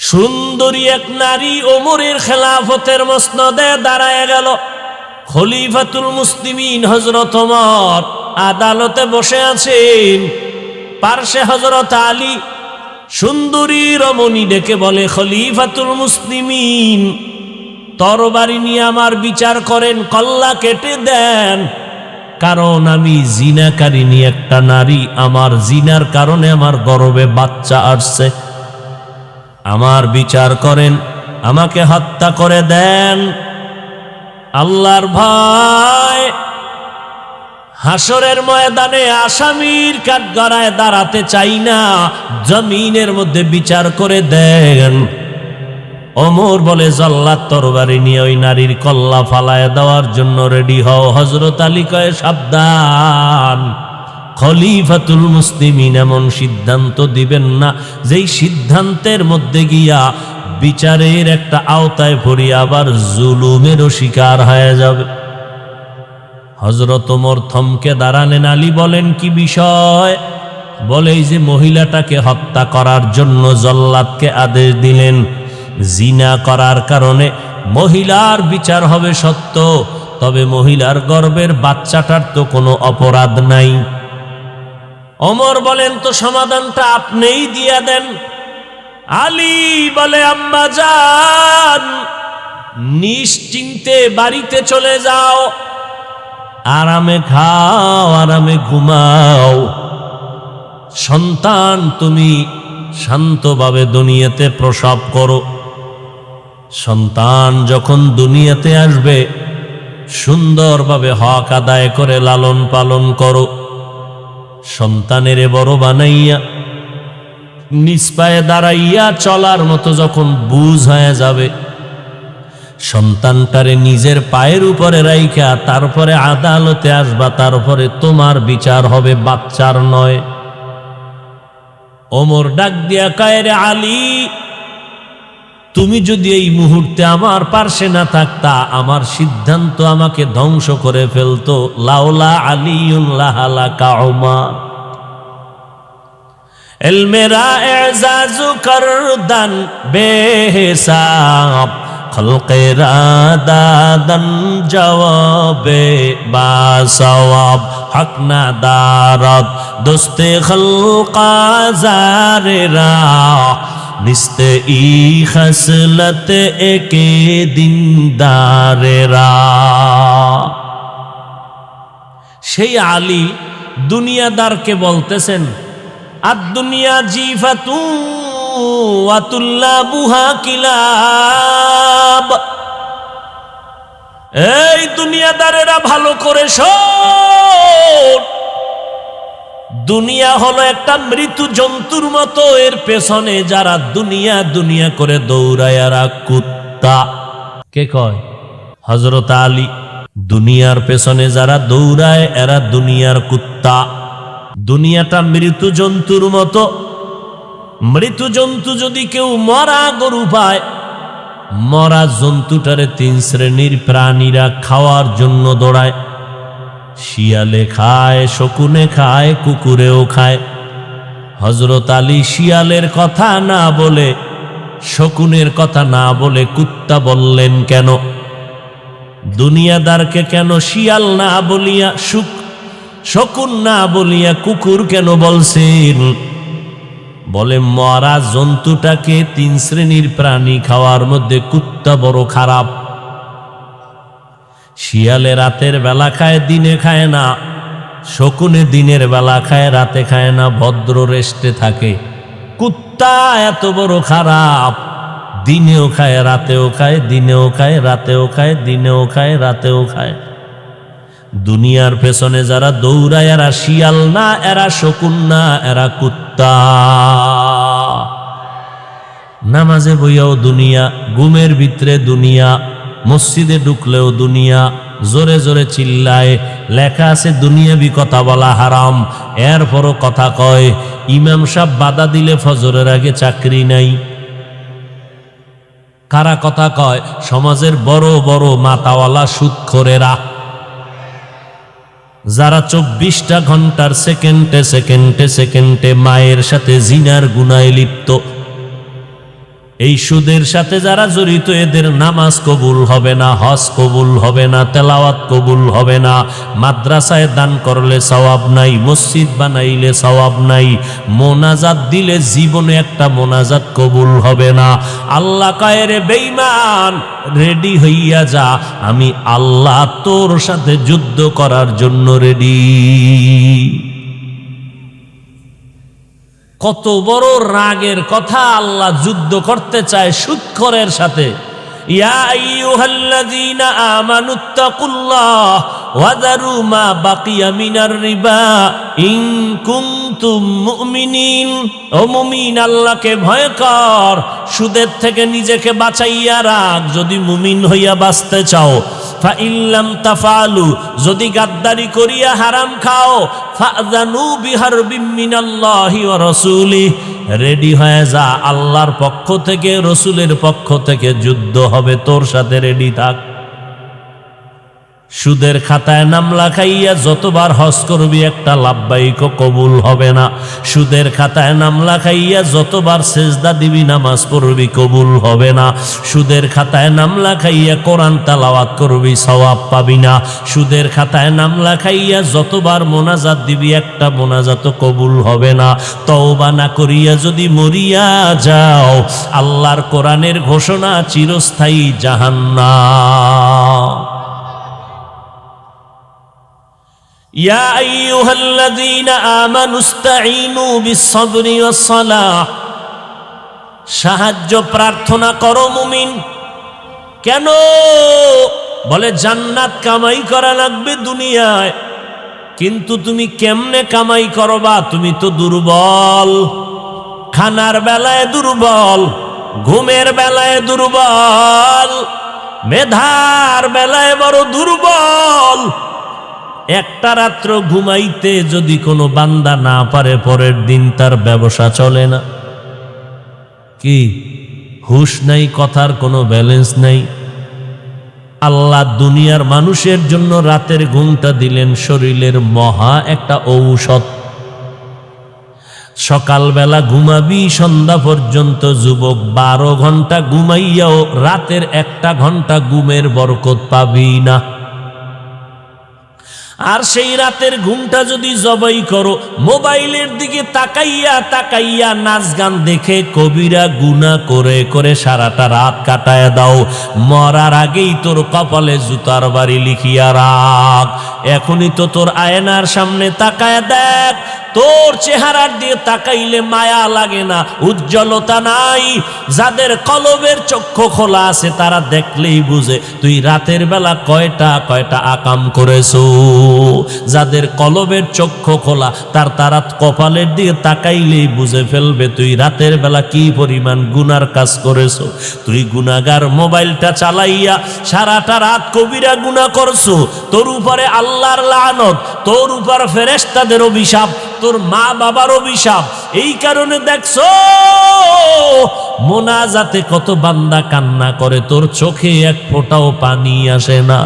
সুন্দরী এক নারী ওমরের খেলাফতের মসনদে দাঁড়ায় গেল। খলিফাতুল মুসলিমিন হযরত ওমর আদালতে বসে আছেন। পার্শ্বে হযরত আলী সুন্দরী রমণী ডেকে বলে, খলিফাতুল মুসলিমিন, তরবারি নিয়ে আমার বিচার করেন, কল্লা কেটে দেন, কারণ আমি জিনাকারিনী একটা নারী, আমার জিনার কারণে আমার গর্ভে বাচ্চা আসছে, আমার বিচার করেন, আমাকে হত্যা করে দেন। আল্লাহর ভয়, হাসরের ময়দানে আসামির কাঠগড়ায় দাঁড়াতে চাই না, জমিনের মধ্যে বিচার করে দেন। ওমর বলে, জল্লাদ তরবারি নিয়ে ওই নারীর কল্লা ফালায় দেওয়ার জন্য রেডি হও। হযরত আলী কয়, সাবধান, খলিফাতুল মুসলিমিন এমন সিদ্ধান্ত দিবেন না যেই সিদ্ধান্তের মধ্যে গিয়া বিচারের একটা আওতায় পড়ি আবার জুলুমেরও শিকার হয়ে যাবে। হযরত ওমর থমকে দাঁড়ালেন। আলী বলেন, কি বিষয়? বলে, এই যে মহিলাটাকে হত্যা করার জন্য জল্লাদকে আদেশ দিলেন, জিনা করার কারণে মহিলার বিচার হবে সত্য, তবে মহিলার গর্ভের বাচ্চাটার তো কোনো অপরাধ নাই। ওমর বলেন, তো সমাধানটা আপনিই দিয়ে দেন। আলী বলে, আম্মা জান, নিশ্চিন্তে বাড়িতে চলে যাও, আরামে খাও, আরামে ঘুমাও, সন্তান তুমি শান্তভাবে দুনিয়াতে প্রসব করো। সন্তান যখন দুনিয়াতে আসবে সুন্দরভাবে হক আদায় করে লালন পালন করো। সন্তানের বড় বানাইয়া নিজ পায়ে দাঁড়াইয়া চলার মতো যখন বুঝ হয়ে যাবে, সন্তানটারে নিজের পায়ের উপরে রাইখা তারপরে আদালতে আসবা, তারপরে তোমার বিচার হবে, বাচ্চার নয়। ওমর ডাক দিয়া কয়, রে আলী, তুমি যদি এই মুহূর্তে আমার পার্শ্বে না থাকতা, আমার সিদ্ধান্ত আমাকে ধ্বংস করে ফেলতো। লাউলা আলিউন লাহালাকা উমর। এলমেরা এজাজু করদান বেহিসাব, খলকেরা দাদান জবাবে বাসওয়াব, হক না দারদ দোস্তে খলকা জারেরা, নিস্তে ই খসলত একে দিনদারেরা। সেই আলী দুনিয়াদারকে বলতেছেন, আদ দুনিয়া জিফাতু ওয়া তুল্লাবুহা কিলাব। এই দুনিয়াদারেরা ভালো করে শোন, দুনিয়া হলো একটা মৃত্যু জন্তুর মতো, এর পেছনে যারা দুনিয়া দুনিয়া করে দৌড়ায় এরা কুত্তা। কে কয়? হযরত আলী। দুনিয়ার পেছনে যারা দৌড়ায় এরা দুনিয়ার কুত্তা। দুনিয়াটা মৃত্যু জন্তুর মতো। মৃত্যু জন্তু যদি কেউ মরা গরু পায়, মরা জন্তুটারে 3 শ্রেণীর প্রাণীরা খাওয়ার জন্য দৌড়ায়। শিয়ালে খায়, শকুনে খায়, কুকুরেও খায়। হযরত আলী শিয়ালের কথা না বলে, শকুনের কথা না বলে কুত্তা বললেন কেন? দুনিয়াদারকে কেন শিয়াল না বলিয়া শকুন না বলিয়া কুকুর কেন বলছেন? বলে, মরা জন্তুটাকে 3 শ্রেণীর প্রাণী খাওয়ার মধ্যে কুত্তা বড় খারাপ। শিয়ালে রাতের বেলা খায়, দিনে খায় না। শকুনে দিনের বেলা খায়, রাতে খায় না, ভদ্র রেস্টে থাকে। কুত্তা এত বড় খারাপ, দিনেও খায়, রাতেও খায়, দিনেও খায়, রাতেও খায়, দিনেও খায়, রাতেও খায়। দুনিয়ার পেছনে যারা দৌড়ায় এরা শিয়াল না, এরা শকুন না, এরা কুত্তা। নামাজে বইয়াও দুনিয়া, ঘুমের ভিতরে দুনিয়া, মসজিদে ঢুকলেও দুনিয়া, জোরে জোরে চিল্লায়, লেখা আছে দুনিয়াবি কথা বলা হারাম, এরপরও কথা কয়। ইমাম সাহেব বাধা দিলে ফজরের আগে চাকরি নাই। কারা কথা কয়? সমাজের বড় বড় মাতাওয়ালা সুদখোরেরা, যারা 24টা ঘন্টার সেকেন্ডে সেকেন্ডে সেকেন্ডে মায়ের সাথে জিনার গুনায় লিপ্ত। এই সুদের সাথে যারা জড়িত এদের নামাজ কবুল হবে না, হজ কবুল হবে না, তেলাওয়াত কবুল হবে না, মাদ্রাসায় দান করলে সওয়াব নাই, মসজিদ বানাইলে সওয়াব নাই, মোনাজাত দিলে জীবনে একটা মোনাজাত কবুল হবে না। আল্লাহ কয় রে বেঈমান, রেডি হইয়া যা, আমি আল্লাহ তোর সাথে যুদ্ধ করার জন্য রেডি। কত বড় রাগের কথা, আল্লাহ যুদ্ধ করতে চায় সুদখোরের সাথে। ইয়া আইয়ুহাল্লাযীনা আমানুত্তাকুল্লাহ ওয়া যারু মা বাকিয়া মিনার রিবা ইন কুনতুম মুমিনিন। ও মুমিন, আল্লাহকে ভয় কর, সুদের থেকে নিজেকে বাঁচাইয়া রাখ যদি মুমিন হইয়া বাঁচতে চাও। ফা ইল্লাম তাফআলু, যদি গাদ্দারি করিয়া হারাম খাও, ফাযানু বিহারবিম মিনাল্লাহি ওয়া রাসূলিহি, রেডি হয়ে যা, আল্লাহর পক্ষ থেকে রসুলের পক্ষ থেকে যুদ্ধ হবে, তোর সাথে রেডি থাক। সুদের খাতায় নাম লেখাইয়া যতবার হজ করবি একটা লাব্বাইক কবুল হবে না। সুদের খাতায় নাম লেখাইয়া যতবার সেজদা দিবি নামাজ পড়বি কবুল হবে না। সুদের খাতায় নাম লেখাইয়া কোরআন তেলাওয়াত করবি সওয়াব পাবি না। সুদের খাতায় নাম লেখাইয়া যতবার মোনাজাত দিবি একটা মোনাজাত কবুল হবে না। তওবা না করিয়া যদি মরিয়া যাও, আল্লাহর কোরআনের ঘোষণা চিরস্থায়ী জাহান্নাম। ইয়া আইয়ুহাল্লাযীনা আমানুস্তাঈনু বিস-সাবরি ওয়াস-সালাহ, সাহায্য প্রার্থনা করো মুমিন। কেন? বলে জান্নাত কামাই করা লাগবে দুনিয়ায়, কিন্তু তুমি কেমনে কামাই করবা? তুমি তো দুর্বল, খানার বেলায় দুর্বল, ঘুমের বেলায় দুর্বল, মেধার বেলায় বড় দুর্বল। একটা রাত্র ঘুমাইতে যদি কোনো বান্দা না পারে, পরের দিন তার ব্যবসা চলে না। কি হুশ নাই, কথার কোনো ব্যালেন্স নাই। আল্লাহ দুনিয়ার মানুষের জন্য রাতের ঘুমটা দিলেন শরীরের মহা একটা ঔষধ। সকালবেলা ঘুমাবি সন্ধ্যা পর্যন্ত, যুবক 12 ঘন্টা ঘুমাইয়াও রাতের 1 ঘন্টা ঘুমের বরকত পাবি না। আর সেই রাতের ঘুমটা যদি জবাই করো মোবাইলের দিকে তাকাইয়া তাকাইয়া, নাচ গান দেখে কবিরা গুনাহ করে করে সারাটা রাত কাটায় দাও, মরার আগেই তোর কপালে জুতার বাড়ি লিখিয়া রাখ। এখনই তো তোর আয়নার সামনে তাকায় দেখ, তোর চেহারার দিয়ে তাকাইলে মায়া লাগে না, উজ্জ্বলতা নাই। যাদের কলবের চক্ষু খোলা আছে তারা দেখলেই বুঝে তুই রাতের বেলা কয়টা আকাম করেছো। যাদের কলবের চক্ষু খোলা তারা কপালের দিকে তাকাইলেই বুঝে ফেলবে তুই রাতের বেলা কি পরিমাণ গুনার কাজ করেছো। তুই গুনাহগার, মোবাইলটা চালাইয়া সারাটা রাত কবিরা গুনাহ করছো, তোর উপরে আল্লাহর লানত, তোর উপর ফেরেশতাদের অভিশাপ, তোর মা বাবার অভিশাপ। এই কারণে দেখছো মোনাজাতে কত বান্দা কান্না করে, তোর চোখে এক ফোঁটাও পানি আসে না।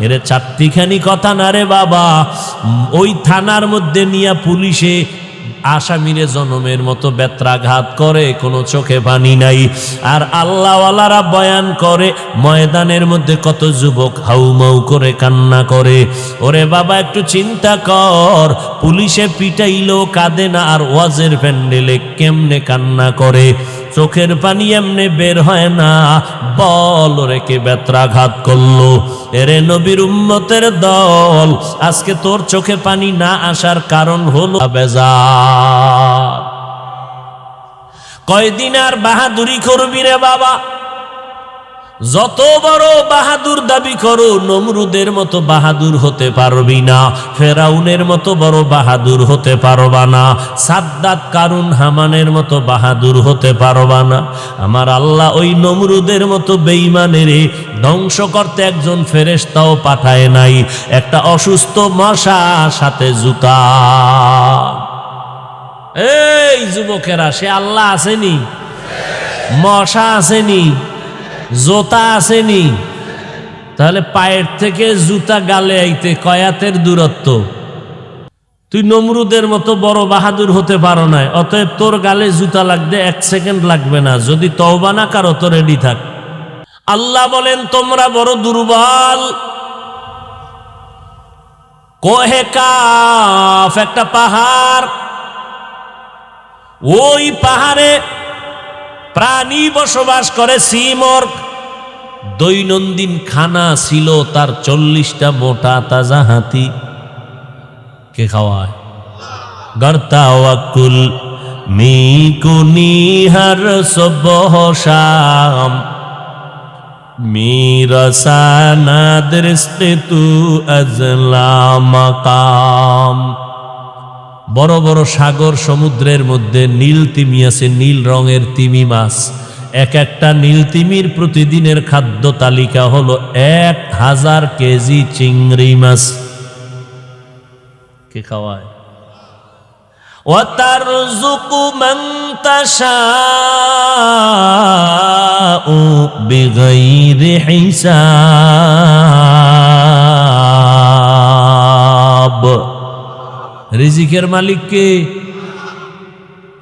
এরে চারটিখানি কথা না রে বাবা। ওই থানার মধ্যে নিয়ে পুলিশে আসামিরে জনমের মতো বেত্রাঘাত করে, কোনো চোখে পানি নাই। আর আল্লাহওয়ালারা বয়ান করে ময়দানের মধ্যে কত যুবক হাউমাউ করে কান্না করে। ওরে বাবা একটু চিন্তা কর, পুলিশে পিটাইলো কাঁদে না, আর ওয়াজের প্যান্ডেলে কেমনে কান্না করে, চোখের পানি এমনে বের হয় না। বল ওরে কে বেত্রাঘাত করলো? এরে নবীর উম্মতের দল, আজকে তোর চোখে পানি না আসার কারণ হলো বেজার। কয়দিন আর বাহাদুরি করবি রে বাবা? যত বড় বাহাদুর দাবি করো, নমরুদের মতো বাহাদুর হতে পারবি না, ফেরাউনের মতো বড় বাহাদুর হতে পারবা না, সাদ্দাত কারুন হামানের মতো বাহাদুর হতে পারবা না। আমার আল্লাহ ওই নমরুদের মতো বেঈমানের ধ্বংস করতে একজন ফেরেশতাও পাঠায় নাই, একটা অসুস্থ মশা সাথে জুতা। এই যুবকেরা, সে আল্লাহ আসেনি? মশা আসেনি? জোতা আসেনি? তাহলে পায়ের থেকে জুতা গালে আইতে কয়াতের দূরত্ব? তুই নমরুদের মতো বড় বাহাদুর হতে পারো না, অতএব তোর গালে জুতা লাগতে 1 সেকেন্ড লাগবে না। যদি তওবা না করো তো রেডি থাক। আল্লাহ বলেন তোমরা বড় দুর্বল। কোহে কাফ একটা পাহাড়, ওই পাহাড়ে প্রাণী বসবাস করে, সিমর্গ। দৈনন্দিন খানা ছিল তার 40টা মোটা তাজা হাতি। কে খাওয়ায়? গর্তা ওয়াকুল মিকুনি হর সুবহ শাম মিরসানা দৃষ্টি তু আজলা মাকাম। বড় বড় সাগর সমুদ্রের মধ্যে নীল তিমি আছে, নীল রঙের তিমি মাছ। এক একটা নীল তিমির প্রতিদিনের খাদ্য তালিকা হলো 1000 কেজি চিংড়ি মাছ। কে খাওয়ায়? ওয়াতারযুকু মান তাশাউ বিগাইরি হিসাব। রিজিকের মালিক কে?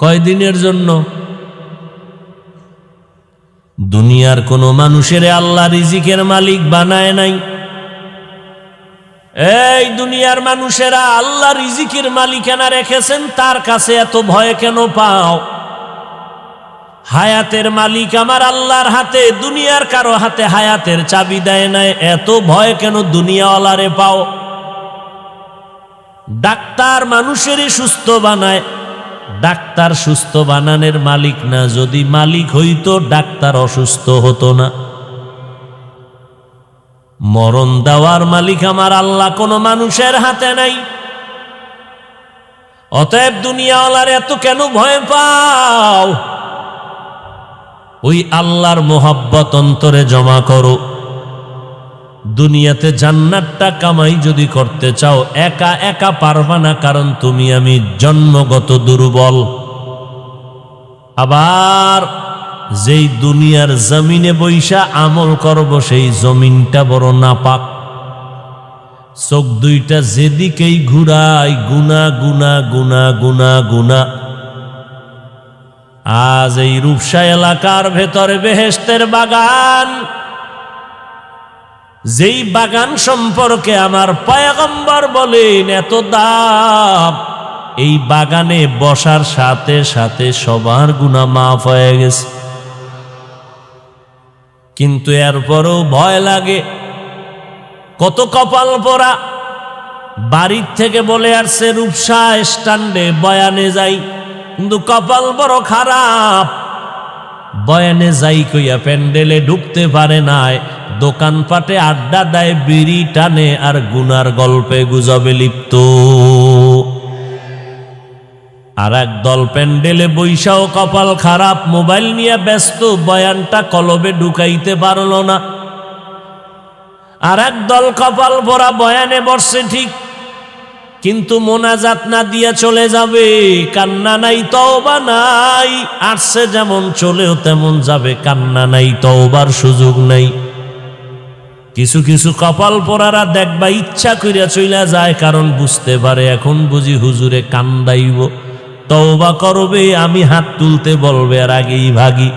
কয়দিনের জন্য? দুনিয়ার কোন মানুষের আল্লাহ রিজিকের মালিক বানায় নাই। এই দুনিয়ার মানুষেরা আল্লাহ রিজিকের মালিকানা রেখেছেন, তার কাছে এত ভয় কেন পাও? হায়াতের মালিক আমার আল্লাহর হাতে, দুনিয়ার কারো হাতে হায়াতের চাবি দেয় নাই, এত ভয় কেন দুনিয়াওয়ালারে পাও? ডাক্তার মানুষেরই সুস্থ বানায়, ডাক্তার সুস্থ বানানোর মালিক না। যদি মালিক হইতো ডাক্তার অসুস্থ হতো না। মরণ দেওয়ার মালিক আমার আল্লাহ, কোন মানুষের হাতে নাই। অতএব দুনিয়াওয়ালার এত কেন ভয় পাও? ওই আল্লাহর মোহাব্বত অন্তরে জমা করো। দুনিয়াতে জান্নাতটা কামাই যদি করতে চাও, একা একা পারবা না, কারণ তুমি আমি জন্মগত দুর্বল। আবার যেই দুনিয়ার জমিনে বৈশা আমল করব, সেই জমিনটা বড় নাপাক। চোখ দুইটা যেদিকেই ঘুরাই, গুনা গুনা গুনা গুনা গুনা। আজ এই রূপসা এলাকার ভেতরে বেহেশতের বাগান, যেই বাগান সম্পর্কে আমার পয়গম্বর বলেন এত দাম, এই বাগানে বসার সাথে সাথে সবার গুনাহ মাফ হয়ে গেছে। কিন্তু এরপরও ভয় লাগে। কত কপাল পোড়া বাড়ির থেকে বলে আসছে রূপসা স্ট্যান্ডে বয়ানে যাই, কিন্তু কপাল বড় খারাপ। বয়ানে যাই কইয়া প্যান্ডেলে ঢুকতে পারে নাই, দোকানপাটে আড্ডা দেয়, বিড়ি টানে, আর গুনার গল্পে গুজবে লিপ্ত। আর এক দল প্যান্ডেলে বৈশাও কপাল খারাপ, মোবাইল নিয়ে ব্যস্ত, বয়ানটা কলবে ঢুকাইতে পারল না। আর এক দল কপাল ভরা বয়ানে বসছে ঠিক, কিন্তু মোনাজাত না দিয়ে চলে যাবে। কান্না নাই, তওবা নাই। আসছে যেমন চলেও তেমন যাবে, কান্না নাই, তওবার সুযোগ নাই। কিছু কিছু কপাল পোড়ারা দেখবা ইচ্ছা কইরা চইলা যায়, কারণ বুঝতে পারে এখন বুঝি হুজুরে কান্দাইব, তওবা করবে, আমি হাত তুলতে বলবে, আর আগেই ভাগি।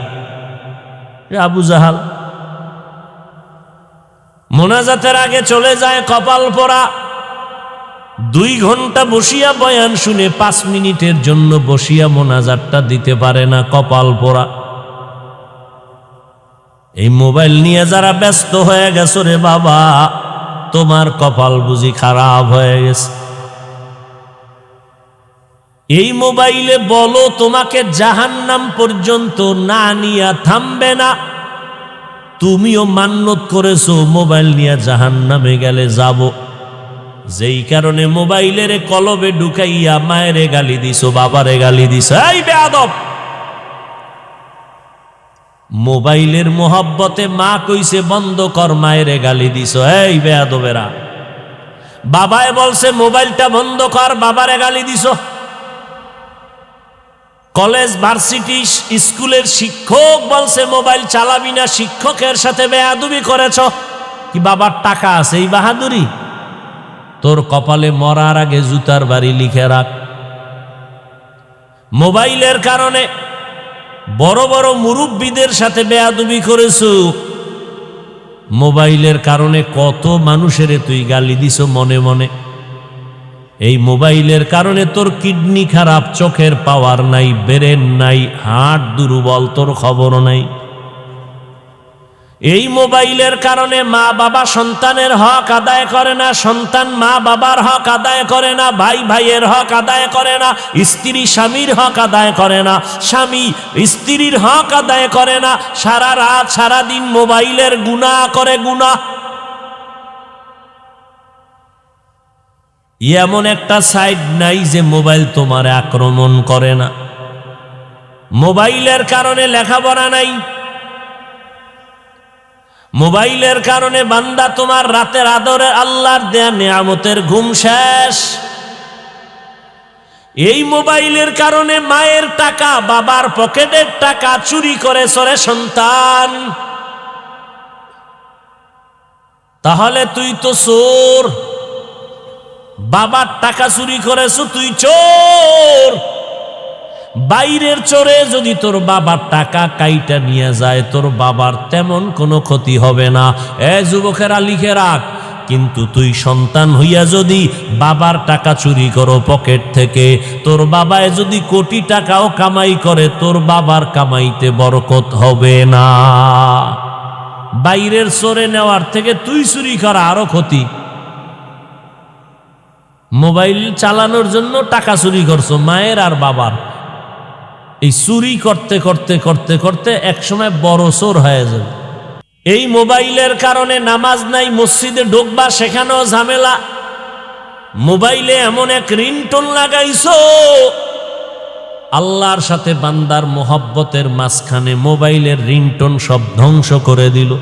আবু জাহাল মোনাজাতের আগে চলে যায় কপাল পোড়া। 2 ঘন্টা বসিয়া বয়ান শুনে 5 মিনিটের জন্য বসিয়া মোনাজাতটা দিতে পারে না কপাল পোড়া। এই মোবাইল নিয়ে যারা ব্যস্ত হয়ে গেছো রে বাবা, তোমার কপাল বুঝি খারাপ হয়ে গেছে। এই মোবাইলে বলো তোমাকে জাহান্নাম পর্যন্ত না নিয়া থামবে না। তুমিও মান্যত করেছো মোবাইল নিয়ে জাহান্নামে গেলে যাব, যেই কারণে মোবাইলের কলবে ঢুকাইয়া মায়েরে গালি দিছো, বাবারে গালি দিছো। এই বেয়াদব, মোবাইলের মোহাব্বতে মা কইছে বন্ধ কর, মায়েরে গালি দিছো। এই বেয়াদবেরা, বাবায় বলছে মোবাইলটা বন্ধ কর, বাবারে গালি দিছো। কলেজ ভার্সিটি স্কুলের শিক্ষক বলছে মোবাইল চালাবি না, শিক্ষকের সাথে বেয়াদবি করেছ। কি বাবার টাকা আছে এই বাহাদুরি? তোর কপালে মরার আগে জুতার বাড়ি লিখে রাখ। মোবাইলের কারণে বড় বড় মুরব্বীদের সাথে বেয়াদবি করেছো। মোবাইলের কারণে কত মানুষের তুই গালি দিছ মনে মনে। এই মোবাইলের কারণে তোর কিডনি খারাপ, চোখের পাওয়ার নাই, ব্রেন নাই, হার্ট দুর্বল, তোর খবর নাই। এই মোবাইলের কারণে মা বাবা সন্তানের হক আদায় করে না, সন্তান মা বাবার হক আদায় করে না, ভাই ভাইয়ের হক আদায় করে না, স্ত্রী স্বামীর হক আদায় করে না, স্বামী স্ত্রীর হক আদায় করে না। সারা রাত সারা দিন মোবাইলের গুনাহ করে, গুনাহ। এমন একটা সাইড নাই যে মোবাইল তোমার আক্রমণ করে না। মোবাইলের কারণে লেখাপড়া নাই, মোবাইলের কারণে বান্দা তোমার রাতের আদরে আল্লাহর দেয়া নিয়ামতের ঘুম শেষ। এই মোবাইলের কারণে মায়ের টাকা, বাবার পকেটের টাকা চুরি করে চোরে সন্তান। তাহলে তুই তো চোর, বাবার টাকা চুরি করেছো, তুই চোর। বাইরের চোরে যদি তোর বাবার টাকা কাইটা নিয়ে যায়, তোর বাবার তেমন কোনো ক্ষতি হবে না। যুবকেরা লিখে রাখ, কিন্তু তুই সন্তান হইয়া যদি বাবার টাকা চুরি করো পকেট থেকে, তোর বাবায় যদি কোটি টাকাও কামাই করে, তোর বাবার কামাইতে বরকত হবে না। বাইরের চোরে নেওয়ার থেকে তুই চুরি করা আরো ক্ষতি। মোবাইল চালানোর জন্য টাকা চুরি করছো মায়ের আর বাবার। এই চুরি করতে করতে করতে করতে একসময় বড় চোর হয়ে যাবে। এই মোবাইলের কারণে নামাজ নাই, মসজিদে ঢুকবা সেখানেও ঝামেলা। মোবাইলে এমন এক রিংটোন লাগাইছো, আল্লাহর সাথে বান্দার মোহব্বতের মাঝখানে মোবাইলের রিংটোন সব ধ্বংস করে দিল।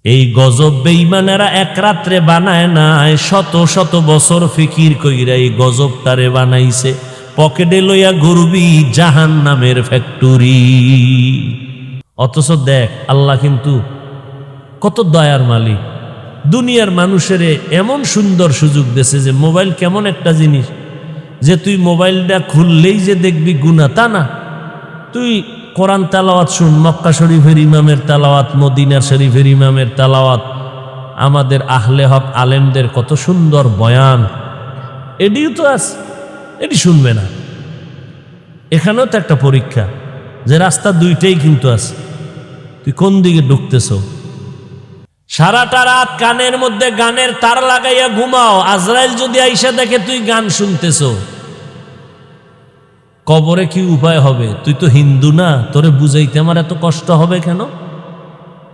এই গজব বেঈমানেরা এক রাত্রে বানায় নাই, শত শত বছর ফিকির কইরা এই গজবটারে বানাইছে। পকেটে লইয়া ঘুরবি জাহান্নামের ফ্যাক্টরি। অথচ দেখ আল্লাহ কিন্তু কত দয়ার মালিক। দুনিয়ার মানুষের এমন সুন্দর সুযোগ দিয়েছে যে মোবাইল কেমন একটা জিনিস যে তুই মোবাইলটা খুললেই যে দেখবি গুনাহ তা না। তুই কোরআন তেলাওয়াত শুন, মক্কা শরীফের ইমামের তেলাওয়াত, মদিনা শরীফের ইমামের তেলাওয়াত, আমাদের আহলে হক আলেমদের কত সুন্দর বয়ান, এটিও তো আছে। এটি শুনবে না। এখানেও তো একটা পরীক্ষা যে রাস্তা দুইটাই কিন্তু আছে, তুই কোন দিকে ঢুকতেছ। সারাটা রাত কানের মধ্যে গানের তার লাগাইয়া ঘুমাও, আজরাইল যদি আইসা দেখে তুই গান শুনতেছ, কবরে কি উপায় হবে? তুই তো হিন্দু না, তোরে বুঝাইতে আমার এত কষ্ট হবে কেন?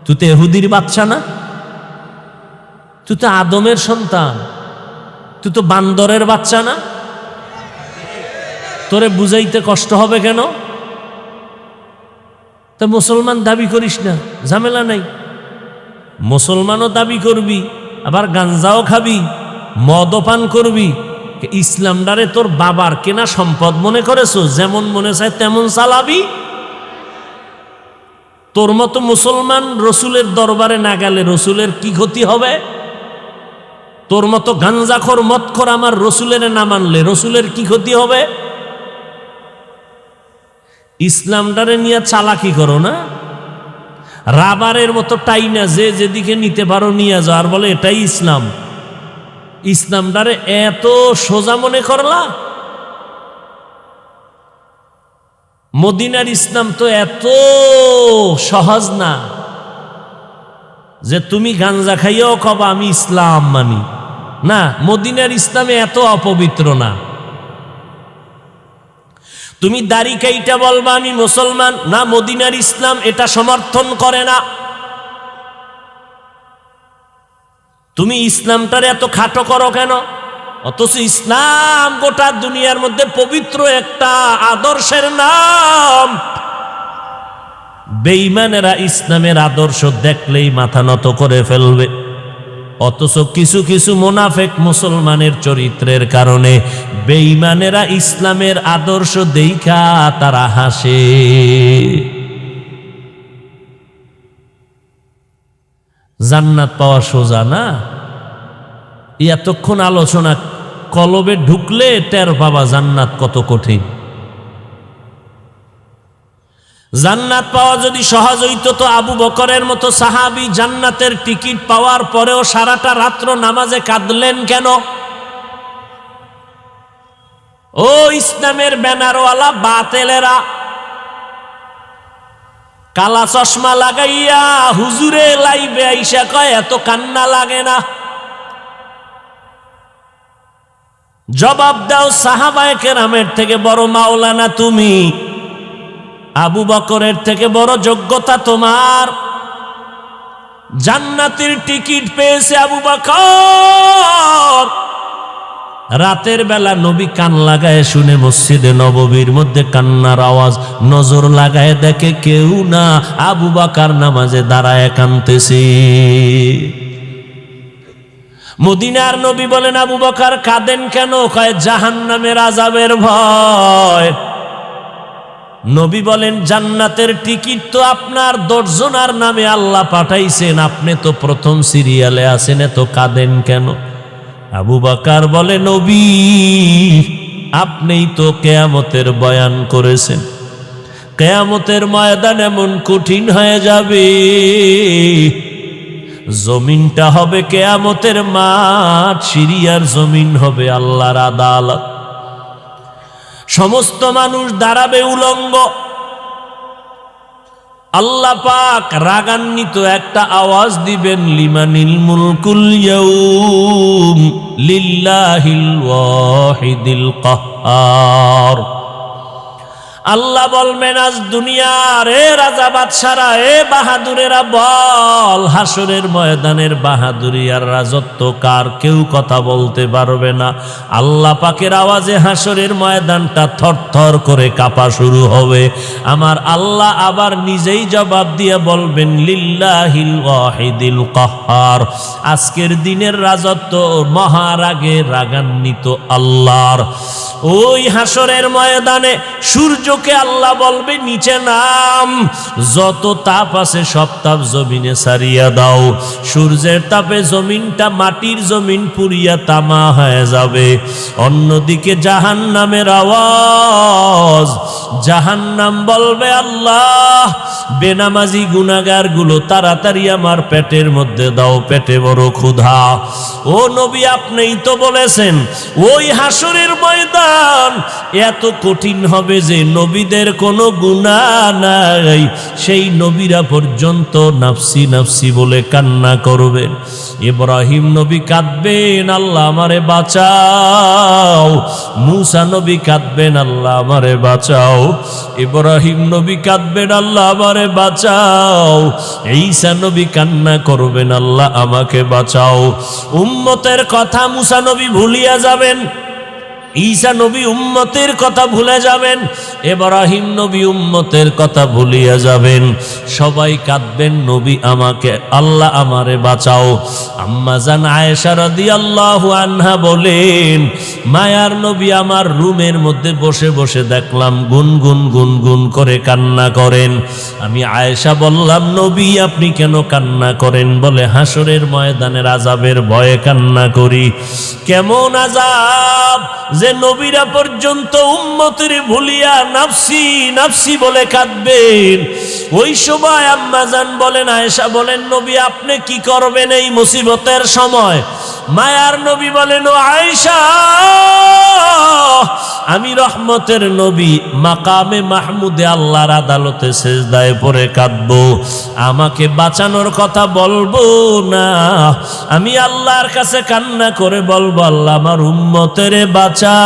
তুই তো ইহুদির বাচ্চা না, তুই তো আদমের সন্তান, তুই তো বান্দরের বাচ্চা না, তোরে বুঝাইতে কষ্ট হবে কেন? তা মুসলমান দাবি করিস না, ঝামেলা নাই। মুসলমানও দাবি করবি, আবার গাঞ্জাও খাবি, মদও পান করবি। ইসলামটারে তোর বাবার কেনা সম্পদ মনে করেছো, যেমন মনে চায় তেমন চালাবি। তোর মতো মুসলমান রসুলের দরবারে না গেলে রসুলের কি ক্ষতি হবে? তোর মতো গাঞ্জাখোর মদখোর আমার রসুলের না মানলে রসুলের কি ক্ষতি হবে? ইসলামটারে নিয়ে চালাকি করো না, রাবারের মতো টাইনা যে যেদিকে নিতে পারো নিয়ে যাও, আর বলে এটাই ইসলাম। ইসলামটারে এত সোজা মনে করলা? মদিনার ইসলাম তো এত সহজ না যে তুমি গাঞ্জা খাইয়াও কবা আমি ইসলাম মানি। না, মদিনার ইসলামে এত অপবিত্র না। তুমি দাড়ি কাইটা বলবা আমি মুসলমান, না, মদিনার ইসলাম এটা সমর্থন করে না। তুমি ইসলামটারে এত খাটো করো কেন? অথচ ইসলাম গোটা দুনিয়ার মধ্যে পবিত্র একটা আদর্শের নাম। বেঈমানেরা ইসলামের আদর্শ দেখলেই মাথা নত করে ফেলবে। অথচ কিছু কিছু মুনাফিক মুসলমানের চরিত্রের কারণে বেঈমানেরা ইসলামের আদর্শ দেইখা তারা হাসে। জান্নাত পাওয়া সোজা না, এতক্ষণ আলোচনা কলবে ঢুকলে টের পাবা জান্নাত কত কঠিন। জান্নাত পাওয়া যদি সহজ হইতো তো আবু বকরের মতো সাহাবী জান্নাতের টিকিট পাওয়ার পরেও সারাটা রাত্র নামাজে কাঁদলেন কেন? ও ইসলামের ব্যানারওয়ালা বাতেলেরা, কালা চশমা লাগাইয়া হুজুরে লাইবে আইসা কয় এত কান্না লাগে না। জবাব দাও, সাহাবায়ে কেরামের থেকে বড় মাওলানা তুমি, আবু বকরের থেকে বড় যোগ্যতা তোমার। জান্নাতের টিকিট পেয়েছে আবু বকর। রাতের বেলা নবী কান লাগায় শুনে মসজিদে নববীর মধ্যে কান্নার আওয়াজ, নজর লাগায় দেখে কেউ না, আবু বকর নামাজে দাঁড়ায় কাঁদতেছে। মদিনার নবী বলেন আবু বকর কাঁদেন কেন? কয় জাহান্নামের আযাবের ভয়। নবী বলেন জান্নাতের টিকিট তো আপনার 10 জনের নামে আল্লাহ পাঠাইছেন, আপনি তো প্রথম সিরিয়ালে আছেন, এত কাঁদেন কেন? আবু বকর বলে নবী আপনিই তো কিয়ামতের বয়ান করেছেন, কিয়ামতের ময়দান এমন কঠিন হয়ে যাবে, জমিনটা হবে কিয়ামতের মাঠ, সিরিয়ার জমিন হবে আল্লাহর আদালত। সমস্ত মানুষ দাঁড়াবে উলঙ্গ। আল্লাহ পাক রাগান্বিত একটা আওয়াজ দিবেন, লিমানিল মুলকুল ইয়াউম লিল্লাহিল ওয়াহিদিল কাহ্হার। আল্লাহ বলবেন আজ দুনিয়ার এ রাজা বাদশারা, এ বাহাদুরেরা বল, হাসরের ময়দানের বাহাদুরি আর রাজত্ব কার? কেউ কথা বলতে পারবে না। আল্লাহ পাকের আওয়াজে হাসরের ময়দানটা থরথর করে কাঁপা শুরু হবে। আমার আল্লাহ আবার নিজেই জবাব দিয়ে বলবেন লিল্লাহিল ওয়াহিদিল কাহ্হার। আজকের দিনের রাজত্ব মহারাগে রাগান্বিত আল্লাহর। ওই হাসরের ময়দানে সূর্যকে আল্লাহ বলবে নিচে নাম, যত তাপ আছে সব তাপ জমিনে ছাড়িয়া দাও। সূর্যের তাপে জমিনটা মাটির জমিন পুড়িয়া তামা হয়ে যাবে। অন্যদিকে জাহান্নামের আওয়াজ, জাহান্নাম বলবে আল্লাহ বেনামাজি গুনাহগার গুলো তাড়াতাড়ি আমার পেটের মধ্যে দাও, পেটে বড় ক্ষুধা। ও নবী আপনিই তো বলেছেন ওই হাসরের ময়দান এত কঠিন হবে যে নবীদের কোনো গুনাহ নাই, সেই নবীরা পর্যন্ত নাফসি নাফসি বলে কান্না করবেন। ইব্রাহিম নবী কাঁদবেন আল্লাহ আমারে বাঁচাও, মূসা নবী কাঁদবেন আল্লাহ আমারে বাঁচাও, ইব্রাহিম নবী কাঁদবেন আল্লাহ আমারে বাঁচাও, ঈসা নবী কান্না করবেন আল্লাহ আমাকে বাঁচাও। উম্মতের কথা মূসা নবী ভুলিয়া যাবেন, ঈসা নবী উম্মতের কথা ভুলে যাবেন, ইব্রাহিম নবী উম্মতের কথা ভুলিয়া যাবেন। সবাই কাঁদবেন নবী আমাকে, আল্লাহ আমারে বাঁচাও। আম্মা জান আয়েশা রাদিয়াল্লাহু আনহা বলেন মায়ার নবী আমার রুমের মধ্যে বসে বসে দেখলাম গুনগুন গুনগুন করে কান্না করেন। আমি আয়েশা বললাম নবী আপনি কেন কান্না করেন? বলে হাসরের ময়দানের আযাবের ভয়ে কান্না করি। কেমন আযাব যে নবীরা পর্যন্ত উম্মতের ভুলিয়া নাফসি নাফসি বলে কাঁদবেন। ওই সময় আম্মা জান বলেন আয়েশা বলেন নবী আপনি কি করবেন এই মুসিবতের সময়? মায়ার নবী বলেন ও আয়েশা আমি রহমতের নবী মাকামে মাহমুদে আল্লাহর আদালতে সেজদায় পড়ে কাঁদবো, আমাকে বাঁচানোর কথা বলবো না, আমি আল্লাহর কাছে কান্না করে বলবো আল্লাহ আমার উম্মতের বাঁচাও,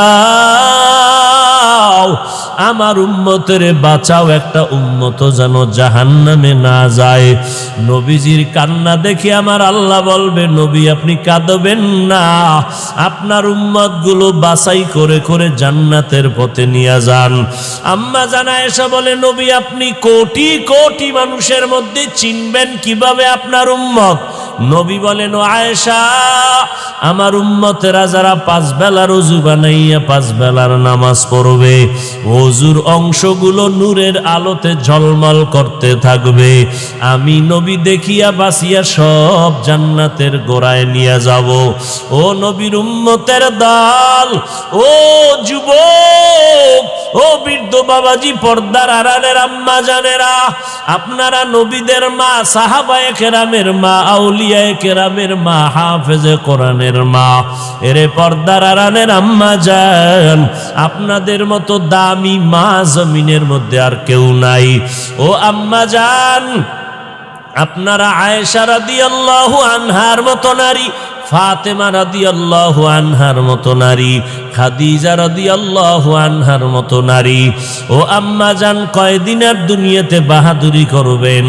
আমার উম্মতের বাঁচাও, একটা উম্মত যেন জাহান্নামে না যায়। নবীজির কান্না দেখে আমার আল্লাহ বলবে নবী আপনি কাঁদবেন না, আপনার উম্মত গুলো বাছাই করে করে জান্নাতের পথে নিয়ে যান। আম্মা জান আয়েশা বলে নবী আপনি কোটি কোটি মানুষের মধ্যে চিনবেন কিভাবে আপনার উম্মত? নবী বলেন, ও আয়েশা, আমার উম্মতেরা যারা 5 বেলার ওযু বানাইয়া 5 বেলার নামাজ পড়বে, ওযুর অংশগুলো নূরের আলোতে ঝলমল করতে থাকবে, আমি নবী দেখিয়া বাসিয়া সব জান্নাতের গোড়ায় নিয়ে যাব। ও নবীর উম্মতের দল, ও যুবক, ও বৃদ্ধ বাবাজি, পর্দার আড়ালের আম্মা জানেরা, আপনারা নবীদের মা, সাহাবায়ে কেরামের মা, আউলিয়ায়ে কেরামের মা, হাফেজে কোরআনের মা, এরে পর্দার আড়ালের আম্মা জান, আপনাদের মতো দামি মা জমিনের মধ্যে আর কেউ নাই। ও আম্মা জান, আপনারা আয়েশা রাদিয়াল্লাহু আনহার মতো নারী, ফাতেমা রাদিয়াল্লাহু আনহার মতো নারী, খাদিজা রাদিয়াল্লাহু আনহার মতো নারী। ও আম্মা জান, কয়দিনের দুনিয়াতে বাহাদুরি করবেন?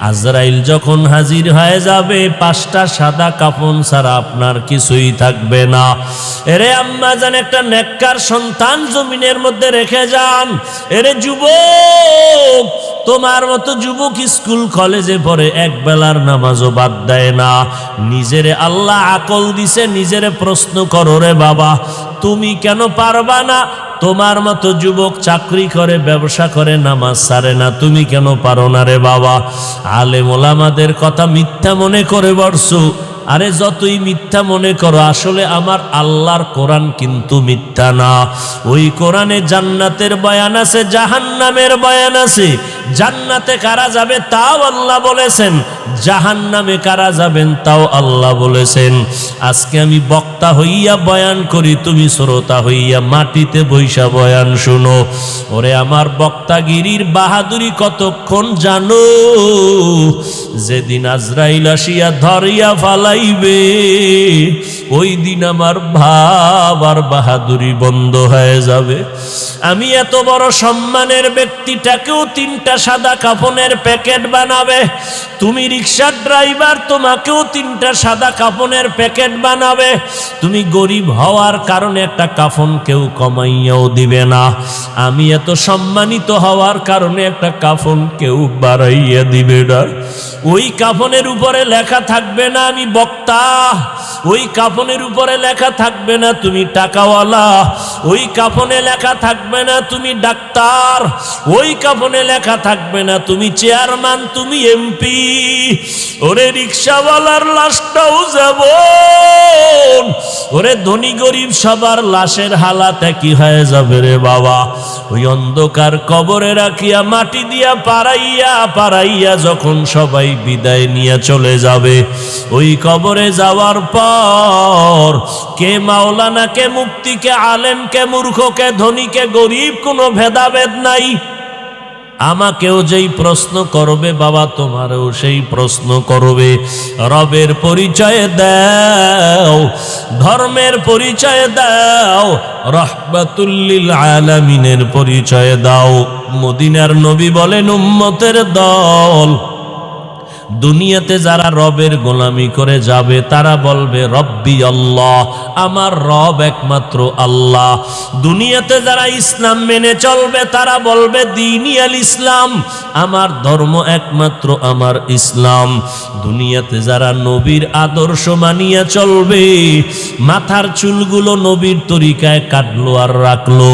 আজরাইল যখন হাজির হয়ে যাবে, 5টা সাদা কাফন ছাড়া আপনার কিছুই থাকবে না। এরে আম্মা জান, একটা নেককার সন্তান জমিনের মধ্যে রেখে যান। এরে যুবক, তোমার মতো যুবক স্কুল কলেজে পড়ে 1 বেলার নামাজও বাদ দেয় না। নিজেরে আল্লাহ আকল দিছে, নিজেরে প্রশ্ন করো রে বাবা, তুমি কেন পারবা না? তোমার মতো যুবক চাকরি করে, ব্যবসা করে, নামাজ ছাড়ে না, তুমি কেন পারো না রে বাবা? আলেম ওলামাদের কথা মিথ্যা মনে করে বসছো। আরে যতই মিথ্যা মনে করো, আসলে আমার আল্লাহর কোরআন কিন্তু মিথ্যা না। ওই কোরআনে জান্নাতের বয়ান আছে, জাহান্নামের বয়ান আছে। জান্নাতে কারা যাবে তাও আল্লাহ বলেছেন, জাহান্নামে কারা যাবেন তাও আল্লাহ বলেছেন। আজকে আমি বক্তা হইয়া বয়ান করি, তুমি শ্রোতা হইয়া মাটিতে বৈশা বয়ান শুনো। ওরে আমার বক্তাগিরির বাহাদুরি কতক্ষণ জানো? যেদিন আজরাইল আসিয়া ধরিয়া ফালাইবে, ওই দিন আমার ভাব আর বাহাদুরি বন্ধ হয়ে যাবে। আমি এত বড় সম্মানের ব্যক্তিটাকেও 3টা সাদা কাফনের প্যাকেট বানাবে। তুমি রিক্সার ড্রাইভার, তোমাকেও 3টা সাদা কাফনের প্যাকেট বানাবে। তুমি গরিব হওয়ার কারণে একটা কাফন কেউ কমাইয়াও দিবে না। আমি এত সম্মানিত হওয়ার কারণে একটা কাফন কেউ বাড়াইয়া দিবে না। ওই কাফনের উপরে লেখা থাকবে না আমি বক্তা, ওই কাফনের উপরে লেখা থাকবে না তুমি টাকাওয়ালা, ওই কাফনে লেখা থাকবে না তুমি ডাক্তার, ওই কাফনে লেখা থাকবে না তুমি চেয়ারম্যান, তুমি এমপি। ওরে রিক্সাওয়ালার লাশটাও যাব, ওরে ধনী গরিব সবার লাশের হালাত একই হয়ে যাবে রে বাবা। ওই অন্ধকার কবরে রাখিয়া মাটি দিয়া পাড়াইয়া পাড়াইয়া যখন সবাই বিদায় নিয়ে চলে যাবে, ওই কবরে যাওয়ার পর কে মাওলানা, কে মুফতি, কে আলেম, কে মূর্খ, কে ধনী, কে গরিব, কোনো ভেদাভেদ নাই। আমাকেও যেই প্রশ্ন করবে বাবা, তোমারও সেই প্রশ্ন করবে। রবের পরিচয় দাও, ধর্মের পরিচয় দাও, রাহমাতুল লিল আলামিনের পরিচয় দাও। মদিনার নবী বলেন, উম্মতের দল, দুনিয়াতে যারা রবের গোলামি করে যাবে তারা বলবে রব্বি আল্লাহ, আমার রব একমাত্র আল্লাহ। দুনিয়াতে যারা ইসলাম মেনে চলবে তারা বলবে দীনি আল ইসলাম, আমার ধর্ম একমাত্র আমার ইসলাম। দুনিয়াতে যারা নবীর আদর্শ মানিয়া চলবে, মাথার চুলগুলো নবীর তরিকায় কাটলো আর রাখলো,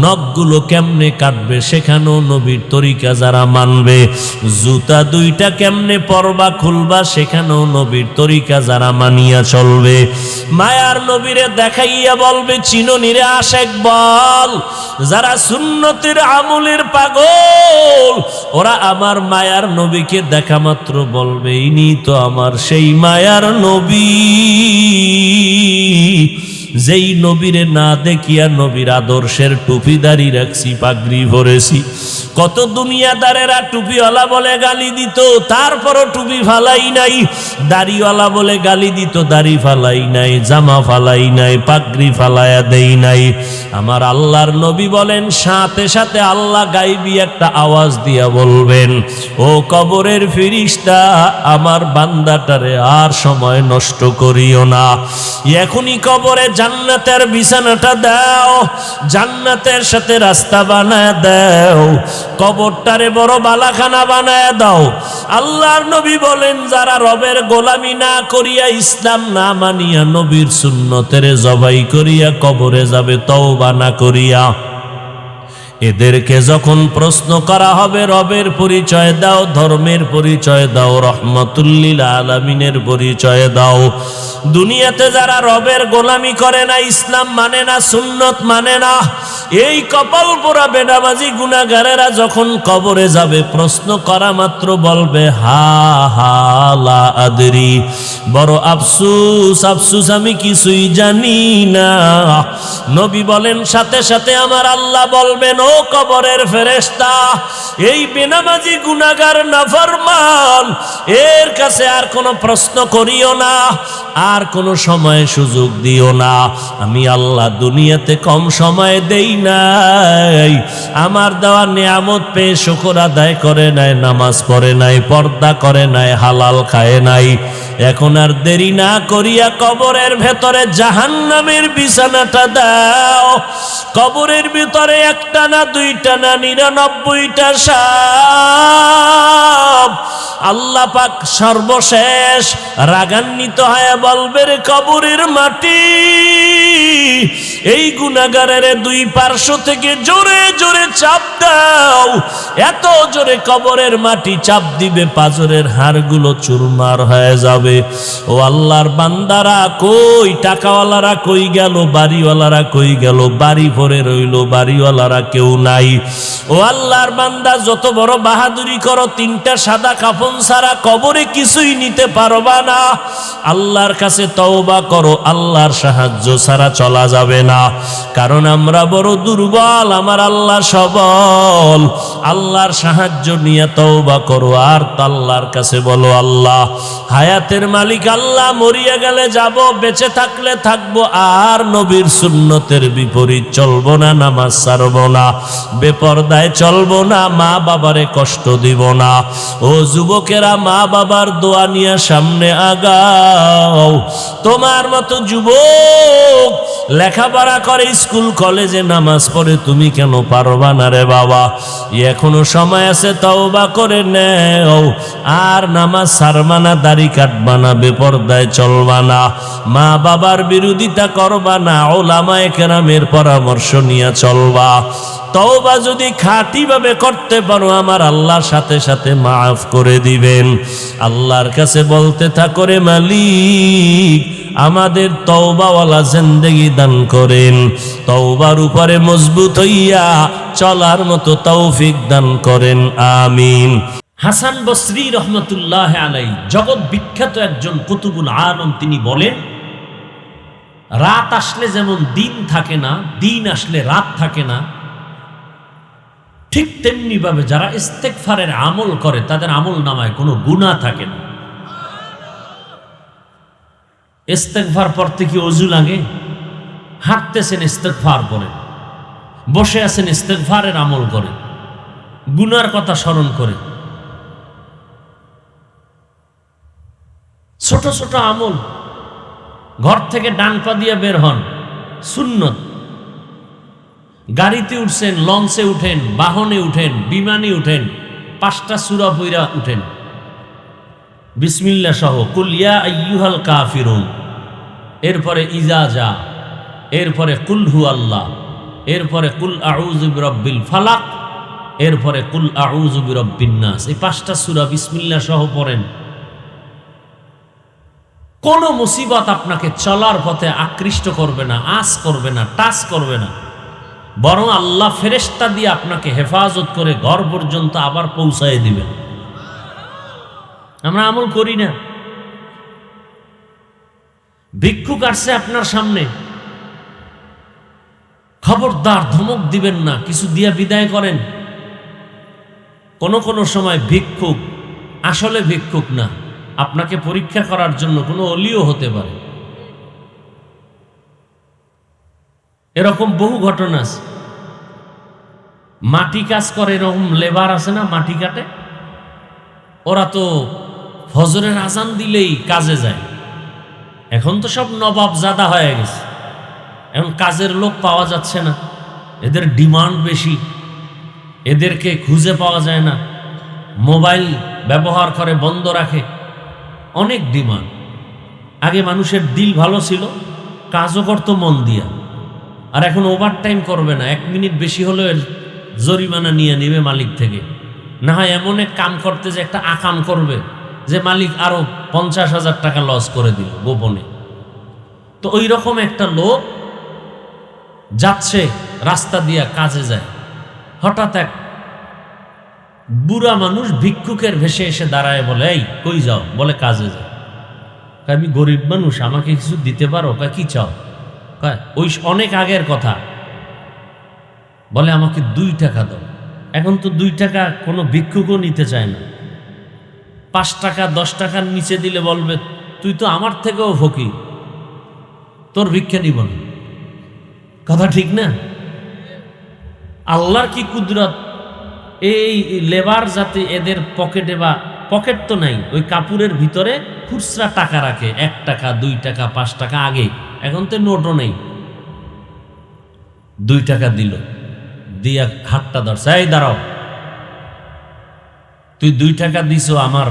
নখগুলো কেমনে কাটবে সেখানেও নবীর তরিকা যারা মানবে, জুতা 2টা কেমনে পরবা খুলবা সেখানেও নবীর তরিকা যারা মানিয়া চলবে, মায়ার নবীরে দেখাইয়া বলবে চিননিরে আশেক বল। যারা সুন্নতের আমলের পাগল, ওরা আমার মায়ার নবীকে দেখা মাত্র বলবে ইনি তো আমার সেই মায়ার নবী, যেই নবীরে না দেখিয়া নবীর আদর্শের টুপিদারি রাখছি, পাগড়ি ভরেছি। কত দুনিয়াদারেরা টুপিওয়ালা বলে গালি দিত, তারপরও টুপি ফালাই নাই। দাড়িওয়ালা বলে গালি দিত, দাড়ি ফালাই নাই, জামা ফালাই নাই, পাগড়ি ফালায়া দেই নাই। আমার আল্লাহর নবী বলেন, সাথে সাথে আল্লাহ গাইবি একটা আওয়াজ দিয়া বলবেন, ও কবরের ফেরেশতা, আমার বান্দাটারে আর সময় নষ্ট করিও না, এখনই কবরে জান্নাতের বিছানাটা দাও, জান্নাতের সাথে রাস্তা বানায় দাও, কবরটারে বড় বালাখানা বানায় দাও। আল্লাহর নবী বলেন, যারা রবের গোলামি না করিয়া ইসলাম না মানিয়া নবীর সুন্নতের জবাই করিয়া কবরে যাবে তওবা না করিয়া, এদেরকে যখন প্রশ্ন করা হবে রবের পরিচয় দাও, ধর্মের পরিচয় দাও, রহমতুল্লিল আলামিনের পরিচয় দাও, দুনিয়াতে যারা রবের গোলামি করে না, ইসলাম মানে না, সুন্নত মানে না, এই কপাল পোড়া বেনামাজি গুনাহগারেরা যখন কবরে যাবে প্রশ্ন করা মাত্র বলবে হা হা লা আদরি, বড় আফসুস আফসুস আমি কিছুই জানি না। নবী বলেন সাথে সাথে আমার আল্লাহ বলবেন, ও কবরের ফেরেশতা, এই বেনামাজি গুনাহগার নাফরমান এর কাছে আর কোনো প্রশ্ন করিও না, আর কোনো সময় সুযোগ দিও না। আমি আল্লাহ দুনিয়াতে কম সময় দেই নাই, আমার দেওয়া নিয়ামত পেয়ে শুকর আদায় করে নাই, নামাজ পড়ে নাই, পর্দা করে নাই, হালাল খায় নাই, এখন আর দেরি না করিয়া কবরের ভেতরে জাহান্নামের বিছানাটা দাও। কবরের ভিতরে একটা না দুইটা না 99টা সাপ। আল্লাহ পাক সর্বশেষ রাগান্বিত হয়ে বলবে, রে কবরের মাটি, এই গুনাহগারের দুই পার্শ্ব থেকে জোরে জোরে চাপ দাও। এত জোরে কবরের মাটি চাপ দিবে পাঁজরের হাড়গুলো চুরমার হয়ে যাবে। ও আল্লাহর বান্দারা কই, টাকাওয়ালারা কই গেল, বাড়িওয়ালারা কই গেল, বাড়ি ভরে রইল, বাড়িওয়ালারা কেউ নাই। ও আল্লাহর বান্দা, যত বড় বাহাদুরি করো, 3টা সাদা কাফন ছাড়া কবরে কিছুই নিতে পারবা না। আল্লাহর কাছে তওবা করো, আল্লাহর সাহায্য ছাড়া চলা যাবে না, কারণ আমরা বড় দুর্বল, আমার আল্লাহ সবল। আল্লাহর সাহায্য নিয়ে তওবা করো, আর আল্লাহর কাছে বলো, আল্লাহ হায়াতের মালিক আল্লাহ, মরিয়া গেলে যাব, বেঁচে থাকলে থাকবো, আর নবীর সুন্নতের বিপরীত চলবো না, নামাজ ছাড়বো না, বেপরদায় চলবো না, মা বাবারে কষ্ট দিব না। ও যুবকেরা, মা বাবার দোয়া নিয়ে সামনে আগাও। তোমার মতো যুবক লেখাপড়া করে, স্কুল কলেজে নামাজ পড়ে, তুমি কেন পারবা না রে বাবা? এখনো সময় আছে, তওবা করে নেও, আর নামাজ ছাড়বা না, দাড়ি কাটবা না, বেপরদায় চলবা না, মা বাবার বিরোধিতা করবা না, ওলামায়ে কেরামের পরামর্শ নিয়ে চলবা। তওবা যদি খাঁটিভাবে করতে পারো, আমার আল্লাহর সাথে সাথে মাফ করে দিবেন। আল্লাহর কাছে বলতে থাকো, রে মালিক, আমাদের তওবাওয়ালা জিন্দেগি দান করেন, তওবার উপরে মজবুত হইয়া চলার মতো তৌফিক দান করেন, আমিন। হাসান বসরি রহমতুল্লাহ আলাইহি, জগৎ বিখ্যাত একজন কুতুবুল আলম, তিনি বলেন, রাত আসলে যেমন দিন থাকে না, দিন আসলে রাত থাকে না, ঠিক তেমনি ভাবে যারা ইস্তেগফারের আমল করে তাদের আমল নামায় কোনো গুনাহ থাকে না। ইস্তেগফার পড়তে কি ওযু লাগে? হাঁটতেছেন ইস্তেগফার করেন, বসে আছেন ইস্তেগফারের আমল করেন, গুনার কথা স্মরণ করে। ছোট ছোট আমল, ঘর থেকে ডান পা দিয়ে বের হন, সুন্নত। গাড়িতে উঠছেন, লঞ্চে উঠেন, বাহনে উঠেন, বিমানে উঠেন, 5টা সূরা পইরা উঠেন, বিসমিল্লাহ সহ, কুল ইয়া আইয়ুহাল কাফিরুন, এরপরে ইজা যা, এরপরে কুল হু আল্লাহ, এরপরে কুল আউযু বিরাব্বিল ফালাক, এরপরে কুল আউযু বিরাব্বিন নাস। এই 5টা সূরা বিসমিল্লাহ সহ পড়েন। কোন মুসিবত আপনাকে চলার পথে আকৃষ্ট করবে না, আঁচ করবে না, টাচ করবে না, বরং আল্লাহ ফেরেশতা দিয়ে আপনাকে হেফাজত করে ঘর পর্যন্ত আবার পৌঁছায় দিবেন। আমরা আমল করি না। ভিক্ষুক আসছে আপনার সামনে, খবরদার ধমক দিবেন না, কিছু দিয়া বিদায় করেন। কোন সময় ভিক্ষুক আসলে ভিক্ষুক না, আপনাকে পরীক্ষা করার জন্য কোনো অলিও হতে পারে। এরকম বহু ঘটনা আছে। মাটি কাজ করে, এরকম লেবার আছে না, মাটি কাটে, ওরা তো ফজরের আজান দিলেই কাজে যায়। এখন তো সব নবাবজাদা হয়ে গেছে, এখন কাজের লোক পাওয়া যাচ্ছে না, এদের ডিমান্ড বেশি, এদেরকে খুঁজে পাওয়া যায় না। মোবাইল ব্যবহার করে, বন্ধ রাখে, অনেক ডিমান্ড। আগে মানুষের দিল ভালো ছিল, কাজও করতো মন দিয়া, আর এখন ওভার টাইম করবে না, 1 মিনিট বেশি হলেও জরিমানা নিয়ে নেবে মালিক থেকে। না হয় এমন এক কাম করতে যে একটা আকাম করবে যে মালিক আরো 50,000 টাকা লস করে দিল গোপনে। তো ওই রকম একটা লোক যাচ্ছে রাস্তা দিয়া, কাজে যায়, হঠাৎ এক বুড়া মানুষ ভিক্ষুকের ভেসে এসে দাঁড়ায়, বলে এই কই যাও? বলে কাজে যাও। আমি গরিব মানুষ, আমাকে কিছু দিতে পারো? কি চাও? ওই অনেক আগের কথা। বলে আমাকে 2 টাকা দাও। এখন তো 2 টাকা কোনো ভিক্ষুকও নিতে চায় না। 5 টাকা 10 টাকার নিচে দিলে বলবে তুই তো আমার থেকেও ফকির, তোর ভিক্ষা নিব না। কথা ঠিক না? আল্লাহর কি কুদরত! এই লেবার যাতে এদের পকেটে, বা পকেট তো নাই, ওই কাপড়ের ভিতরে খুচরা টাকা রাখে, 1 টাকা 2 টাকা 5 টাকা। আগে, এখন তো নোটও নেই। 2 টাকা দিল, দিয়া হাতটা ধরছে, এই দাঁড়াও, তুই 2 টাকা দিছো আমার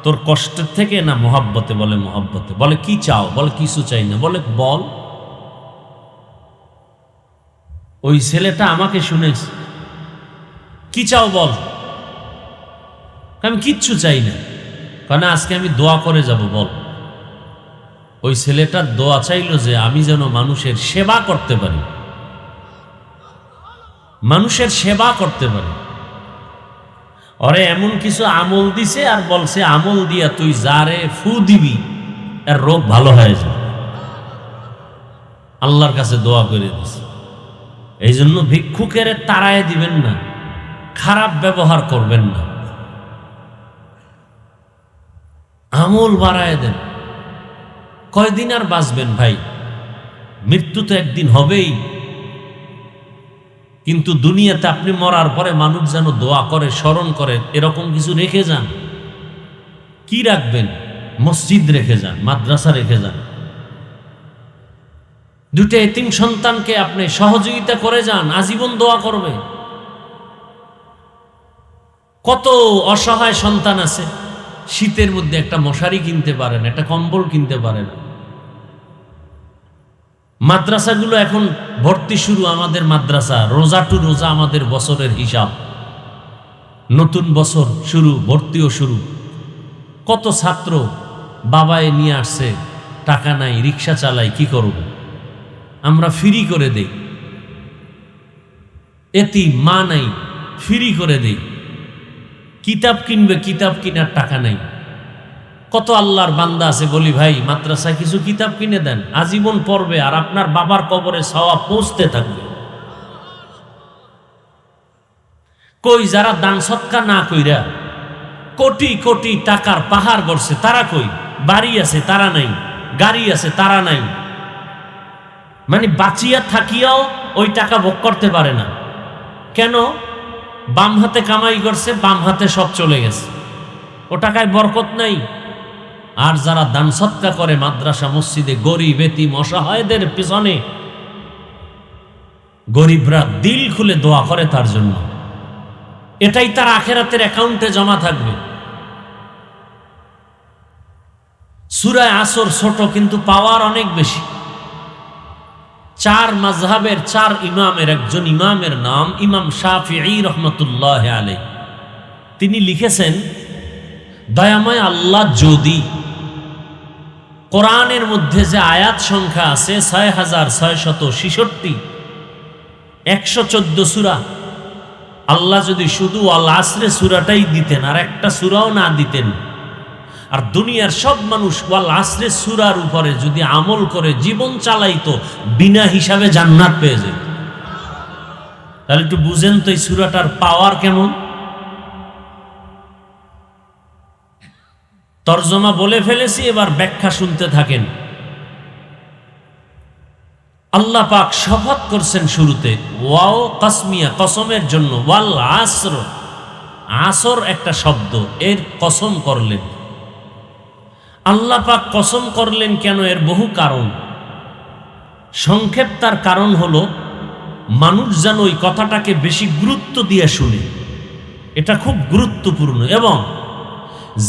তোর কষ্টের থেকে না মহাব্বতে? বলে মহাব্বতে। বলে কি চাও? বলে কিছু চাই না। বলে বল। ওই ছেলেটা আমাকে শুনেছে, কি চাও বল। আমি কিচ্ছু চাই না, কারণ আজকে আমি দোয়া করে যাব। বল। ওই ছেলেটার দোয়া চাইল যে আমি যেন মানুষের সেবা করতে পারি, মানুষের সেবা করতে পারি। ওরে এমন কিছু আমল দিছে আর বলছে আমল দিয়া তুই যারে ফু দিবি এর রোগ ভালো হয়ে যাবে। আল্লাহর কাছে দোয়া করে দিছে। এই জন্য ভিক্ষুকের তাড়ায় দিবেন না, খারাপ ব্যবহার করবেন না, আমল বাড়ায় দেন। কয়দিন আর বাঁচবেন ভাই? মৃত্যু তো একদিন হবেই। কিন্তু দুনিয়াতে আপনি মরার পরে মানুষ যেন দোয়া করে, স্মরণ করে, এরকম কিছু রেখে যান। কি রাখবেন? মসজিদ রেখে যান, মাদ্রাসা রেখে যান। 2টা এতিম সন্তানকে আপনি সহযোগিতা করে যান, আজীবন দোয়া করবে। কত অসহায় সন্তান আছে, শীতের মধ্যে একটা মশারি কিনতে পারে না, একটা কম্বল কিনতে পারে না। মাদ্রাসাগুলো এখন ভর্তি শুরু, আমাদের মাদ্রাসা রোজা টু রোজা আমাদের বছরের হিসাব। নতুন বছর শুরু, ভর্তিও শুরু। কত ছাত্র বাবায় নিয়ে আসছে, টাকা নাই, রিক্সা চালাই, কি করব? আমরা ফ্রি করে দেই। এতিম মা নাই, ফ্রি করে দেই। কিতাব কিনবে, কিতাব কিনার টাকা নাই। কত আল্লাহর বান্দা আছে, বলি ভাই মাদ্রাসায় কিছু কিতাব কিনে দেন, আজীবন পড়বে, আর আপনার বাবার কবরে সওয়াব পৌঁছতে থাকবে। কই যারা দান সৎকা না কইরা কোটি কোটি টাকার পাহাড় গড়ছে, তারা কই? বাড়ি আছে তারা নাই, গাড়ি আছে তারা নাই, মানে বাঁচিয়া থাকিয়াও ওই টাকা ভোগ করতে পারে না। কেন? বাম হাতে কামাই করছে, বাম হাতে সব চলে গেছে, ও টাকায় বরকত নাই। আর যারা দান সৎকা করে মাদ্রাসা মসজিদে, গরিব এতিম অসহায়দের পিছনে, গরিবরা দিল খুলে দোয়া করে তার জন্য, এটাই তার আখিরাতের অ্যাকাউন্টে জমা থাকবে। সূরা আসর ছোট, কিন্তু পাওয়ার অনেক বেশি। 4 মাযহাবের 4 ইমামের একজন ইমামের নাম ইমাম শাফিঈ রহমতুল্লাহ আলাইহি। তিনি লিখেছেন, দয়াময় আল্লাহ যদি কোরআনের মধ্যে যে আয়াত সংখ্যা আছে 6666, 114 সূরা, আল্লাহ যদি শুধু আল আসরে সূরাটাই দিতেন, আর একটা সূরাও না দিতেন, আর দুনিয়ার সব মানুষ ওয়াল আসরে সূরার উপরে যদি আমল করে জীবন চালাইতো, বিনা হিসাবে জান্নাত পেয়ে যেত। তাহলে একটু বুঝেন তো এই সূরাটার পাওয়ার কেমন। তরজমা বলে ফেলেছি, এবার ব্যাখ্যা শুনতে থাকেন। আল্লাহ পাক শপথ করছেন শুরুতে, ওয়াও কসমিয়া, কসমের জন্য, ওয়াল আসর, আসর একটা শব্দ, এর কসম করলেন। আল্লাহ পাক কসম করলেন কেন? এর বহু কারণ। সংক্ষেপ তার কারণ হলো, মানুষ যেন ওই কথাটাকে বেশি গুরুত্ব দিয়ে শুনে, এটা খুব গুরুত্বপূর্ণ। এবং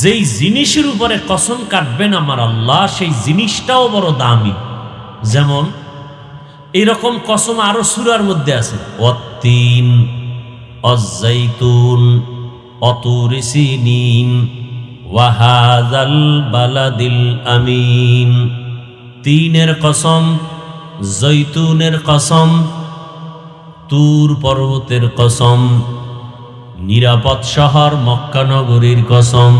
যেই জিনিসের উপরে কসম কাটবেন আমার আল্লাহ, সেই জিনিসটাও বড় দামি। যেমন এরকম কসম আরো সূরার মধ্যে আছে, ওয়াত্তিন অজ্জাইতুন অতুর সিনিন ওয়া হাযাল বালাদিল আমিন। তিনের কসম, জৈতুনের কসম, তুর পর্বতের কসম, নিরাপদ শহর মক্কা নগরীর কসম।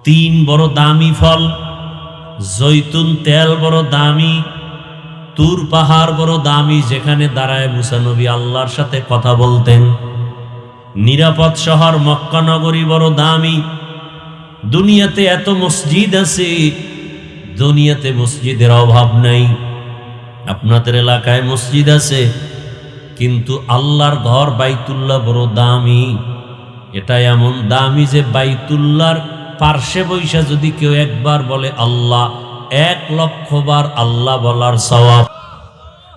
তিন বড় দামি ফল, জৈতুন তেল বড় দামি, তুর পাহাড় বড় দামি, যেখানে দাঁড়ায় মুসা নবী আল্লাহর সাথে কথা বলতেন। নিরাপদ শহর মক্কা নগরী বড় দামি। দুনিয়াতে এত মসজিদ আছে, দুনিয়াতে মসজিদের অভাব নাই। আপনাদের এলাকায় মসজিদ আছে, কিন্তু আল্লাহর ঘর বাইতুল্লাহ বড় দামি। এটা এমন দামি যে বাইতুল্লাহর পার্শ্বে বৈশা যদি কেউ একবার বলে আল্লাহ, 1,00,000 বার আল্লাহ বলার সওয়াব।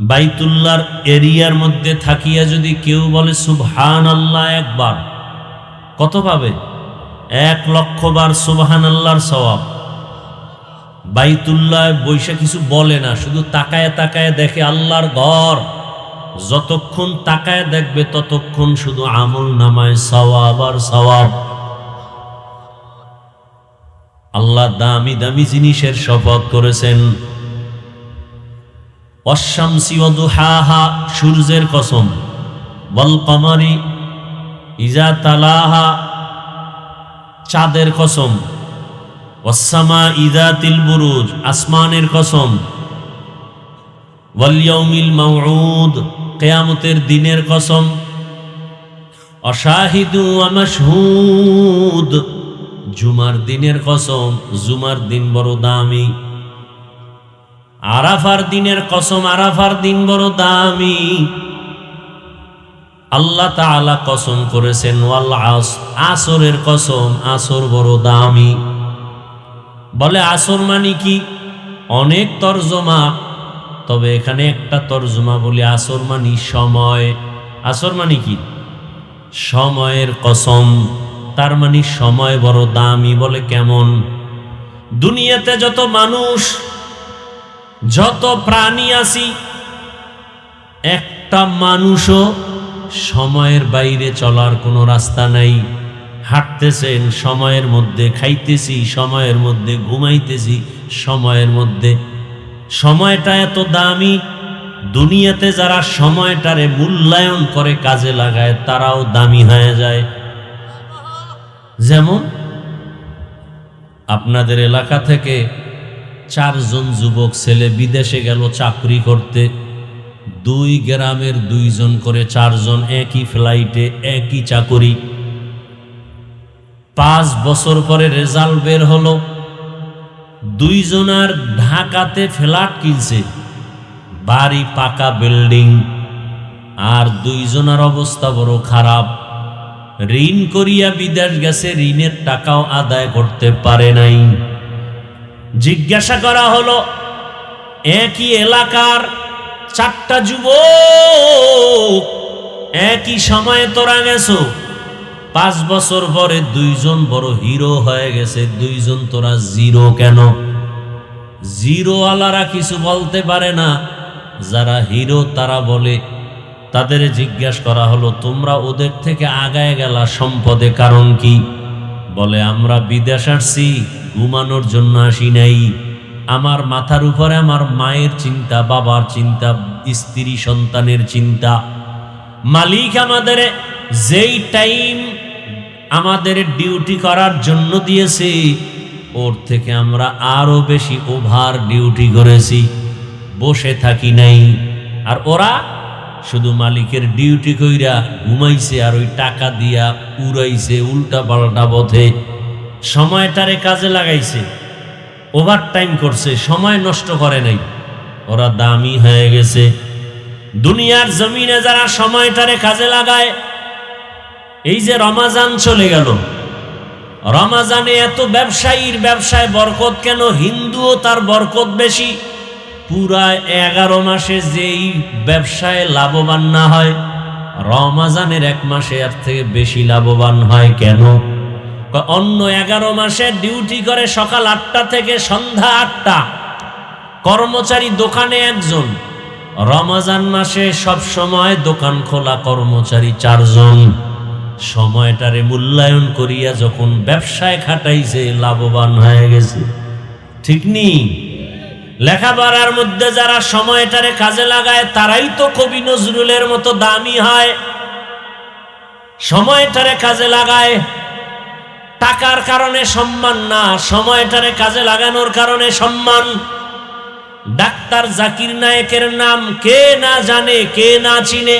বাইতুল্লাহর এরিয়ার মধ্যে থাকিয়া যদি কেউ বলে সুবহানাল্লাহ একবার, কত পাবে? 1,00,000 বার সুবহানাল্লাহর সওয়াব। বাইতুল্লাহ বৈশা কিছু বলে না, শুধু তাকায় তাকায় দেখে আল্লাহর ঘর। যতক্ষণ তাকায় দেখবে ততক্ষণ শুধু আমল নামায় সওয়াব আর সওয়াব। আল্লাহ দামি দামি জিনিসের শপথ করেছেন। ওয়াশ-শামসি ওয়া দুহাহা, সূর্যের কসম। ওয়াল কমারি ইজা তালাহা, চাঁদের কসম। ওয়াস-সামাই যাতিল বুরুজ, আসমানের কসম। ওয়াল ইয়াউমিল মাউউদ, কিয়ামতের দিনের কসম। অশাহিদু ওয়া মাশহুদ, জুমার দিনের কসম। জুমার দিন বড় দামি। আরাফার দিনের কসম, আরাফার দিন বড় দামি। আল্লাহ তাআলা কসম করেছেন ওয়াল আসর, আসরের কসম, আসর বড় দামি। বলে আসর মানে কি? অনেক তরজমা, তবে এখানে একটা তরজমা বলি, আসর মানে সময়। আসর মানে কি? সময়ের কসম। তার মানে সময় বড় দামি। বলে কেমন? দুনিয়াতে যত মানুষ, যত প্রাণী আছি, একটা মানুষও সময়ের বাইরে চলার কোনো রাস্তা নাই। হাঁটতেছেন সময়ের মধ্যে, খাইতেছি সময়ের মধ্যে, ঘুমাইতেছি সময়ের মধ্যে। সময়টা এত দামি, দুনিয়াতে যারা সময়টারে মূল্যায়ন করে কাজে লাগায় তারাও দামি হয়ে যায়। যেমন আপনাদের এলাকা থেকে 4 জন যুবক ছেলে বিদেশে গেল চাকরি করতে। 2 গ্রামের 2 জন করে 4 জন, একই ফ্লাইটে, একই চাকরি। 5 বছর পরে রেজাল্ট বের হলো। 2 জনার ঢাকাতে ফ্ল্যাট কিনছে, বাড়ি পাকা বিল্ডিং, আর 2 জনার অবস্থা বড় খারাপ। ঋণ করিয়া বিদেশ গেছে, ঋণের টাকাও আদায় করতে পারে নাই। জিজ্ঞাসা করা হলো, একই এলাকার 4টা যুবক, একই সময়ে তোরা গেছো, 5 বছর পরে 2 জন বড় হিরো হয়ে গেছে, 2 জন তোরা জিরো কেন? জিরোওয়ালারা কিছু বলতে পারে না, যারা হিরো তারা বলে। তাদের জিজ্ঞাসা করা হলো, তোমরা ওদের থেকে আগায় গেলা সম্পদে, কারণ কি? বলে আমরা বিদেশ আসছি, ঘুমানোর জন্য আসি নাই। আমার মাথার উপরে আমার মায়ের চিন্তা, বাবার চিন্তা, স্ত্রী সন্তানের চিন্তা। মালিক আমাদের যেই টাইম আমাদের ডিউটি করার জন্য দিয়েছে, ওর থেকে আমরা আরো বেশি ওভার ডিউটি করেছি, বসে থাকি নাই। আর ওরা শুধু মালিকের ডিউটি কইরা ঘুমাইছে, আর ওই টাকা দিয়া উড়াইছে উল্টা পাল্টা পথে। সময়টারে কাজে লাগাইছে, ওভার টাইম করছে, সময় নষ্ট করে নাই। ওরা দামি হয়ে গেছে। দুনিয়ার জমিনে যারা সময়টারে কাজে লাগায়, এই যে রমাজান চলে গেল, রমাজানে এত ব্যবসায়ীর ব্যবসায় বরকত কেন? হিন্দুও তার বরকত বেশি। পুরা 11 মাসে যেই ব্যবসায় লাভবান না হয়, রমাজানের 1 মাসে এর থেকে বেশি লাভবান হয়। কেন? অন্য 11 মাসে ডিউটি করে সকাল 8টা থেকে সন্ধ্যা 8টা, কর্মচারী দোকানে একজন। রমজান মাসে সব সময় দোকান খোলা, কর্মচারী 4 জন। সময়টারে মূল্যায়ন করিয়া যখন ব্যবসায় খাটাইছে, লাভবান হয়ে গেছে। ঠিক নি? লেখাপড়ার মধ্যে যারা সময়টারে কাজে লাগায় তারাই তো কবি নজরুলের মতো দামি হয়। সময়টারে কাজে লাগায়, টাকার কারণে সম্মান না, সময়টারে কাজে লাগানোর কারণে সম্মান। ডাক্তার জাকির নায়েকের নাম কে না জানে, কে না চিনে?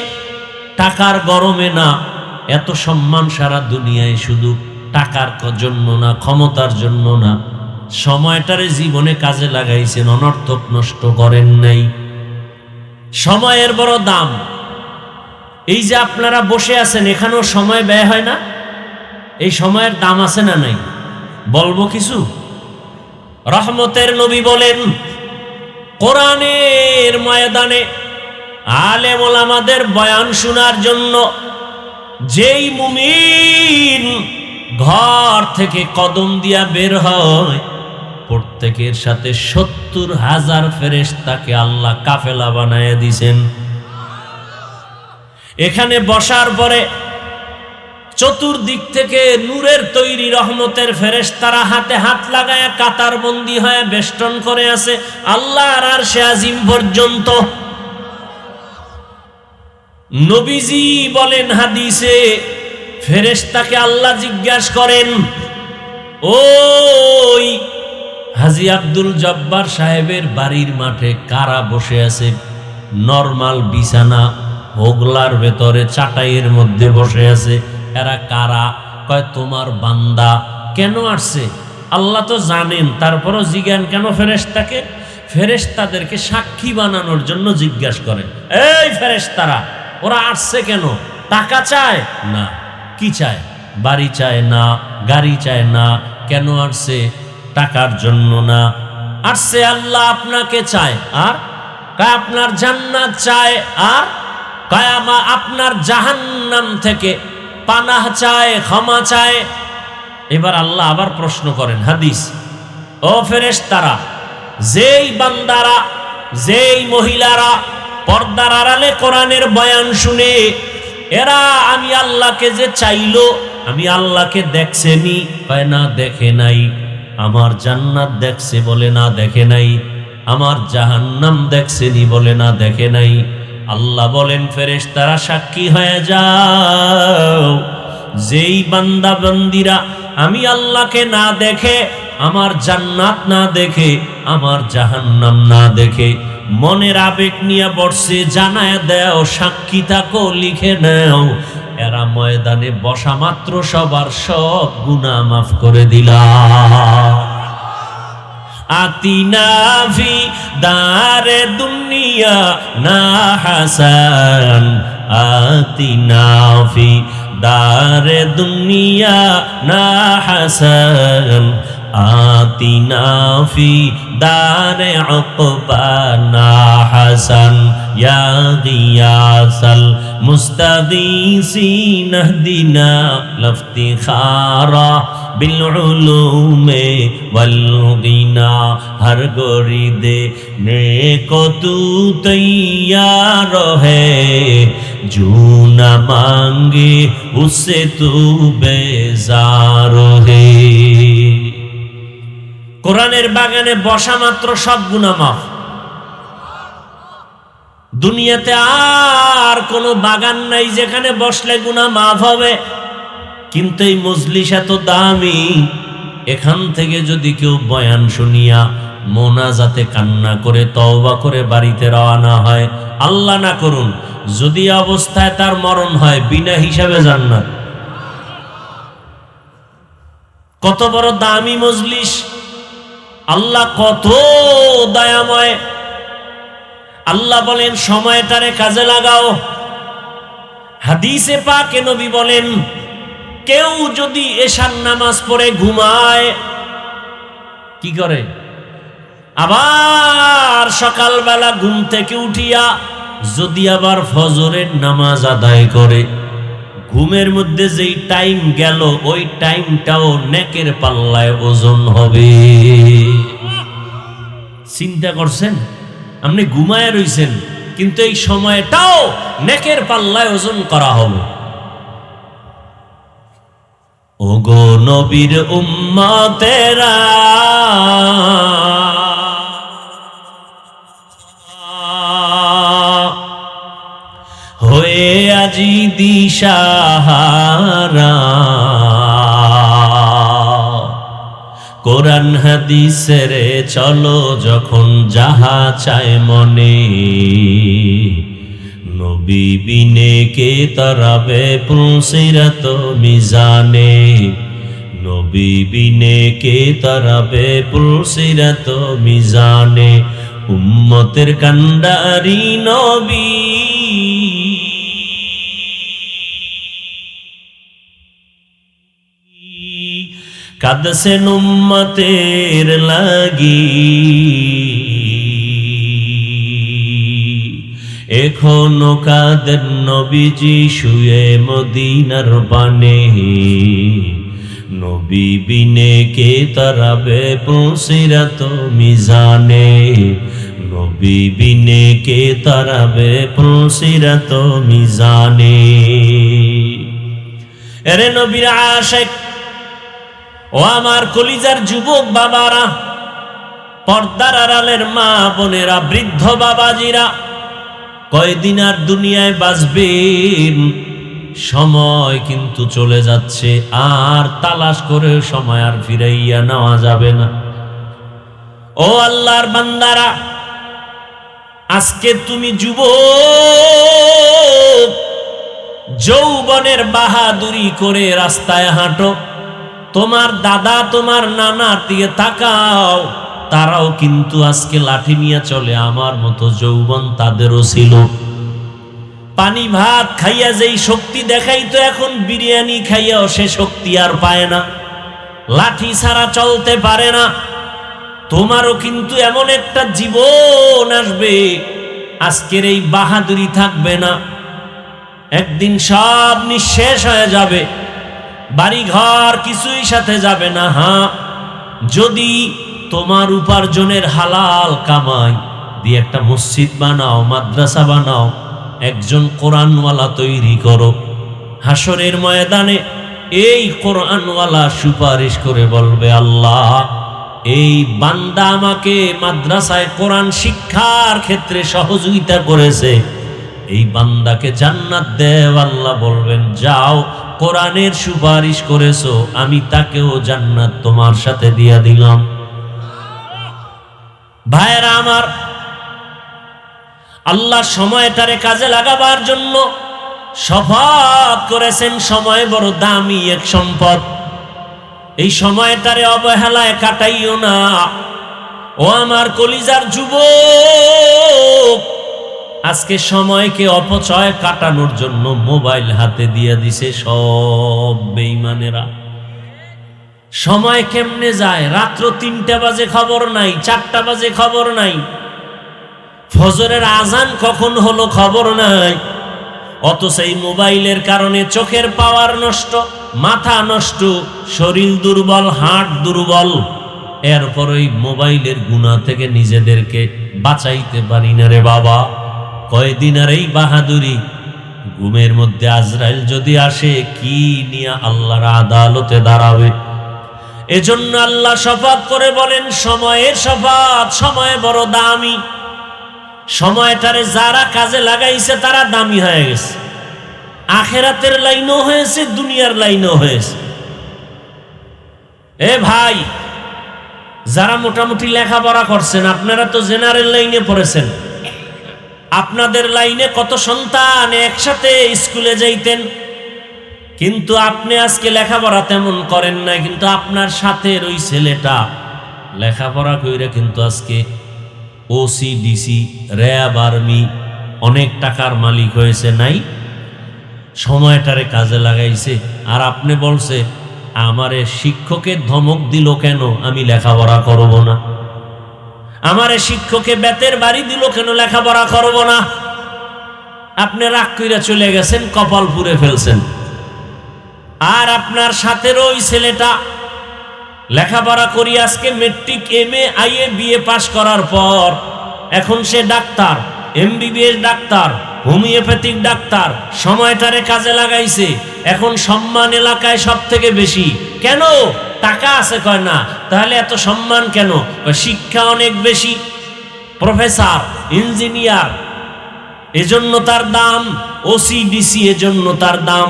টাকার গরমে না, এত সম্মান সারা দুনিয়ায় শুধু টাকার জন্য না, ক্ষমতার জন্য না। সময়টারে জীবনে কাজে লাগাইছেন, অনর্থক নষ্ট করেন নাই। সময়ের বড় দাম। এই যে আপনারা বসে আছেন, এখানেও সময় ব্যয় হয় না? এই সময়ের দাম আছে না নাই? বলবো কিছু? রহমতের নবী বলেন, কোরআনের ময়দানে আলেম ওলামাদের বয়ান শোনার জন্য যেই মুমিন ঘর থেকে কদম দিয়া বের হয়, প্রত্যেকের সাথে 70,000 ফেরেশতাকে আল্লাহ কাফেলা বানায় দিছেন। এখানে বসার পরে চতুর্দিক থেকে নূরের তৈরি রহমতের ফেরেশতারা হাতে হাত লাগায় কাতার বন্দী হয়ে বেষ্টন করে আছে আল্লাহর আরশে আজিম পর্যন্ত। নবীজি বলেন হাদিসে, ফেরেশতাকে আল্লাহ জিজ্ঞাসা করেন, ওই হাজী আব্দুল জব্বার সাহেবের বাড়ির মাঠে কারা বসে আছে? নরমাল বিছানা, হোগলার ভেতরে চাটাইয়ের মধ্যে বসে আছে, এরা কারা? কয় তোমার বান্দা। কেন আসছে? আল্লাহ তো জানেন, তারপরও জিজ্ঞান কেন ফেরেশতাকে? ফেরেশতাদেরকে সাক্ষী বানানোর জন্য জিজ্ঞাসা করে। এই ফেরেশতারা, ওরা আসছে কেন? টাকা চায় না? কি চায়? বাড়ি চায় না, গাড়ি চায় না। কেন আসছে? টাকার জন্য না, আসছে আল্লাহ আপনাকে চায়। আর কয় আপনার জান্নাত চায়। আর কয় আপনার জাহান্নাম থেকে পানাহ চায়, ক্ষমা চায়। এবার আল্লাহ আবার প্রশ্ন করেন, হাদিস, ও ফেরেশতারা, যেই বান্দারা, যেই মহিলারা পর্দার আড়ালে কোরআনের বয়ান শুনে, এরা আমি আল্লাহকে যে চাইলো, আমি আল্লাহকে দেখছেনি? কয় না, দেখে নাই। আমার জান্নাত দেখছে? বলে না, দেখে নাই। আমার জাহান্নাম দেখছেনি? বলে না, দেখে নাই। আল্লাহ বলেন, ফেরেশতারা সাক্ষী হয়ে যাও, যেই বান্দা বান্দিরা আমি আল্লাহকে না দেখে, আমার জান্নাত না দেখে, আমার জাহান্নাম না দেখে মনের আবেগ নিয়ে বসছে, জানায় দাও, সাক্ষী থাকো, লিখে নাও, এরা ময়দানে বসা মাত্র সবার সব গুনাহ মাফ করে দিলাম। আতিনা ফি দারে দুনিয়া না হাসান, আতিনা ফি দারে দুনিয়া না হাসান, আতিনা ফি দারে উকবা না হাসান, ইয়া গিয়াসাল মুস্তাগীসিন ইহদিনা লফতিখারা বিল উলুমে ওয়াল গিনা। হর গরিদে নেকো তু তৈয়ার হে, জু না মাंगे उससे तू बेजार হে। কোরআনের বাগানে বসা মাত্র সব গুনাহ মাফ। দুনিয়াতে আর কোনো বাগান নাই যেখানে বসলে গুনাহ মাফ হবে। কিন্তু এই মজলিস এত দামি, এখান থেকে যদি কেউ বয়ান শুনিয়া মোনাজাতে কান্না করে তওবা করে বাড়িতে রওনা হয়, আল্লাহ না করুন যদি অবস্থায় তার মরণ হয়, বিনা হিসাবে জান্নাত। কত বড় দামি মজলিস! আল্লাহ কত দয়াময়। আল্লাহ বলেন সময়টারে কাজে লাগাও। হাদিসে পাকে নবী বলেন, কেউ যদি এশার নামাজ পড়ে ঘুমায়, কি করে? আবার সকালবেলা ঘুম থেকে উঠিয়া যদি আবার ফজরের নামাজ আদায় করে, ঘুমের মধ্যে যেই টাইম গেল ওই টাইমটাও নেকের পাল্লায় ওজন হবে। চিন্তা করছেন, আপনি ঘুমায় রইছেন কিন্তু এই সময়টাও নেকের পাল্লায় ওজন করা হবে। ওগো নবীর উম্মতেরা, হয়ে আজি দিশাহারা, কোরআন হাদিসের চলো যখন যাহা চায় মনে, নবী বিনে কে তরাবে পুলসিরাত মিজানে, নবী বিনে কে তরাবে পুলসিরাত মিজানে, উম্মতের কান্ডারি নবী কাঁদছেন উম্মতের লাগি, এখনো কাঁদেন নবীজি শুয়ে মদিনার বানে, নবী বিনে কে তরাবে পুলসিরাত মিজানে, নবী বিনে কে তরাবে পুলসিরাত মিজানে। এরে নবীর আশিক ও আমার কলিজার যুবক বাবারা, পর্দার আড়ালের মা বোনেরা, বৃদ্ধ বাবাজিরা, কয়দিন আর দুনিয়ায় বাঁচবেন? সময় কিন্তু চলে যাচ্ছে, আর তালাশ করে সময় আর ফিরাইয়া নেওয়া যাবে না। ও আল্লাহর বান্দারা, আজকে তুমি যুবক, যৌবনের বাহাদুরি করে রাস্তায় হাঁটো, তোমার দাদা তোমার নানার দিকে তাকাও, তারাও কিন্তু আজকে লাঠি নিয়ে চলে। আমার মতো যৌবন তাদেরও ছিল। পানি ভাত খাইয়া যেই শক্তি দেখাইতো, এখন বিরিয়ানি খাইয়াও সে শক্তি আর পায় না, লাঠি ছাড়া চলতে পারে না। তোমারও কিন্তু এমন একটা জীবন আসবে, আজকের এই বাহাদুরি থাকবে না, একদিন সব নিঃশেষ হয়ে যাবে, বাড়ি ঘর কিছুই সাথে যাবে না। হ্যাঁ, যদি তোমার উপার্জনের হালাল কামাই দিয়ে একটা মসজিদ বানাও, মাদ্রাসা বানাও, একজন কোরআনওয়ালা তৈরি করো, হাসরের ময়দানে এই কোরআনওয়ালা সুপারিশ করে বলবে, আল্লাহ এই বান্দা আমাকে মাদ্রাসায় কোরআন শিক্ষার ক্ষেত্রে সহযোগিতা করেছে, এই বান্দাকে জান্নাত দেও। আল্লাহ বলবেন, যাও, কোরআনের সুপারিশ করেছো, আমি তাকেও জান্নাত তোমার সাথে দিয়া দিলাম। ভাইরা আমার, আল্লাহ সময়টারে কাজে লাগাবার জন্য শপথ করেছেন। সময় বড় দামি এক সম্পদ, এই সময়টারে অবহেলায় কাটাইও না। ও আমার কলিজার যুবক, আজকে সময়কে অপচয় কাটানোর জন্য মোবাইল হাতে দিয়ে দিছে সব বেঈমানেরা। সময় কেমনে যায়, রাত্র 3টা বাজে খবর নাই, 4টা বাজে খবর নাই, ফজরের আজান কখন হলো খবর নাই। অথচ এই মোবাইলের কারণে চোখের পাওয়ার নষ্ট, মাথা নষ্ট, শরীর দুর্বল, হার্ট দুর্বল। এরপর ওই মোবাইলের গুনাহ থেকে নিজেদেরকে বাঁচাইতে পারি না রে বাবা। কয়দিন আর এই বাহাদুরি? ঘুমের মধ্যে আজরাইল যদি আসে, কি নিয়ে আল্লাহর আদালতে দাঁড়াবে? এজন্য আল্লাহ শপথ করে বলেন, সময়ের শপথ, সময় বড় দামি। সময়টারে যারা কাজে লাগাইছে তারা দামি হয়ে গেছে, আখেরাতের লাইনও হয়েছে, দুনিয়ার লাইনও হয়েছে। এ ভাই, যারা মোটামুটি লেখাপড়া করছেন, আপনারা তো জেনারেল লাইনে পড়েছেন, আপনাদের লাইনে কত সন্তান একসাথে স্কুলে যাইতেন, কিন্তু আপনি আজকে লেখাপড়া তেমন করেন না, কিন্তু আপনার সাথে ওই ছেলেটা লেখাপড়া কইরা কিন্তু আজকে ওসি, ডিসি, র্যাব, আর্মি, অনেক টাকার মালিক হয়েছে। নাই, সময়টারে কাজে লাগাইছে। আর আপনি বলছে, আমারে শিক্ষকের ধমক দিল কেন, আমি লেখাপড়া করব না। আমারে শিক্ষকে বেতের বাড়ি দিল কেন, লেখাপড়া করব না। আপনি রাগ কইরা চলে গেছেন, কপাল পুড়ে ফেলছেন। আর আপনার সাথের ওই ছেলেটা লেখাপড়া করি আজকে মেট্রিক, MA, IA, BA পাশ করার পর এখন সে ডাক্তার, MBBS ডাক্তার, হোমিওপ্যাথিক ডাক্তার, সময়টারে কাজে লাগাইছে, এখন সম্মান এলাকায় সব থেকে বেশি। কেন? টাকা আছে। কয় না। তাহলে এত সম্মান কেন? শিক্ষা অনেক বেশি, প্রফেসর, ইঞ্জিনিয়ার, এজন্য তার দাম, OCDC এজন্য তার দাম,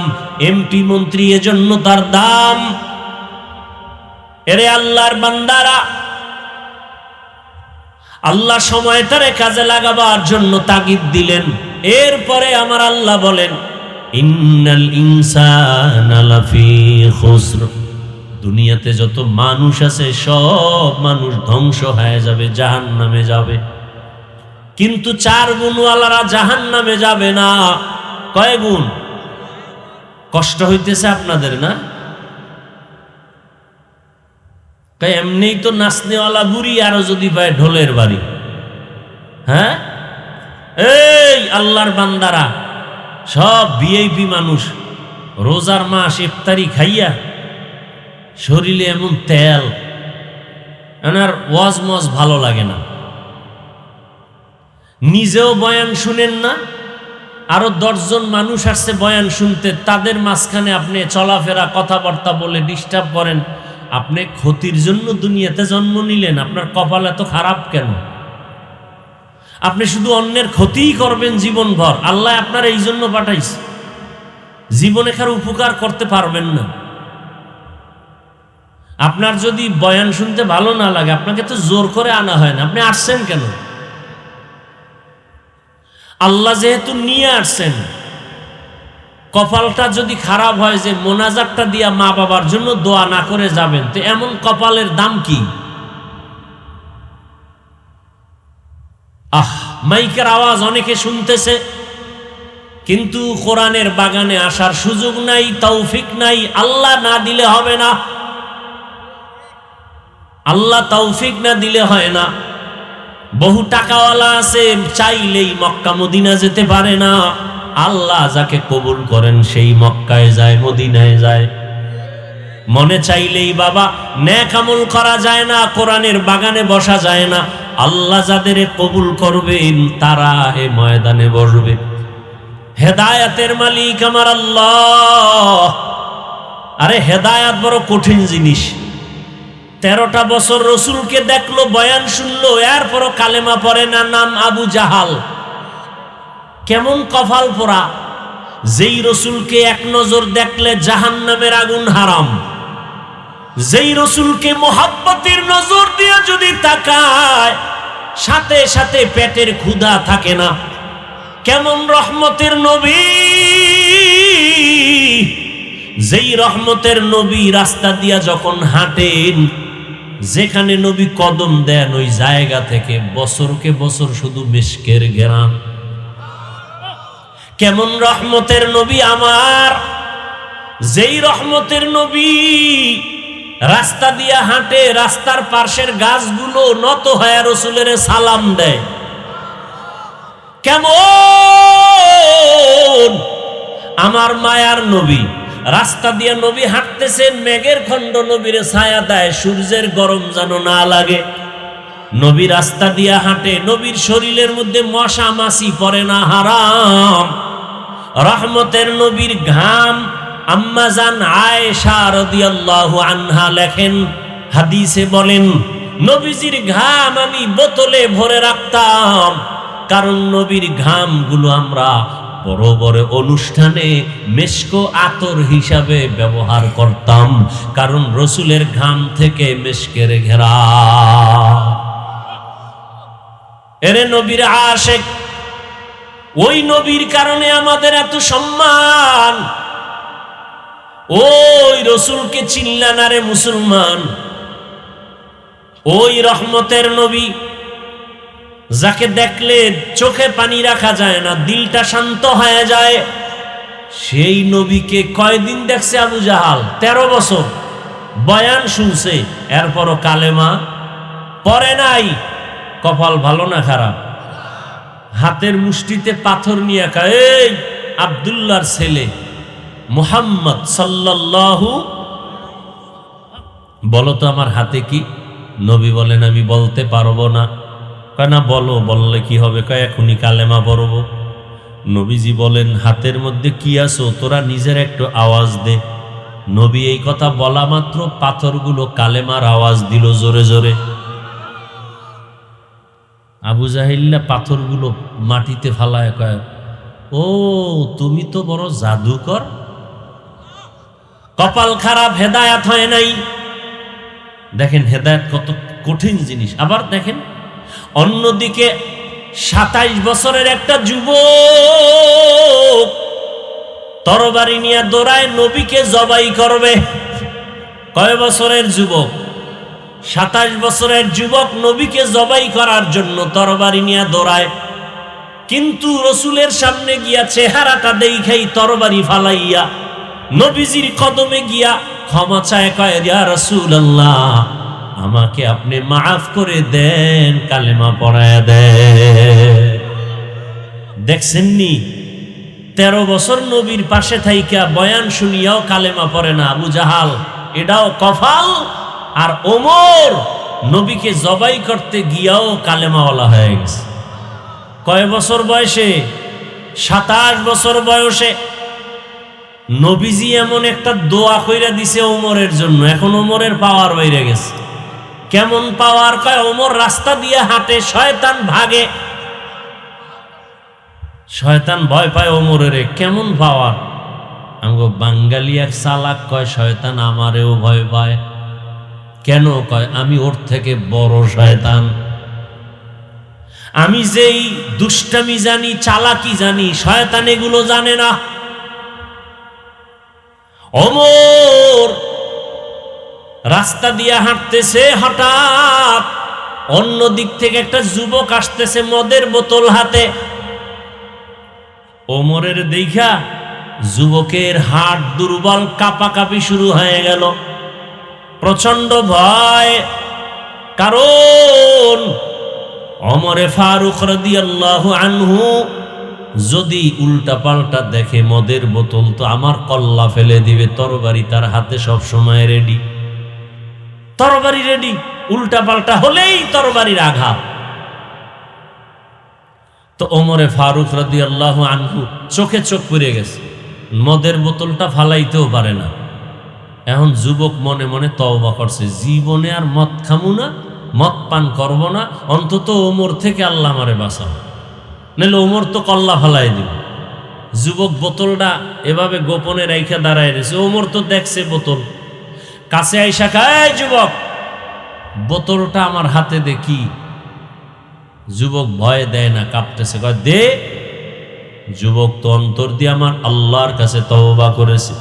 MP মন্ত্রী এজন্য তার দাম। এরে আল্লাহর বান্দারা, আল্লাহ সময়টারে কাজে লাগাবার জন্য তাগিদ দিলেন। এরপরে আমার আল্লাহ বলেন, ইন্নাল ইনসানা লাফি খুসর, দুনিয়াতে যত মানুষ আছে সব মানুষ ধ্বংস হয়ে যাবে, জাহান্নামে যাবে। কিন্তু 4 গুণওয়ালারা জাহান্নামে যাবে না। কয় গুণ? কষ্ট হইতেছে আপনাদের না? এমনি তো নাচনেওয়ালা বুড়ি আরো যদি পায় ঢোলের বাড়ি। হ্যাঁ, এই আল্লাহর বান্দারা, সব VIP মানুষ, রোজার মাস ইফতারি খাইয়া শরীরে এমন তেল, এনার ওয়াজ মজ ভালো লাগে না, নিজেও বয়ান শুনেন না, আরো 10 জন মানুষ আসছে বয়ান শুনতে, তাদের মাঝখানে আপনি চলাফেরা কথাবার্তা বলে ডিস্টার্ব করেন। আপনি ক্ষতির জন্য দুনিয়াতে জন্ম নিলেন, আপনার কপাল এত খারাপ কেন? আপনি শুধু অন্যের ক্ষতিই করবেন জীবনভর। আল্লাহ আপনার এই জন্য পাঠাইছে, জীবনে কারো উপকার করতে পারবেন না। আপনার যদি বয়ান শুনতে ভালো না লাগে, আপনাকে তো জোর করে আনা হয় না, আপনি আসছেন কেন? আল্লাহ যেহেতু নিয়ে আসছেন, কপালটা যদি খারাপ হয় যে মোনাজাতটা দিয়া মা বাবার জন্য দোয়া না করে যাবেন, তো এমন কপালের দাম কি? মাইকের আওয়াজ অনেকে শুনতেছে, কিন্তু কোরআনের বাগানে আসার সুযোগ নাই, তৌফিক নাই। আল্লাহ না দিলে হবে না, আল্লাহ তৌফিক না দিলে হয় না। বহু টাকাওয়ালা আছে, চাইলেই মক্কা মদিনা যেতে পারে না। আল্লাহ যাকে কবুল করেন সেই মক্কায় যায়, মদিনায় যায়। মনে চাইলেই বাবা নেক আমল করা যায় না, কোরআনের বাগানে বসা যায় না। আল্লাহ যাদের কবুল করবেন তারা এ ময়দানে বসবে। হেদায়াতের মালিক আমার আল্লাহ। আরে হেদায়াত বড় কঠিন জিনিস। 13টা বছর রসুলকে দেখলো, বয়ান শুনলো, এরপরও কালেমা পড়ে না, নাম আবু জাহাল। কেমন কপাল পোড়া! যেই রসুলকে এক নজর দেখলে জাহান্নামের আগুন হারাম, যেই রসুলকে মোহাব্বতের নজর দিয়ে যদি তাকায় সাথে সাথে পেটের ক্ষুধা থাকে না। কেমন রহমতের নবী! যেই রহমতের নবী রাস্তা দিয়া যখন হাঁটেন, যেখানে নবী কদম দেন ওই জায়গা থেকে বছরকে বছর শুধু মিশকের ঘেরান। কেমন রহমতের নবী আমার! যেই রহমতের নবী রাস্তা দিয়া হাঁটে, রাস্তার পাশের গাছগুলো নত হয়ে রসুলের সালাম দেয়। কেমন আমার মায়ার নবী! রাস্তা দিয়া নবী হাঁটতেছেন, মেঘের খণ্ড নবীর ছায়া দেয়, সূর্যের গরম যেন না লাগে। নবী রাস্তা দিয়া হাঁটে, নবীর শরীরের মধ্যে মশা মাছি পড়ে না, হারাম। রহমতের নবীর ঘাম আম্মা জান আয়েশা রাদিয়াল্লাহু আনহা লেখেন, হাদিসে বলেন, নবীজির ঘাম আমি বোতলে ভরে রাখতাম, কারণ নবীর ঘামগুলো আমরা বড় বড় অনুষ্ঠানে মেশকো আতর হিসাবে ব্যবহার করতাম, কারণ রসুলের ঘাম থেকে মেশকের ঘেরা। এরে নবীর আশেক, ওই নবীর কারণে আমাদের এত সম্মান। ওই রসুলকে চিনলা না রে মুসলমান? ওই রহমতের নবী যাকে দেখলে চোখে পানি রাখা যায় না, দিলটা শান্ত হয়ে যায়, সেই নবীকে কয়দিন দেখছে আবু জাহাল? 13 বছর বয়ান শুনছে, এরপরও কালেমা পড়ে নাই। কপাল ভালো না খারাপ? হাতের মুষ্টিতে পাথর নিয়ে এই আব্দুল্লাহর ছেলে, মুহাম্মদ সাল্লাল্লাহু, বলো তো আমার হাতে কি? নবী বলেন আমি বলতে পারবো না। কয় না বলো, বললে কি হবে? কয় এখনই কালেমা পড়ব। নবীজি বলেন হাতের মধ্যে কি আছো তোরা নিজের একটু আওয়াজ দে। নবী এই কথা বলা মাত্র পাথরগুলো কালেমার আওয়াজ দিল জোরে জোরে। আবু জাহিল্লা পাথরগুলো মাটিতে ফালায় কয়, ও তুমি তো বড় জাদুকর। কপাল খারাপ, হেদায়াত হয় নাই। দেখেন হেদায়াত কত কঠিন জিনিস। আবার দেখেন অন্যদিকে 27 বছরের একটা যুবক তরবারি নিয়ে দৌড়ায় নবীকে জবাই করবে। কয় বছরের যুবক? 27 বছরের যুবক নবীকে জবাই করার জন্য তরবারি নিয়ে দৌড়ায়। কিন্তু রসুলের সামনে গিয়া চেহারাটা দেখাই তরবারি ফালাইয়া নবীজির কদমে গিয়া ক্ষমা চায়, কয় ইয়া রাসূলুল্লাহ আমাকে আপনি মাফ করে দেন, কালেমা পড়ায় দেন। দেখছেননি 13 বছর নবীর পাশে থাইকা বয়ান শুনিয়াও কালেমা পড়ে না আবু জাহাল, এটাও কফাল। আর ওমর নবীকে জবাই করতে গিয়াও কালেমাওয়ালা হয়ে গেছে। কয় বছর বয়সে? 27 বছর বয়সে। নবীজি এমন একটা দোয়া কইরা দিছে ওমরের জন্য, এখন ওমরের পাওয়ার বাইরে গেছে। কেমন পাওয়ার? কয় ওমর রাস্তা দিয়ে হাঁটে, শয়তান ভাগে, শয়তান ভয় পায় ওমরের। কেমন পাওয়ার? আমগো বাঙালি এক চালাক কয় শয়তান আমারেও ভয় পায়। কেন? কয় আমি ওর থেকে বড় শয়তান। আমি যেই দুষ্টামি জানি, চালাকি জানি, শয়তান এগুলো জানে না। ওমর রাস্তা দিয়ে হাঁটতেছে, হঠাৎ অন্য দিক থেকে একটা যুবক আসতেছে মদের বোতল হাতে। ওমরের দেখা যুবকের হাত দুর্বল, কাঁপাকাঁপি শুরু হয়ে গেল, প্রচন্ড ভয়। কারণ ওমরে ফারুক রাদিয়াল্লাহু আনহু যদি উল্টা পাল্টা দেখে মদের বোতল তো আমার কল্লা ফেলে দিবে। তরবারি তার হাতে সব সময় রেডি, তরবারি রেডি, উল্টা পাল্টা হলেই তরবারির আঘাত। তো ওমরে ফারুক রাদিয়াল্লাহু আনহু চোখে চোখ পড়ে গেছে, মদের বোতলটা ফালাইতেও পারে না। এখন যুবক মনে মনে তওবা করছে, জীবনে আর মদ খামু না, মদ পান করব না, অন্তত ওমর থেকে আল্লাহ আমারে বাঁচাও, নাহলে ওমর তো কল্লা ফালাই দিব। যুবক বোতলটা এভাবে গোপনে রাইখা দাঁড়ায় রয়েছে। ওমর তো দেখছে বোতল, কাছে আইসা খায়, যুবক বোতলটা আমার হাতে দেখি। যুবক ভয় দেয় না, কাঁপতেছে, কয় দে। যুবক তো অন্তর দিয়ে আমার আল্লাহর কাছে তওবা করেছে।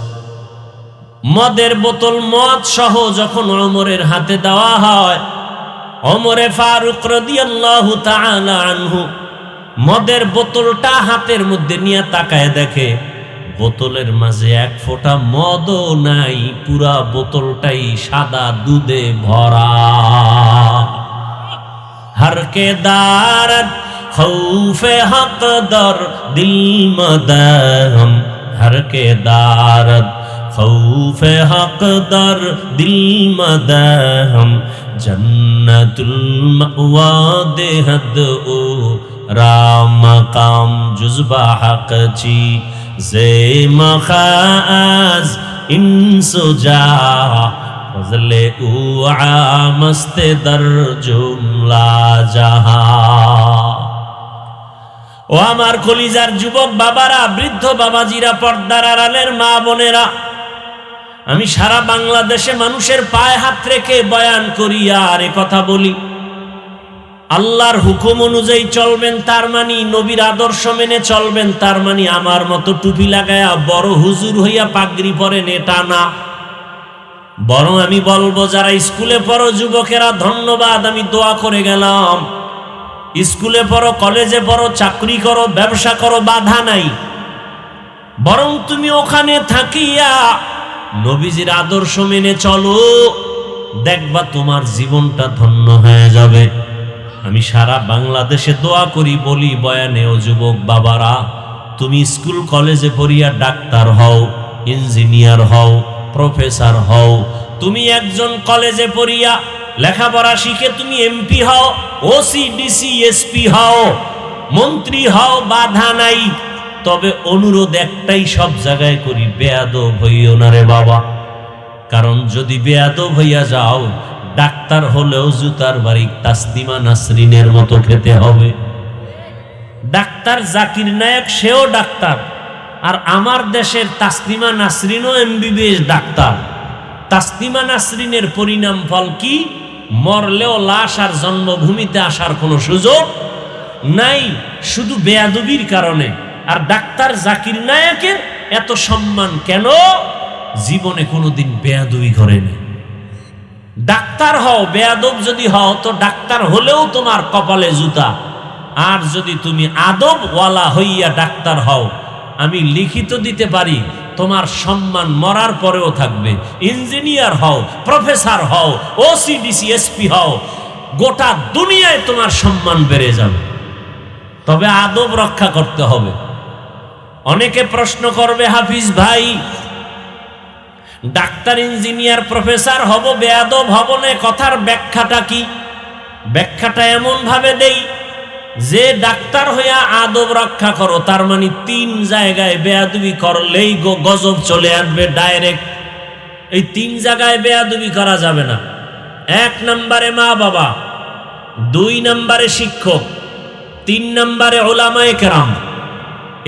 মদের বোতল মদ সহ যখন ওমরের হাতে দেওয়া হয়, ওমরে ফারুক রাদিয়াল্লাহু তাআলা আনহু মদের বোতলটা হাতের মধ্যে নিয়ে তাকায় দেখে বোতলের মাঝে এক ফোঁটা মদও নাই, পুরা বোতলটাই সাদা দুধে ভরা। हर के दारद खौफे हक दर दिल मदहम, हर के दारद खौफे हक दर दिल मदहम, जन्नतुल मअवा देहद ओ राम काम जुज़बा हक ची जे मखाज इंसुजा फजले उ आमस्ते दर जुमला जहा। ও আমার কলিজার যুবক বাবারা, বৃদ্ধ বাবাজিরা, পর্দার আড়ালের মা বোনেরা, আমি সারা বাংলাদেশে মানুষের পায়ে হাত রেখে বয়ান করি আর এ কথা বলি, আল্লাহর হুকুম অনুযায়ী চলবেন তার মানে, নবীর আদর্শ মেনে চলবেন তার মানে আমার মতো টুপি লাগায়া বড় হুজুর হইয়া পাগড়ি পরেন এটা না। বরং আমি বলবো যারা স্কুলে পড়ো যুবকেরা, ধন্যবাদ, আমি দোয়া করে গেলাম। স্কুলে পড়ো, কলেজে পড়ো, চাকরি করো, ব্যবসা করো, বাধা নাই। বরং তুমি ওখানে থাকিয়া নবীজির আদর্শ মেনে চলো, দেখবা তোমার জীবনটা ধন্য হয়ে যাবে। আমি সারা বাংলাদেশে দোয়া করি, বলি বয়ানে, ও যুবক বাবারা, তুমি স্কুল কলেজে পড়িয়া ডাক্তার হও, ইঞ্জিনিয়ার হও, প্রফেসর হও। তুমি একজন কলেজে পড়িয়া লেখাপড়া শিখে তুমি এমপি হও, ওসি, ডিসি, এসপি হও, মন্ত্রী হও, বাধা নাই। তবে অনুরোধ একটাই সব জায়গায় করি, বেয়াদব হইও না রে বাবা। কারণ যদি বেয়াদব হইয়া যাও, ডাক্তার হলেও জুতার বাড়ি তাসলিমা নাসরিনের মতো খেতে হবে। ডাক্তার জাকির নায়েক সেও ডাক্তার, আর আমার দেশের তাসলিমা নাসরিনও এমবিবিএস ডাক্তার। তাসলিমা নাসরিনের পরিণাম ফল কি? মরলেও লাশ আর জন্মভূমিতে আসার কোনো সুযোগ নাই, শুধু বেয়াদবির কারণে। আর ডাক্তার জাকির নায়েকের এত সম্মান কেন? জীবনে কোনোদিন বেয়াদবি করেনি। ডাক্তার হও, বেয়াদব যদি হও তো ডাক্তার হলেও তোমার কপালে জুতা। আর যদি তুমি আদবওয়ালা হইয়া ডাক্তার হও, আমি লিখিত দিতে পারি তোমার সম্মান মরার পরেও থাকবে। ইঞ্জিনিয়ার হও, প্রফেসর হও, ওসি, ডিসি, এসপি হও, গোটা দুনিয়ায় তোমার সম্মান বেড়ে যাবে। তবে আদব রক্ষা করতে হবে। অনেকে প্রশ্ন করবে, হাফিজ ভাই ডাক্তার, ইঞ্জিনিয়ার, প্রফেসর হব, বেয়াদব হব না, কথার ব্যাখ্যাটা কি? ব্যাখ্যাটা এমন ভাবে দেই যে ডাক্তার হইয়া আদব রক্ষা করো, তার মানে 3 জায়গায় বেয়াদবি করলেই গজব চলে আসবে ডাইরেক্ট। এই 3 জায়গায় বেয়াদবি করা যাবে না। 1 নম্বরে মা বাবা, 2 নম্বরে শিক্ষক, 3 নম্বরে উলামায়ে কেরাম।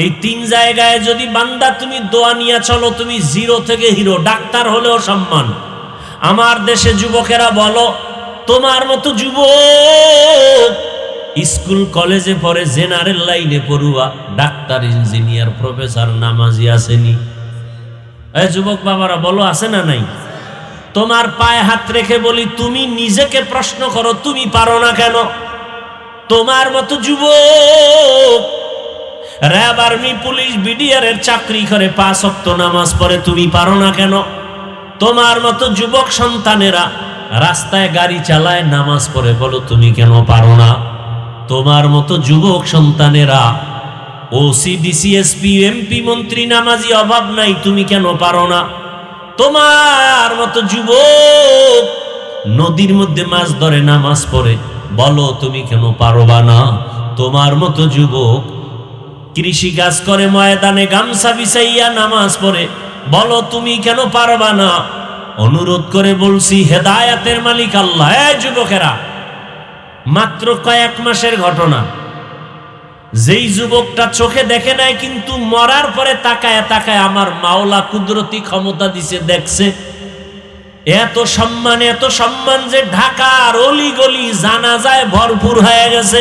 এই 3 জায়গায় যদি বান্দা তুমি দোয়া নিয়ে চলো, তুমি 0 থেকে হিরো। ডাক্তার হলেও সম্মান। আমার দেশে যুবকেরা বলো, তোমার মতো যুবক স্কুল কলেজে পড়ে, জেনারেল লাইনে পড়ুয়া, ডাক্তার, ইঞ্জিনিয়ার, প্রফেসর, নামাজি আসেনি? এই যুবক বাবারা বলো, আছে না নাই? তোমার পায়ে হাত রেখে বলি, তুমি নিজেকে প্রশ্ন করো, তুমি পারো না কেন? তোমার মতো যুবক র‍্যাব, আর্মি, পুলিশ, বিডিআর এর চাকরি করে 5 ওয়াক্ত নামাজ পড়ে, তুমি পারো না কেন? তোমার মতো যুবক সন্তানেরা রাস্তায় গাড়ি চালায়, নামাজ পড়ে, বলো তুমি কেন পারো না? তোমার মতো যুবক সন্তানেরা ওসি, ডিসি, এসপি, এমপি, মন্ত্রী, নামাজি, অভাব নাই, তুমি কেন পারো না? তোমার মতো যুবক নদীর মধ্যে মাছ ধরে, নামাজ পড়ে, বলো তুমি কেন পারবা না? তোমার মতো যুবক কৃষি কাজ করে, ময়দানে গামছা বিছাইয়া নামাজ পড়ে, বলো তুমি কেন পারবা না? অনুরোধ করে বলছি, হেদায়েতের মালিক আল্লাহ। এই যুবকেরা, মাত্র কয়েক মাসের ঘটনা, যেই যুবকটা চোখে দেখে নাই কিন্তু মরার পরে তাকায় তাকায় আমার মাওলা কুদরতি ক্ষমতা দিছে, দেখছে। এত সম্মান যে ঢাকার অলিগলি জানাজায় ভরপুর হয়ে গেছে।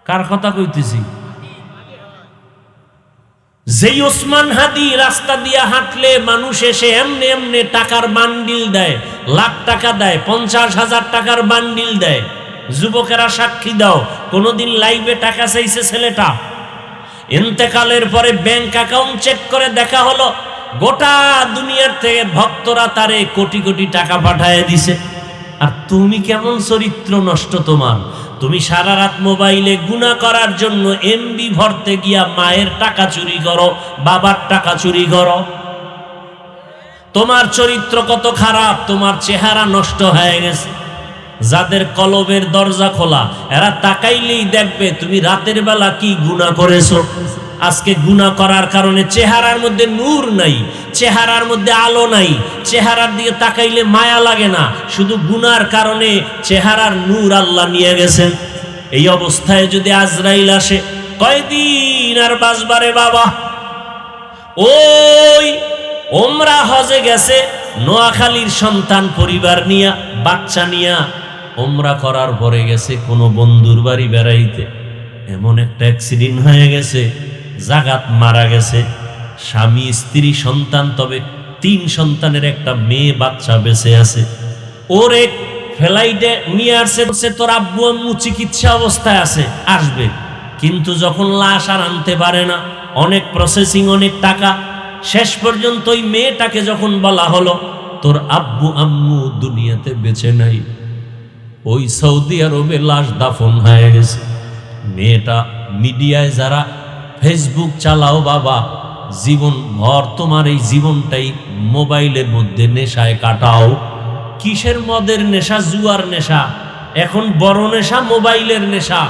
কার কথা কইতেছি? যেই ওসমান হাদি রাস্তা দিয়া হাঁটলে মানুষ এসে এমনে এমনে টাকার বান্ডিল দেয়, লাখ টাকা দেয়, 50,000 টাকার বান্ডিল দেয়। যুবকেরা সাক্ষী দাও, কোনোদিন লাইভে টাকা চাইছে ছেলেটা? ইন্তেকালের পরে ব্যাংক অ্যাকাউন্ট চেক করে দেখা হলো গোটা দুনিয়ার থেকে ভক্তরা তারে কোটি কোটি টাকা পাঠায় দিছে। আর তুমি কেমন চরিত্র নষ্ট তোমার! তুমি সারা রাত মোবাইলে গুনাহ করার জন্য এমবি ভরতে গিয়া মায়ের টাকা চুরি করো, বাবার টাকা চুরি করো। তোমার চরিত্র কত খারাপ, তোমার চেহারা নষ্ট হয়ে গেছে। যাদের কলবের দরজা খোলা, এরা তাকাইলেই দেখবে তুমি রাতের বেলা কি গুনাহ করেছো। আজকে গুনাহ করার কারণে চেহারার মধ্যে নূর নাই, চেহারার মধ্যে আলো নাই, চেহারার দিকে তাকাইলে মায়া লাগে না, শুধু গুনার কারণে চেহারার নূর আল্লাহ নিয়ে গেছেন। এই অবস্থায় যদি আজরাইল আসে, কয়দিন আর বাঁচবারে বাবা? ওই ওমরা হজে গেছে, নোয়াখালীর সন্তান পরিবার নিয়া, বাচ্চা নিয়া ওমরা করার পরে গেছে কোনো বন্ধুর বাড়ি বেড়াইতে, এমন একটা অ্যাক্সিডেন্ট হয়ে গেছে, জাগাত মারা গেছে। স্বামী, স্ত্রী, সন্তান, তবে 3 সন্তানের একটা মেয়ে বাচ্চা বেঁচে আছে। ওরে ফ্লাইটে নিয়ে আসছে, তোর আব্বু আম্মু চিকিৎসা অবস্থায় আছে, আসবে। কিন্তু যখন লাশ আর আনতে পারে না, অনেক প্রসেসিং, অনেক টাকা, শেষ পর্যন্ত ওই মেয়েটাকে যখন বলা হলো তোর আব্বু আম্মু দুনিয়াতে বেঁচে নাই, ওই সৌদি আরবে লাশ দাফন হয়ে গেছে। মেয়েটা মিডিয়ায়, যারা ফেসবুক চালাও বাবা, জীবন ভর তোমার এই জীবনটাই মোবাইলের মধ্যে নেশায় কাটাও। কিসের মদের নেশা? জুয়ার নেশা। এখন বড় নেশা মোবাইলের নেশা।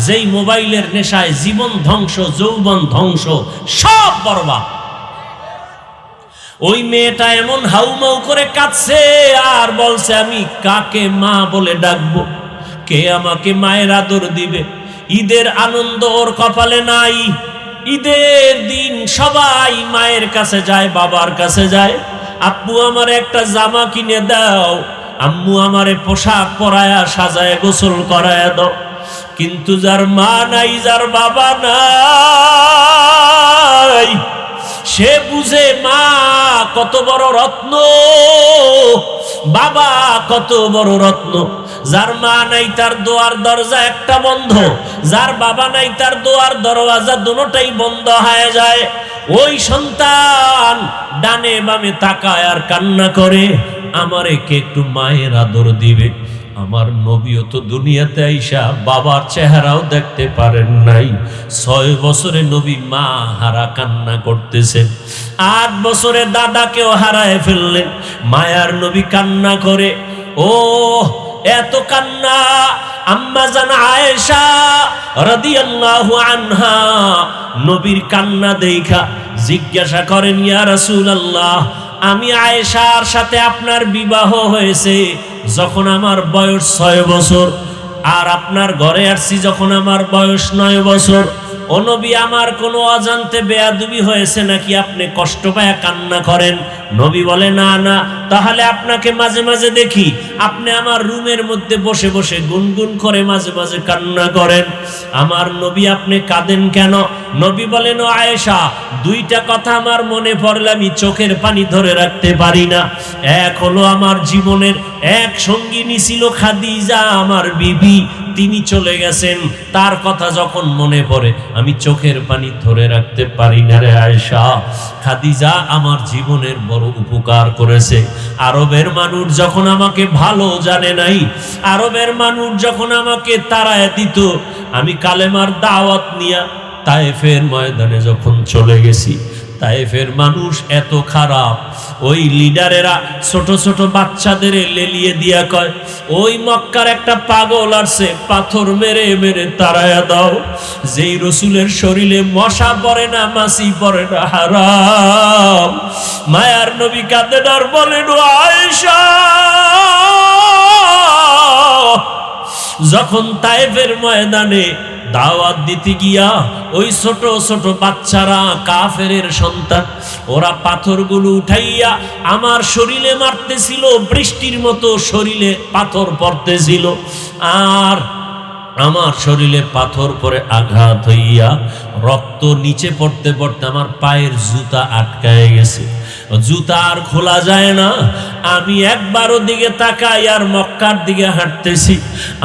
যেই মোবাইলের নেশায় জীবন ধ্বংস, যৌবন ধ্বংস, সব বরবাদ। ওই মেয়েটা এমন হাউমাউ করে কাঁদছে আর বলছে, আমি কাকে মা বলে ডাকবো? কে আমাকে মায়ের আদর দিবে? ঈদের আনন্দ ওর কপালে নাই। ঈদের দিন সবাই মায়ের কাছে যায়, বাবার কাছে যায়, আব্বু আমার একটা জামা কিনে দাও, আম্মু আমারে পোশাক পরায়া সাজায় গোসল করায়া দাও। কিন্তু যার মা নাই, যার বাবা নাই, সে বুঝে মা কত বড় রত্ন, বাবা কত বড় রত্ন। যার মা নাই তার দোয়ার দরজা একটা বন্ধ, যার বাবা নাই তার দোয়ার দরওয়াজা দুটোটাই বন্ধ হয়ে যায়। ওই সন্তান ডানে বামে তাকায় আর কান্না করে, আমারে কে একটু মায়ের আদর দিবে? আমার নবীও তো দুনিয়াতে আইসা বাবার চেহারাও দেখতে পারেন নাই। 6 বছরে নবী মা হারা কান্না করতেছেন। 8 বছরে দাদাকেও হারায় ফেললেন। মায়ার নবী কান্না করে। ও এত কান্না! আম্মা জান আয়েশা রাদিয়াল্লাহু আনহা নবীর কান্না দেখা জিজ্ঞাসা করেন, ইয়া রাসূলুল্লাহ, আমি আয়েশার সাথে আপনার বিবাহ হয়েছে যখন আমার বয়স 6 বছর, আর আপনার ঘরে আসছি যখন আমার বয়স 9 বছর। ও নবী, আমার কোনো অজান্তে বেয়াদবি হয়েছে নাকি আপনি কষ্ট পায় কান্না করেন? নবী বলে, না না, তাহলে আপনাকে মাঝে মাঝে দেখি আপনি আমার রুমের মধ্যে বসে বসে গুনগুন করে মাঝে মাঝে কান্না করেন। আমার নবী, আপনি কাঁদেন কেন? নবী বলেন, ও আয়েশা, 2টা কথা আমার মনে পড়লে আমি চোখের পানি ধরে রাখতে পারি না। এক হলো আমার জীবনের এক সঙ্গিনী ছিল খাদিজা, আমার বিবি, তিনি চলে গেছেন, তার কথা যখন মনে পড়ে আমি চোখের পানি ধরে রাখতে পারি না রে আয়েশা। খাদিজা আমার জীবনের বড় উপকার করেছে। আরবের মানুষ যখন আমাকে ভালো জানে নাই, আরবের মানুষ যখন আমাকে তাড়ায় দিত, আমি কালেমার দাওয়াত নিয়া তায়েফের ময়দানে যখন চলে গেছি, তায়েফের মানুষ এত খারাপ, ওই লিডারেরা ছোট ছোট বাচ্চাদের লেলিয়ে দিয়া কয়, ওই মক্কার একটা পাগল আসছে, পাথর মেরে মেরে তাড়ায়া দাও। যেই রসুলের শরীরে মশা পড়ে না, মাছি পড়ে না, হারাম। মায়ার নবী কাঁদেন আর বলেন, ও আয়েশা, যখন তায়েফের ময়দানে দাওয়াত দিতে গিয়া ওই ছোট ছোট বাচ্চারা, কাফেরের সন্তান, ওরা পাথরগুলো উঠাইয়া আমার শরীরে মারতেছিল, বৃষ্টির মতো শরীরে পাথর পড়তেছিল, আর আমার শরীরে পাথর পরে আঘাত হইয়া রক্ত নিচে পড়তে পড়তে আমার পায়ের জুতা আটকায় গেছে, জুতা আর খোলা যায় না। আমি একবারও দিকে তাকাই আর মক্কার দিকে হাঁটতেছি।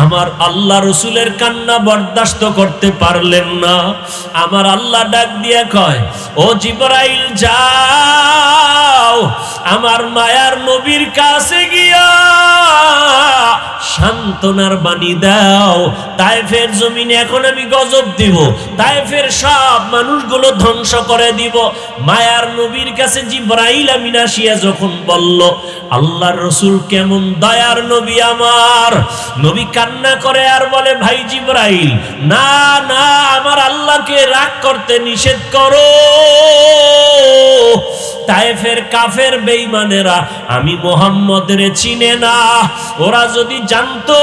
আমার আল্লাহ রসুলের কান্না বরদাস্ত করতে পারলেন না। আমার আল্লাহ ডাক দিয়া কয়, ও জিবরাইল, যাও আমার মায়ার নবীর কাছে গিয়া সান্ত্বনার বাণী দাও। তায়েফের জমিনে এখন আমি গজব দিব, তায়েফের সব মানুষগুলো ধ্বংস করে দিব। মায়ার নবীর কাছে জিবরাইল আমিন আসিয়া যখন বলল, আল্লাহর রসুল কেমন দয়ার নবী, আমার নবী কান্না করে আর বলে, ভাই জিবরাইল, না না, আমার আল্লাহকে রাগ করতে নিষেধ করো। তায়েফের কাফের বেঈমানেরা আমি মুহাম্মদের চিনে না, ওরা যদি জানতো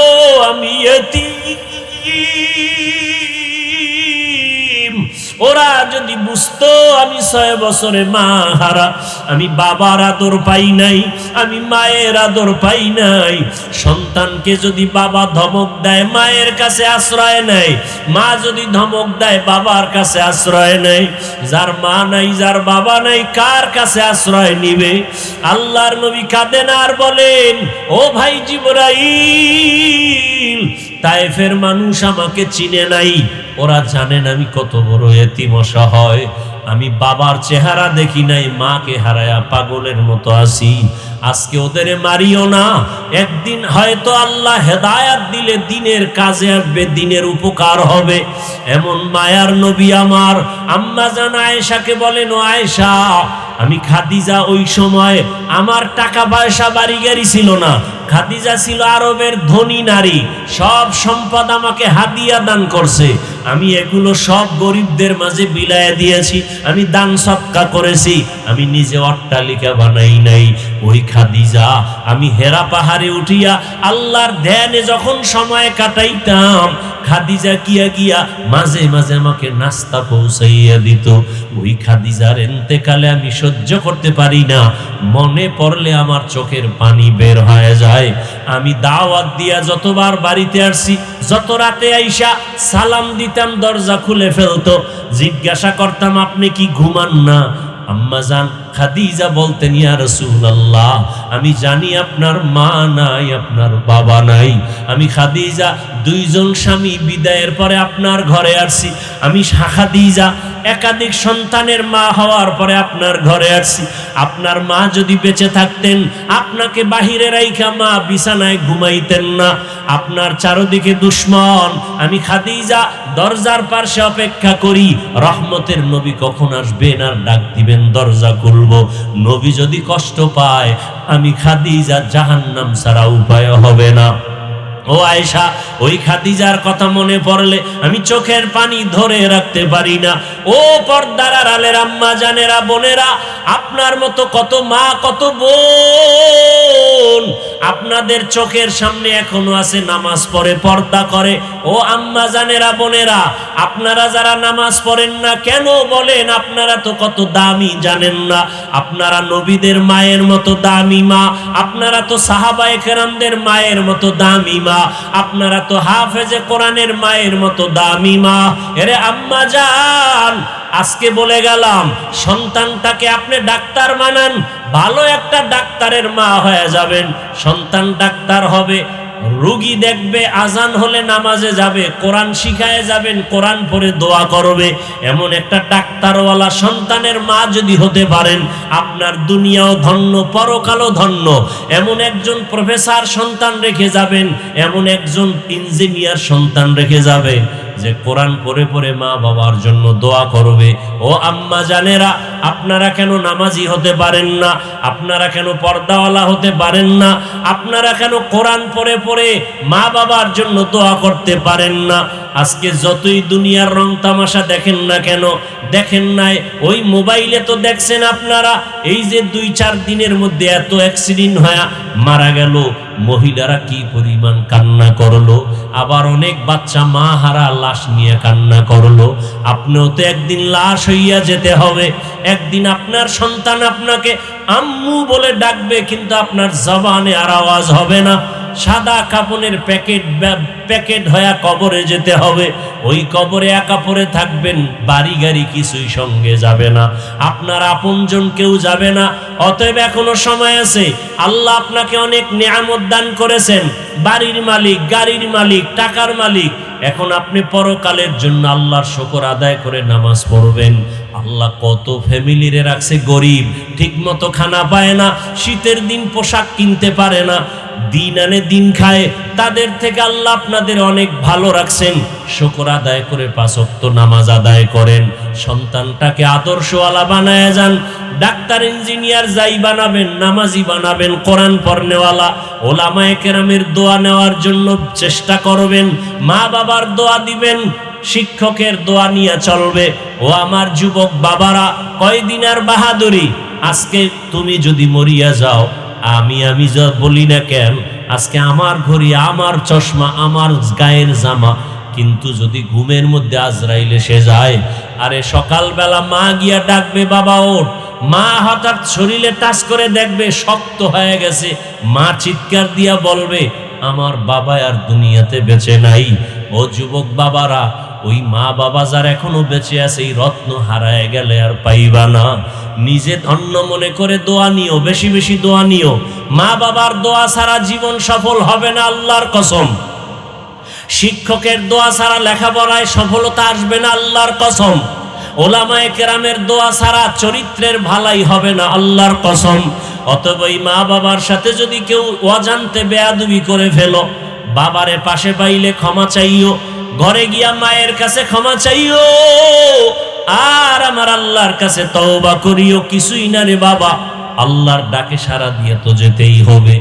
আমি ইতীম, ওরা যদি বুঝতো আমি 6 বছরে মা হারা, আমি বাবার আদর পাই নাই, আমি মায়ের আদর পাই নাই। সন্তানকে যদি বাবা ধমক দেয় মায়ের কাছে আশ্রয় নেয়, মা যদি ধমক দেয় বাবার কাছে আশ্রয় নেয়। যার মা নাই, যার বাবা নাই, কার কাছে আশ্রয় নিবে? আল্লাহর নবী কাঁদেন আর বলেন, ও ভাই জিবরাইল, তায়েফের মানুষ আমাকে চিনে নাই, ওরা জানেন আমি কত বড় এতিম অসহায়, আমি বাবার চেহারা দেখি নাই, মাকে হারায়া পাগলের মতো আছি। আজকে ওদের মারিও না, একদিন হয়তো আল্লাহ হেদায়াত দিলে দিনের কাজে আসবে, দিনের উপকার হবে। এমন মায়ার নবী আমার আম্মা জান আয়েশাকে বলেন, ও আয়েশা, আমি খাদিজা ওই সময় আমার টাকা পয়সা বাড়ি গাড়ি ছিল না, খাদিজা ছিল আরবের ধনী নারী, সব সম্পদ আমাকে হাদিয়া দান করছে, আমি এগুলো সব গরিবদের মাঝে বিলায় দিয়েছি, আমি দান সদকা করেছি, আমি নিজে অট্টালিকা বানাই নাই। ওই খাদিজা আমি হেরা পাহাড়ে উঠিয়া আল্লাহর ধ্যানে যখন সময় কাটাইতাম, খাদিজা গিয়া গিয়া মাঝে মাঝে আমাকে নাস্তা পৌঁছাইয়া দিত। ওই খাদিজার ইন্তেকালে আমি সহ্য করতে পারি না, মনে পড়লে আমার চোখের পানি বের হয়ে যায়। আমি দাওয়াত দিয়া যতবার বাড়িতে আসছি, যত রাতে আইসা সালাম দিতাম, দরজা খুলে ফেলতো, জিজ্ঞাসা করতাম আপনি কি ঘুমান না? আম্মা জান খাদিজা বলতেন, ইয়া রাসূলুল্লাহ, আমি জানি আপনার মা নাই, আপনার বাবা নাই, আমি খাদিজা দুইজন স্বামী বিদায়ের পরে আপনার ঘরে আসছি, আমি খাদিজা একাধিক সন্তানের মা হওয়ার পরে আপনার ঘরে আসছি। আপনার মা যদি বেঁচে থাকতেন, আপনাকে বাহিরে রাইখা মা বিছানায় ঘুমাইতেন না, আপনার চারদিকে দুশ্মন, আমি খাদিজা দরজার পাশে অপেক্ষা করি, রহমতের নবী কখন আসবেন আর ডাক দিবেন, দরজা খুলবো। নবী যদি কষ্ট পায়, আমি খাদিজা জাহান্নাম ছাড়া উপায় হবে না। ও আয়েশা, ওই খাদিজার কথা মনে পড়লে আমি চোখের পানি ধরে রাখতে পারি না। ও পর্দার আড়ালের আম্মা জানেরা, বোনেরা, আপনার মতো কত মা, কত বোন আপনাদের চোখের সামনে এখনো আছে, নামাজ পড়ে, পর্দা করে। ও আম্মা জানেরা, বোনেরা, আপনারা যারা নামাজ পড়েন না কেন বলেন? আপনারা তো কত দামি জানেন না। আপনারা নবীদের মায়ের মতো দামি মা, আপনারা তো সাহাবায়ে কেরামদের মায়ের মতো দামি মা, আপনারা তো হাফেজে কোরআনের মায়ের মতো দামি মা। এরে আম্মা জান, আজকে বলে গেলাম, সন্তানটাকে আপনি ডাক্তার বানান, ভালো একটা ডাক্তারের মা হয়ে যাবেন। সন্তান ডাক্তার হবে, রোগী দেখবে, আজান হলে নামাজে যাবে, কোরআন শিখায় যাবেন, কোরআন পড়ে দোয়া করবে। এমন একটা ডাক্তারওয়ালা সন্তানের মা যদি হতে পারেন, আপনার দুনিয়াও ধন্য, পরকালও ধন্য। এমন একজন প্রফেসর সন্তান রেখে যাবেন, এমন একজন ইঞ্জিনিয়ার সন্তান রেখে যাবে যে কোরআন পড়ে পড়ে মা বাবার জন্য দোয়া করবে। ও আম্মা জানেরা, আপনারা কেন নামাজি হতে পারেন না? আপনারা কেন পর্দাওয়ালা হতে পারেন না? আপনারা কেন কোরআন পড়ে পড়ে মা বাবার জন্য দোয়া করতে পারেন না? আজকে যতই দুনিয়ার রং তামাশা দেখেন না কেন, দেখেন নাই ওই মোবাইলে তো দেখছেন আপনারা, এই যে 2-4 দিনের মধ্যে এত অ্যাক্সিডেন্ট হয়ে মারা গেল, মহিলারা কি পরিমাণ কান্না করলো, আবার অনেক বাচ্চা মা হারা লাশ নিয়ে কান্না করলো। আপনিও তো একদিন লাশ হইয়া যেতে হবে, একদিন আপনার সন্তান আপনাকে আম্মু বলে ডাকবে, কিন্তু আপনার জবানে আর আওয়াজ হবে না। সাদা কাপনের প্যাকেট হয়ে কবরে যেতে হবে, ওই কবরে একা পড়ে থাকবেন, বাড়ি গাড়ি কিছুই সঙ্গে যাবে না, আপনার আপনজন কেউ যাবে না। অতএব এখনো সময় আছে, আল্লাহ আপনাকে অনেক নিয়ামত দান করেছেন, বাড়ির মালিক, গাড়ির মালিক, টাকার মালিক। এখন আপনি পরকালের জন্য আল্লাহর শুকর আদায় করে নামাজ পড়বেন। আল্লাহ কত ফ্যামিলিরে রাখছে গরিব, ঠিক মতো খানা পায় না, শীতের দিন পোশাক কিনতে পারে না, দিন আনে দিন খায়, তাদের থেকে আল্লাহ আপনাদের অনেক ভালো রাখছেন। শুকর আদায় করে 5 ওয়াক্ত নামাজ আদায় করেন, সন্তানটাকে আদর্শওয়ালা বানায় যান। ডাক্তার ইঞ্জিনিয়ার যাই বানাবেন, নামাজি বানাবেন, কোরআন পড়নেওয়ালা, ওলামায়ে কেরামের দোয়া নেওয়ার জন্য চেষ্টা করবেন, মা বাবার দোয়া দিবেন, শিক্ষকের দোয়া নিয়ে চলবে। ও আমার যুবক বাবারা, কয়দিন আর বাহাদুরি? আজকে তুমি যদি মরিয়া যাও, আমি যা বলি না কেন, আজকে আমার ঘড়ি, আমার চশমা, আমার গায়ের জামা, কিন্তু যদি ঘুমের মধ্যে আজরাইল এসে যায়, আরে সকালবেলা মা গিয়া ডাকবে, বাবা ওঠ, মা হঠাৎ শরীরে টাচ করে দেখবে শক্ত হয়ে গেছে, মা চিৎকার দিয়া বলবে, আমার বাবা আর দুনিয়াতে বেঁচে নাই। ও যুবক বাবারা, ওই মা বাবা যার এখনো বেঁচে আছে, এই রত্ন হারায় গেলে আর পাইবা না। নিজে ধন্য মনে করে দোয়া নিও, বেশি বেশি দোয়া নিও। মা বাবার দোয়া ছাড়া জীবন সফল হবে না, আল্লাহর কসম। শিক্ষকের দোয়া ছাড়া লেখাপড়ায় সফলতা আসবে না, আল্লাহর কসম। ওলামায়ে কেরামের দোয়া ছাড়া চরিত্রের ভালাই হবে না, আল্লাহর কসম। অতএব এই মা বাবার সাথে যদি কেউ অজান্তে বেয়াদবি করে ফেলো, বাবারে পাশে পাইলে ক্ষমা চাইও, ঘরে গিয়া মায়ের কাছে ক্ষমা চাইও, আর আমার আল্লাহর কাছে তওবা করিও। কিছুই না রে বাবা, আল্লাহর ডাকে সাড়া দিয়ে তো যেতেই হবে।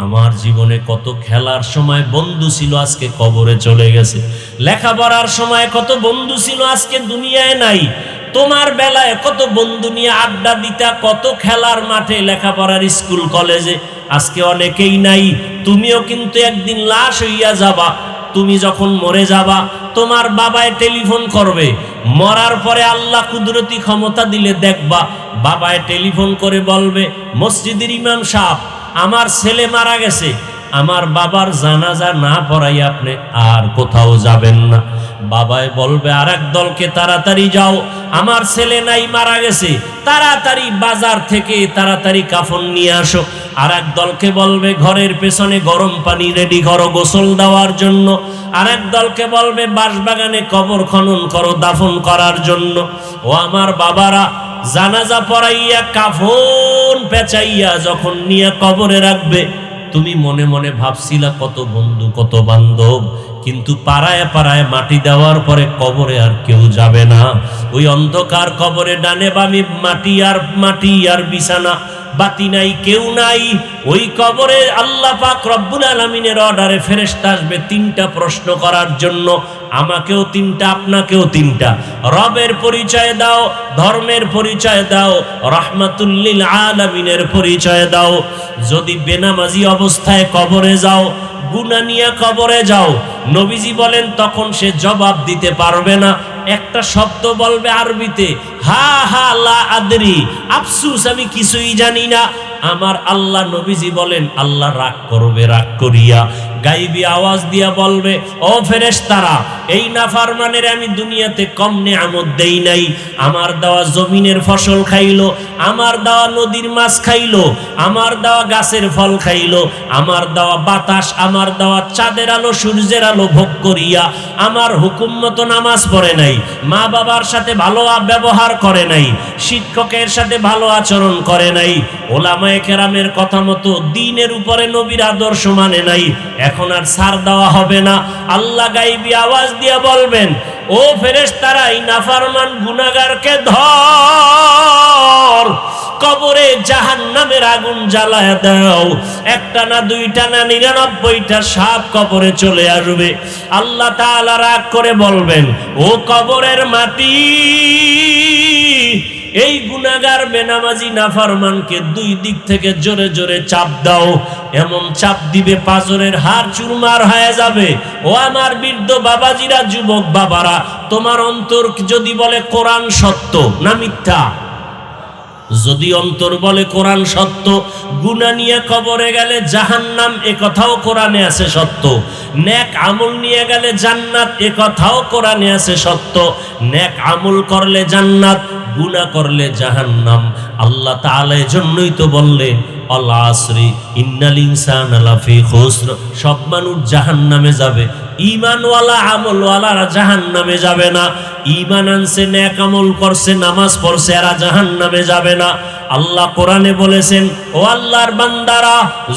আমার জীবনে কত খেলার সময় বন্ধু ছিল, আজকে কবরে চলে গেছে। লেখাপড়ার সময় কত বন্ধু ছিল, আজকে দুনিয়ায় নাই। তোমার বেলায় কত বন্ধু নিয়ে আড্ডা দিতা, কত খেলার মাঠে, লেখাপড়ার স্কুল কলেজে, আজকে অনেকেই নাই। তুমিও কিন্তু একদিন লাশ হইয়া যাবা। তুমি যখন মরে যাবা, তোমার বাবায় টেলিফোন করবে। মরার পরে আল্লাহ কুদরতি ক্ষমতা দিলে দেখবা, বাবায় টেলিফোন করে বলবে, মসজিদের ইমাম সাহেব, আমার ছেলে মারা গেছে, আমার বাবার জানাজা না পড়াই আপনি আর কোথাও যাবেন না। বাবায় বলবে, আর এক দলকে তাড়াতাড়ি যাও, আমার ছেলে নাই, মারা গেছে, তাড়াতাড়ি বাজার থেকে তাড়াতাড়ি কাফন নিয়ে আসো। আর এক দলকে বলবে, ঘরের পেছনে গরম পানি রেডি করো গোসল দেওয়ার জন্য। আর এক দলকে বলবে, বাঁশবাগানে কবর খনন করো দাফন করার জন্য। ও আমার বাবারা, জানাজা পড়াইয়া কাফন পেঁচাইয়া যখন নিয়ে কবরে রাখবে, তুমি মনে মনে ভাবছিলা কত বন্ধু কত বান্ধব, কিন্তু পাড়ায় পাড়ায় মাটি দেওয়ার পরে কবরে আর কেউ যাবে না। ওই অন্ধকার কবরে ডানে বামে মাটি আর বিছানা, বাতি নাই, কেউ নাই। ওই কবরে আল্লাহ পাক রব্বুল আলামিনের অর্ডারে ফেরেশতা আসবে তিনটা প্রশ্ন করার জন্য। আমাকেও তিনটা, আপনাকেও তিনটা। রবের পরিচয় দাও, ধর্মের পরিচয় দাও, রাহমাতুল লিল আলামিনের পরিচয় দাও। যদি বেনামাজি অবস্থায় কবরে যাও, গুনাহ নিয়ে কবরে যাও, নবীজি বলেন তখন সে জবাব দিতে পারবে না। একটা শব্দ বলবে আরবিতে, হা হা লা আদরি, আফসুস আমি কিছুই জানি না। আমার আল্লাহ নবীজি বলেন, আল্লাহ রাগ করবে, রাগ করিয়া গাইবি আওয়াজ দিয়া বলবে, ও ফেরেশতারা, এই নাফরমানের আমি দুনিয়াতে কম নেয়ামত দেই নাই। আমার দেওয়া জমিনের ফসল খাইলো, আমার দেওয়া নদীর মাছ খাইলো, আমার দেওয়া গাছের ফল খাইলো, আমার দেওয়া বাতাস, আমার দেওয়া চাঁদের আলো সূর্যের আলো ভোগ করিয়া আমার হুকুম মতো নামাজ পড়ে নাই, মা বাবার সাথে ভালো ব্যবহার করে নাই, শিক্ষকের সাথে ভালো আচরণ করে নাই, ওলামায়ে কেরামের কথা মতো দ্বীনের উপরে নবীর আদর্শ মানে নাই। এখন আর ছাড় দেওয়া হবে না। আল্লাহ গাইবি আওয়াজ দিয়া বলবেন, ও ফেরেশতারা, এই নাফরমান গুনাহগারকে ধর, কবরে জাহান্নামের আগুন জ্বালায় দাও। একটা না, দুইটা না, 99টা সাপ কবরে চলে আসবে। আল্লাহ তাআলা রাগ করে বলবেন, ও কবরের মাটি, এই গুনাহগার বেনামাজি নাফরমানকে দুই দিক থেকে জোরে জোরে চাপ দাও। এমন চাপ দিবে পাঁজরের হাড় চুরমার হয়ে যাবে। ও আমার বৃদ্ধ বাবাজিরা, যুবক বাবারা, তোমার অন্তর যদি বলে কোরআন সত্য না মিথ্যা, যদি অন্তর বলে কোরআন সত্য, গুনাহ নিয়ে কবরে গেলে জাহান্নাম, এ কথাও কোরআনে আছে সত্য। নেক আমল নিয়ে গেলে জান্নাত, এ কথাও কোরআনে আছে সত্য। নেক আমল করলে জান্নাত, গুনাহ করলে জাহান্নাম। আল্লাহ তাআলা এজন্যই তো বললেন, আল আসরি ইন্নাল ইনসানা লাফি খুসর, সব মানুষ জাহান্নামে যাবে, ঈমানওয়ালা আমলওয়ালারা জাহান্নামে যাবে না। ঈমান আনছে, নেক আমল করছে, নামাজ পড়ছে, এরা জাহান্নামে যাবে না। আল্লাহ কোরআনে বলেছেন, ও আল্লাহর বান্দারা,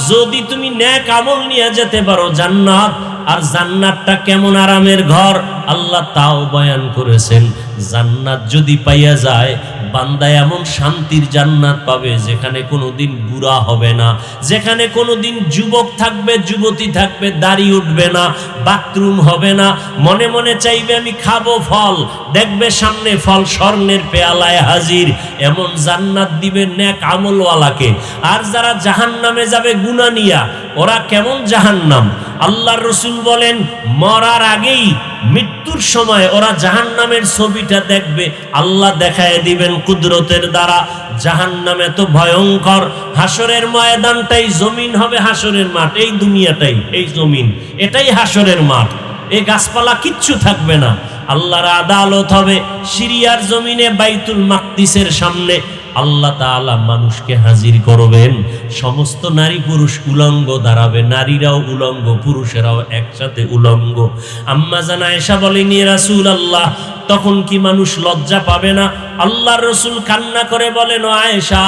যদি তুমি নেক আমল নিয়ে যেতে পারো জান্নাত, আর জান্নাতটা কেমন আরামের ঘর আল্লাহ তাও বয়ান করেছেন। জান্নাত যদি পাইয়া যায়, বান্দা এমন শান্তির জান্নাত পাবে যেখানে কোনোদিন বুড়া হবে না, যেখানে কোনোদিন যুবক থাকবে, যুবতী থাকবে, দাড়ি উঠবে না, বাথরুম হবে না, মনে মনে চাইবে আমি খাবো ফল, দেখবে সামনে ফল স্বর্ণের পেয়ালায় হাজির। এমন জান্নাত দিবে নেক আমলওয়ালাকে। আর যারা জাহান্নামে যাবে গুনাহ নিয়া, ওরা কেমন জাহান্নাম? আল্লাহর রাসূল বলেন, মরার আগেই, মৃত্যুর সময় ওরা জাহান্নামের ছবিটা দেখবে, আল্লাহ দেখায় দিবেন কুদরতের দ্বারা। জাহান্নাম এত ভয়ঙ্কর, হাসরের ময়দানটাই জমিন হবে, হাসরের মাঠ, এই দুনিয়াটাই, এই জমিন এটাই হাসরের মাঠ। এই গাছপালা কিচ্ছু থাকবে না, আল্লাহর আদালত হবে সিরিয়ার জমিনে, বাইতুল মাকদিসের সামনে। আল্লাহ তাআলা মানুষকে হাজির করবেন, সমস্ত নারী পুরুষ উলঙ্গ দাঁড়াবে, নারীরাও উলঙ্গ, পুরুষেরাও একসাথে উলঙ্গ। আম্মা জান আয়েশা বলেন, ইয়া রাসূলুল্লাহ, তখন কি মানুষ লজ্জা পাবে না? আল্লাহর রাসূল কান্না করে বলেন, ও আয়েশা,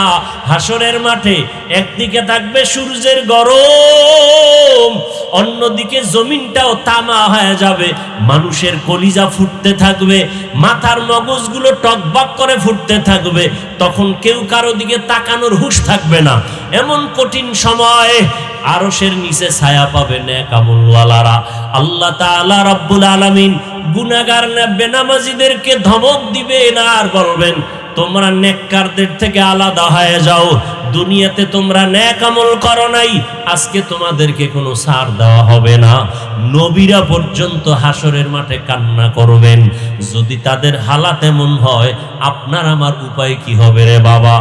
হাসরের মাঠে একদিকে থাকবে সূর্যের গরম, অন্যদিকে জমিনটাও তামা হয়ে যাবে, মানুষের কলিজা ফুটতে থাকবে, মাথার মগজগুলো টকবক করে ফুটতে থাকবে, তখন কেউ কারো দিকে তাকানোর হুঁশ থাকবে না। এমন কঠিন সময় আরশের নিচে ছায়া পাবে নেক আমলওয়ালারা। আল্লাহ তাআলা রাব্বুল আলামিন গুনাহগার না বেনামাজীদেরকে ধমক দিবেন আর বলবেন, তোমরা নেককারদের থেকে আলাদা হয়ে যাও, দুনিয়াতে তোমরা নেক আমল করো নাই, আজকে তোমাদেরকে কোনো ছাড় দেওয়া হবে না। নবীরা পর্যন্ত হাসরের মাঠে কান্না করবেন। যদি তাদের হালাত এমন হয়, আপনার আমার উপায় কি হবে রে বাবা?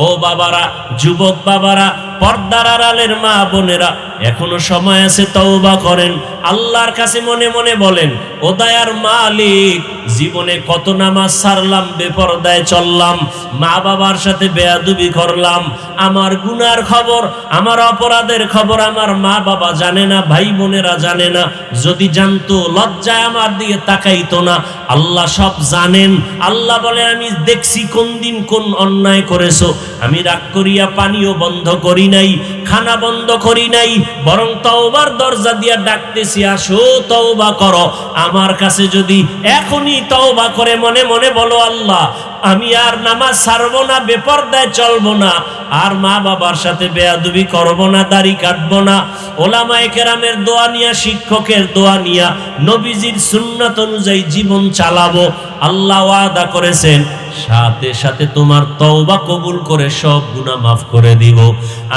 ও বাবারা, যুবক বাবারা, পর্দার আড়ালের মা বোনেরা, এখনো সময় আছে, তওবা করেন, আল্লাহর কাছে মনে মনে বলেন, ও দয়ার মালিক, জীবনে কত নামাজ ছাড়লাম, বেপরদায় চললাম, মা বাবার সাথে বেয়াদবি করলাম, আমার গুনার খবর, আমার অপরাধের খবর আমার মা বাবা জানে না, ভাই বোনেরা জানে না, যদি জানতো লজ্জায় আমার দিকে তাকাইতো না। আল্লাহ সব জানেন। আল্লাহ বলে, আমি দেখছি কোন দিন কোন অন্যায় করেছো, আমি রাগ করিয়া পানিও বন্ধ করি নাই, খানা বন্ধ করি নাই, বরং তওবার দরজা দিয়া ডাকতেছি, আসো তওবা করো। আমার কাছে যদি এখনই তওবা করে মনে মনে বলো, আল্লাহ আমি আর নামাজ ছাড়বো না, বেপরদায় চলবো না, আর মা বাবার সাথে বেয়াদবি করবো না, দাড়ি কাটবো না, ওলামায়ে কেরামের দোয়া নিয়া, শিক্ষকের দোয়া নিয়া, নবীজির সুন্নাত অনুযায়ী জীবন চালাবো, আল্লাহ ওয়াদা করেছেন সাথে সাথে তোমার তওবা কবুল করে সব গুনাহ মাফ করে দিব।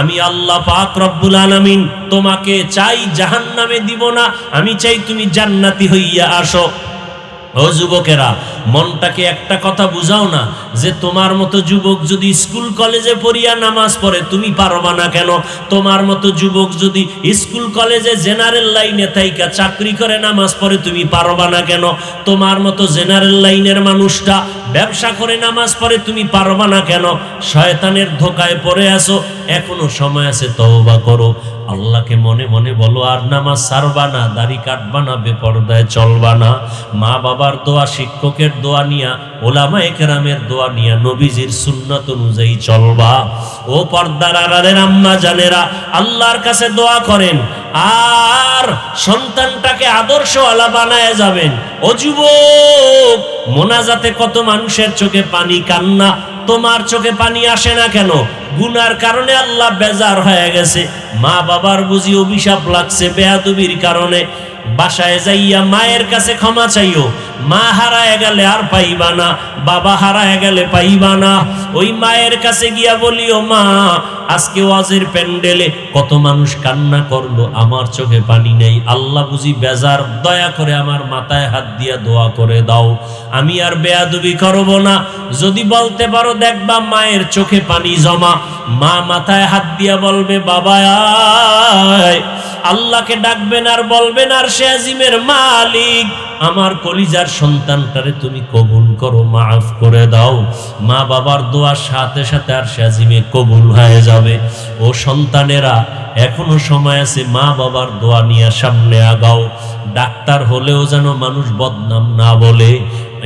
আমি আল্লাহ পাক রব্বুল আলামিন তোমাকে চাই জাহান্নামে দিব না, আমি চাই তুমি জান্নাতি হইয়া আসো। ও যুবকেরা, মনটাকে একটা কথা বুঝাও না, যে তোমার মতো যুবক যদি স্কুল কলেজে পড়িয়া নামাজ পড়ে তুমি পারবা না কেন? তোমার মতো যুবক যদি স্কুল কলেজে জেনারেল লাইনে থাইকা চাকরি করে নামাজ পড়ে তুমি পারবা না কেন? তোমার মতো জেনারেল লাইনের মানুষটা ব্যবসা করে নামাজ পড়ে তুমি পারবা না কেন? শয়তানের ধোকায় পড়ে আসো, এখনো সময় আছে, তওবা করো, আল্লাহকে মনে মনে বলো, আর নামাজ ছাড়বা না, দাড়ি কাটবা না, বেপরদায় চলবা না, মা বাবার দোয়া, শিক্ষকের দোয়া নিয়া, ওলামায়ে কেরামের দোয়া নিয়া, নবীজির সুন্নাত অনুযায়ী চলবা। ও পর্দার আড়ালের আম্মা জানেরা, আল্লাহর কাছে দোয়া করেন আর সন্তানটাকে আদর্শওয়ালা বানায় যাবেন। ও যুবক, মোনাজাতে কত মানুষের চোখে পানি, কান্না, তোমার চোখে পানি আসে না কেন? গুনার কারণে আল্লাহ বেজার হয়ে গেছে, মা বাবার বুঝি অভিশাপ লাগছে বেয়াদবির কারণে। বাসায় যাইয়া মায়ের কাছে ক্ষমা চাইও, মা হারায় গেলে আর পাইবা না, বাবা হারায় গেলে পাইবা না। ওই মায়ের কাছে গিয়া বলিও, মা আজকে ওয়াজের প্যান্ডেলে কত মানুষ কান্না করলো, আমার চোখে পানি নেই, আল্লাহ বুঝি বেজার, দয়া করে আমার মাথায় হাত দিয়া দোয়া করে দাও, আমি আর বেয়াদবি করব না। যদি বলতে পারো, দেখবা মায়ের চোখে পানি জমা, মা মাথায় হাত দিয়া বলবে, বাবা আয়, আল্লাহকে ডাকবেন আর বলবেন, আর সে আজিমের মালিক, আমার কলিজার সন্তানটারে তুমি কবুল করো, মাফ করে দাও। মা বাবার দোয়ার সাথে সাথে আর সে আজিমে কবুল হয়ে যাবে। ও সন্তানেরা, এখনো সময় আছে, মা বাবার দোয়া নিয়ে সামনে আগাও। ডাক্তার হলেও যেন মানুষ বদনাম না বলে,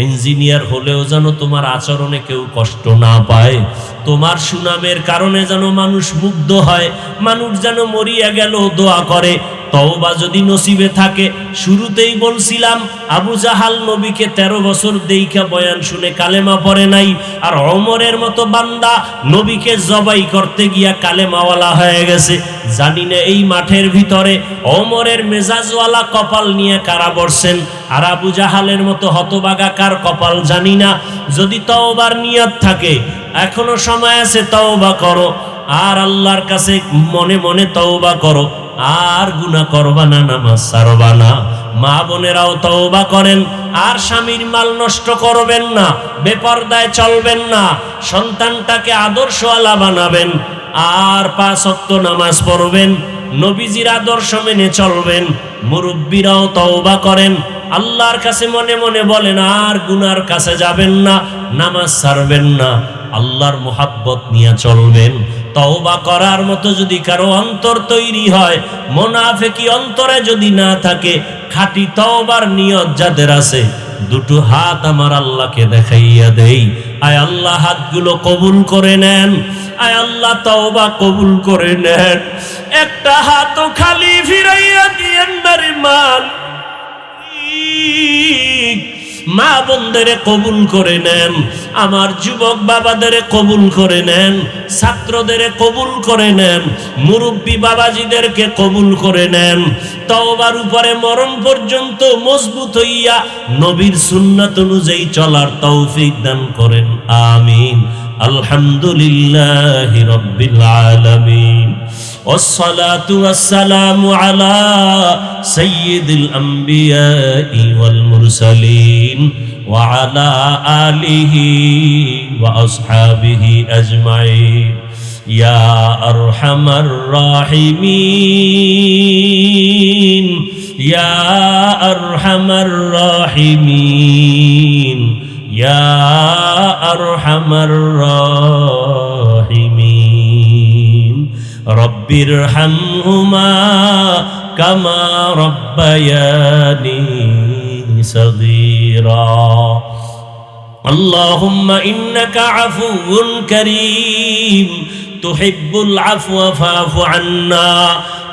ইঞ্জিনিয়ার হলেও যেন তোমার আচরণে কেউ কষ্ট না পায়, তোমার সুনামের কারণে যেন মানুষ মুগ্ধ হয়, মানুষ যেন মরিয়া গেল দোয়া করে। তওবা যদি নসিবে থাকে, শুরুতেই বলছিলাম, আবু জাহাল নবীকে 13 বছর দেইখা বয়ান শুনে কালেমা পড়ে নাই, আর ওমরের মতো বান্দা নবীকে জবাই করতে গিয়া কালেমাওয়ালা হয়ে গেছে। জানি না এই মাঠের ভিতরে ওমরের মেজাজওয়ালা কপাল নিয়ে কারা বসছেন, আর আবু জাহালের মতো হতবাগা কার কপাল জানি না। যদি তওবার নিয়ত থাকে, এখনো সময় আছে, তওবা করো, আর আল্লাহর কাছে মনে মনে তওবা করো, আর গুনাহ করবা না, নামাজ ছাড়বা না। মা বোনেরাও তওবা করেন, আর স্বামীর মাল নষ্ট করবেন না, বেপরদায় চলবেন না, সন্তানটাকে আদর্শওয়ালা বানাবেন, আর 5 ওয়াক্ত নামাজ পড়বেন, নবীজির আদর্শ মেনে চলবেন। মুরব্বীরাও তওবা করেন, আল্লাহর কাছে মনে মনে বলেন, আর গুনার কাছে যাবেন না, নামাজ ছাড়বেন না, আল্লাহর মুহাব্বত নিয়ে চলবেন। তওবা করার মতো যদি কারো অন্তর তৈরি হয়, মুনাফিকি অন্তরে যদি না থাকে, খাঁটি তওবার নিয়ত যাদের আছে, দুটো হাত আমার আল্লাহকে দেখাইয়া দেই। আয় আল্লাহ হাতগুলো কবুল করে নেন, আয় আল্লাহ তওবা কবুল করে নেন। একটা হাতও খালি ফিরাইয়া দিয়েন না রে মালিক। মা বোনদের কবুল করে নেন, আমার যুবক বাবাদের কবুল করে নেন, ছাত্রদের কবুল করে নেন, মুরব্বী বাবাজিদেরকে কবুল করে নেন। তওবার উপরে মরণ পর্যন্ত মজবুত হইয়া নবীর সুন্নাত অনুযায়ী চলার তৌফিক দান করেন, আমিন। আলহামদুলিল্লাহি রাব্বিল আলামিন। والصلاة والسلام على سيد الأنبياء والمرسلين وعلى آله وأصحابه أجمعين يا أرحم الراحمين يا أرحم الراحمين يا أرحم الراحمين رب ارحمهما كما ربياني صغيرا اللهم إنك عفو كريم تحب العفو فاعف عنا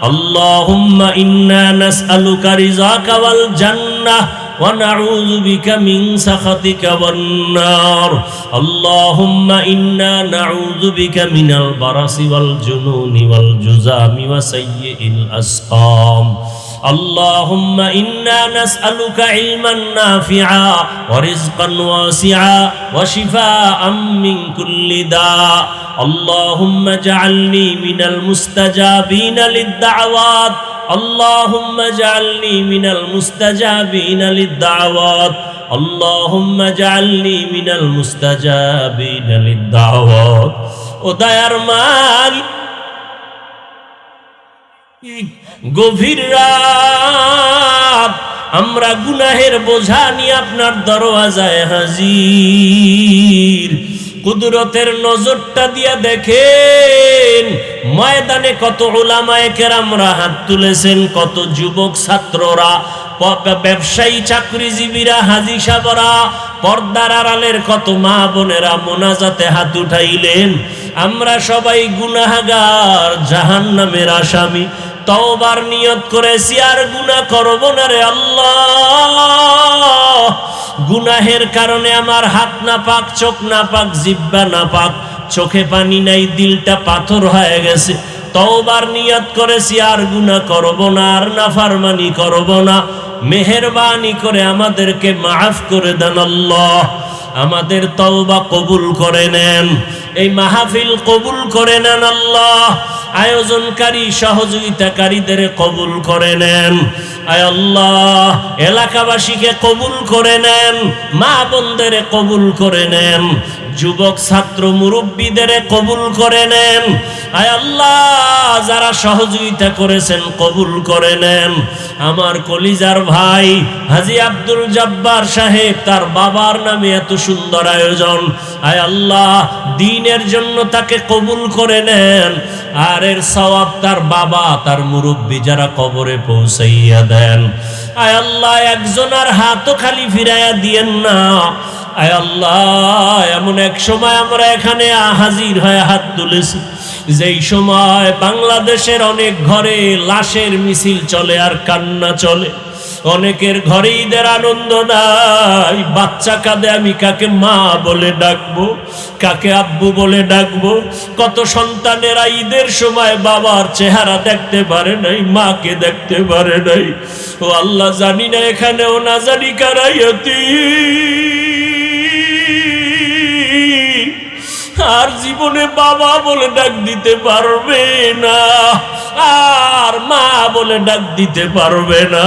اللهم إنا نسألك رضاك والجنة ونعوذ بك من سخطك والنار اللهم إنا نعوذ بك من البرص والجنون والجذام وسيء الأسقام اللهم إنا نسألك علما نافعا ورزقا واسعا وشفاء من كل داء اللهم اجعلني من المستجابين للدعوات اللهم اجعلني من المستجابين للدعوات اللهم اجعلني من المستجابين للدعوات وديار مال গভীর রাত আমরা গুনাহের বোঝা নিয়ে আপনার দরওয়াজায় হাজির কুদরতের নজরটা দিয়া দেখেন ময়দানে কত উলামায়ে কেরামরা হাত তুলেছেন, কত যুবক ছাত্ররা, ব্যবসায়ী চাকরিজীবীরা, হাজী সাহেবরা, পর্দার আড়ালের কত মা বোনেরা মোনাজাতে হাত উঠাইলেন। আমরা সবাই গুনাহগার, জাহান্নামের আসামি। তওবার নিয়ত করেছি আর গুনাহ করব না রে আল্লাহ। গুনাহের কারণে আমার হাত না পাক, চোখ না পাক, জিহ্বা না পাক, চোখে পানি নাই, দিলটা পাথর হয়ে গেছে। তওবার নিয়ত করেছি আর গুনাহ করব না, আর নাফরমানি করব না। মেহেরবানি করে আমাদেরকে মাফ করে দেন আল্লাহ। আমাদের তওবা কবুল করে নেন, এই মাহফিল কবুল করে নেন আল্লাহ। আয়োজনকারী সহযোগিতাকারীদের কবুল করে নেন আয় আল্লাহ। এলাকাবাসীকে কবুল করে নেন, মা বোনদের কবুল করে নেন, যুবক ছাত্র মুরব্বীদের কবুল করে নেন আয় আল্লাহ। যারা সহযোগিতা করেছেন কবুল করে নেন। আমার কলিজার ভাই হাজী আব্দুল জব্বার সাহেব, তার বাবার নামে এত সুন্দর আয়োজন, আয় আল্লাহ দ্বীনের জন্য তাকে কবুল করে নেন। আর এর সওয়াব তার বাবা, তার মুরব্বী যারা কবরে পৌঁছাইয়া দেন আয় আল্লাহ। একজনের হাতও খালি ফিরাইয়া দিয়েন না আয় আল্লাহ। এমন এক সময় আমরা এখানে হাজির হয়ে হাত তুলেছি, যেই সময় বাংলাদেশের অনেক ঘরে লাশের মিছিল চলে আর কান্না চলে। অনেকের ঘরে ঈদের আনন্দ নাই, বাচ্চা কাঁদে, আমি কাকে মা বলে ডাকবো, কাকে আব্বু বলে ডাকবো। কত সন্তানেরা ঈদের সময় বাবার চেহারা দেখতে পারে নাই, মাকে দেখতে পারে নাই। ও আল্লাহ, জানি না এখানেও না জানি কারাইয়াতি আর জীবনে বাবা বলে ডাক দিতে পারবে না, আর মা বলে ডাক দিতে পারবে না।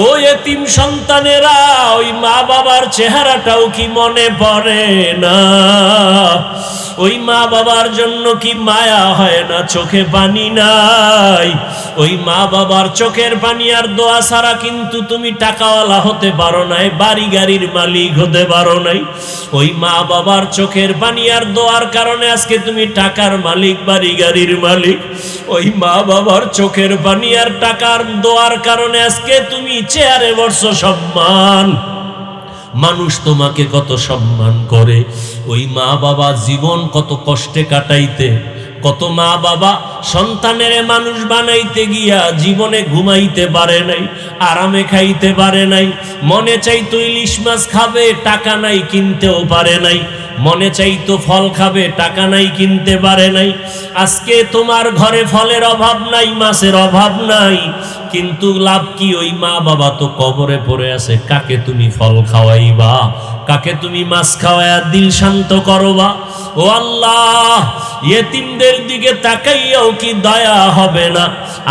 ওই এতিম সন্তানেরা ওই মা বাবার চেহারাটাও কি মনে পড়ে না? ওই মা বাবার জন্য কি মায়া হয় না? চোখে পানি নাই। ওই মা বাবার চোখের পানি আর দোয়া ছাড়া কিন্তু তুমি টাকাওয়ালা হতে পারো নাই, বাড়ি গাড়ির মালিক হতে পারো নাই। ওই মা বাবার চোখের পানি আর দোয়ার কারণে আজকে তুমি টাকার মালিক, বাড়ি গাড়ির মালিক। ওই মা বাবার চোখের পানি আর টাকার দোয়ার কারণে আজকে তুমি চেয়ারে বসছো, সম্মান। মানুষ তোমাকে কত সম্মান করে। ওই মা বাবা জীবন কত কষ্টে কাটাইতে, কত মা বাবা সন্তানের মানুষ বানাইতে গিয়া জীবনে ঘুমাইতে পারে নাই, আরামে খাইতে পারে নাই। মনে চাইতো ইলিশ মাছ খাবে, টাকা নাই কিনতেও পারে নাই। মনে চাইতো ফল খাবে, টাকা নাই কিনতে পারে নাই। আজকে তোমার ঘরে ফলের অভাব নাই, মাছের অভাব নাই, কিন্তু লাভ কি? ওই মা বাবা তো কবরে পড়ে আছে। কাকে তুমি ফল খাওয়াইবা? কাকে তুমি মাছ খাওয়াইয়া দিল শান্ত করবা? ও আল্লাহ, ইয়েতিমদের দিকে তাকাইয়াও কি দয়া হবে না?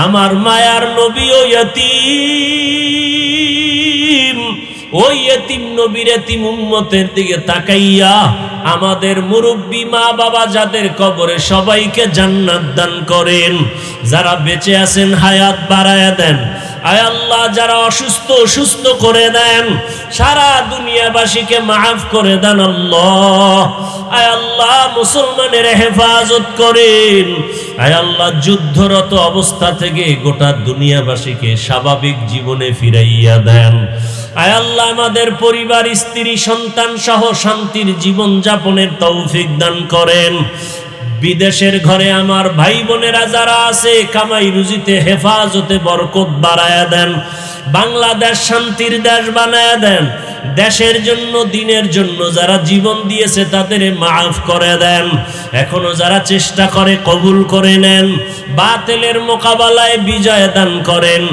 আমার মায়ার নবীও ইয়েতিম, ওই ইয়েতিম নবীর ইয়েতিম উম্মতের দিকে তাকাইয়া আমাদের মুরব্বী মা বাবা যাদের কবরে, সবাইকে জান্নাত দান করেন। যারা বেঁচে আছেন হায়াত বাড়ায়া দেন। আয় আল্লাহ, যারা অসুস্থ সুস্থ করে দেন। সারা দুনিয়াবাসীকে মাফ করে দেন আল্লাহ। আয় আল্লাহ, মুসলমানের হেফাজত করেন। আয় আল্লাহ, যুদ্ধরত অবস্থা থেকে গোটা দুনিয়াবাসীকে স্বাভাবিক জীবনে ফিরাইয়া দেন। আয় আল্লাহ, আমাদের পরিবার, স্ত্রী, সন্তান সহ শান্তির জীবন যাপনের তৌফিক দান করেন। বিদেশের ঘরে আমার ভাই বোনেরা যারা আছে, কামাই রুজিতে হেফাজতে বরকত বাড়ায়া দেন। বাংলাদেশ শান্তির দেশ বানায়া দেন। দেশের জন্য, দিনের জন্য যারা জীবন দিয়েছে তাদের মাফ করে দেন। এখনো যারা চেষ্টা করে কবুল করে নেন। বাতিলের মোকাবেলায় বিজয় দান করেন।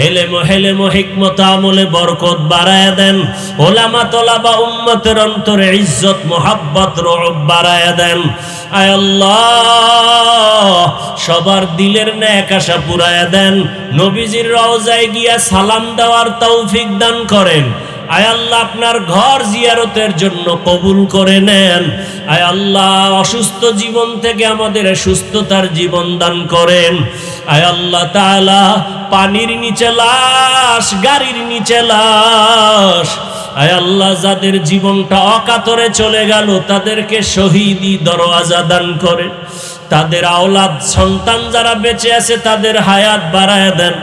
এলেম হেলেম হিকমত আমলে বরকত বাড়ায়া দেন। ওলামা তোলাবা উম্মতের অন্তরে ইজ্জত মোহাব্বত রব বাড়ায়া দেন। আয় আল্লাহ, সবার দিলের নেক আশা পুরায়া দেন। নবীজির রওজায় গিয়া সালাম দেওয়ার তৌফিক দান করেন। আয় আল্লাহ, আপনার ঘর জিয়ারতের জন্য কবুল করে নেন। আয় আল্লাহ, অসুস্থ জীবন থেকে আমাদের সুস্থতার জীবন দান করেন। আয় আল্লাহ তাআলা, পানির নিচে লাশ, গাড়ির নিচে লাশ, আয় আল্লাহ, যাদের জীবনটা অকাতরে চলে গেল তাদেরকে শহীদি দরওয়াজা দান করে। তাদের আওলাদ সন্তান যারা বেঁচে আছে তাদের হায়াত বাড়ায় দেন।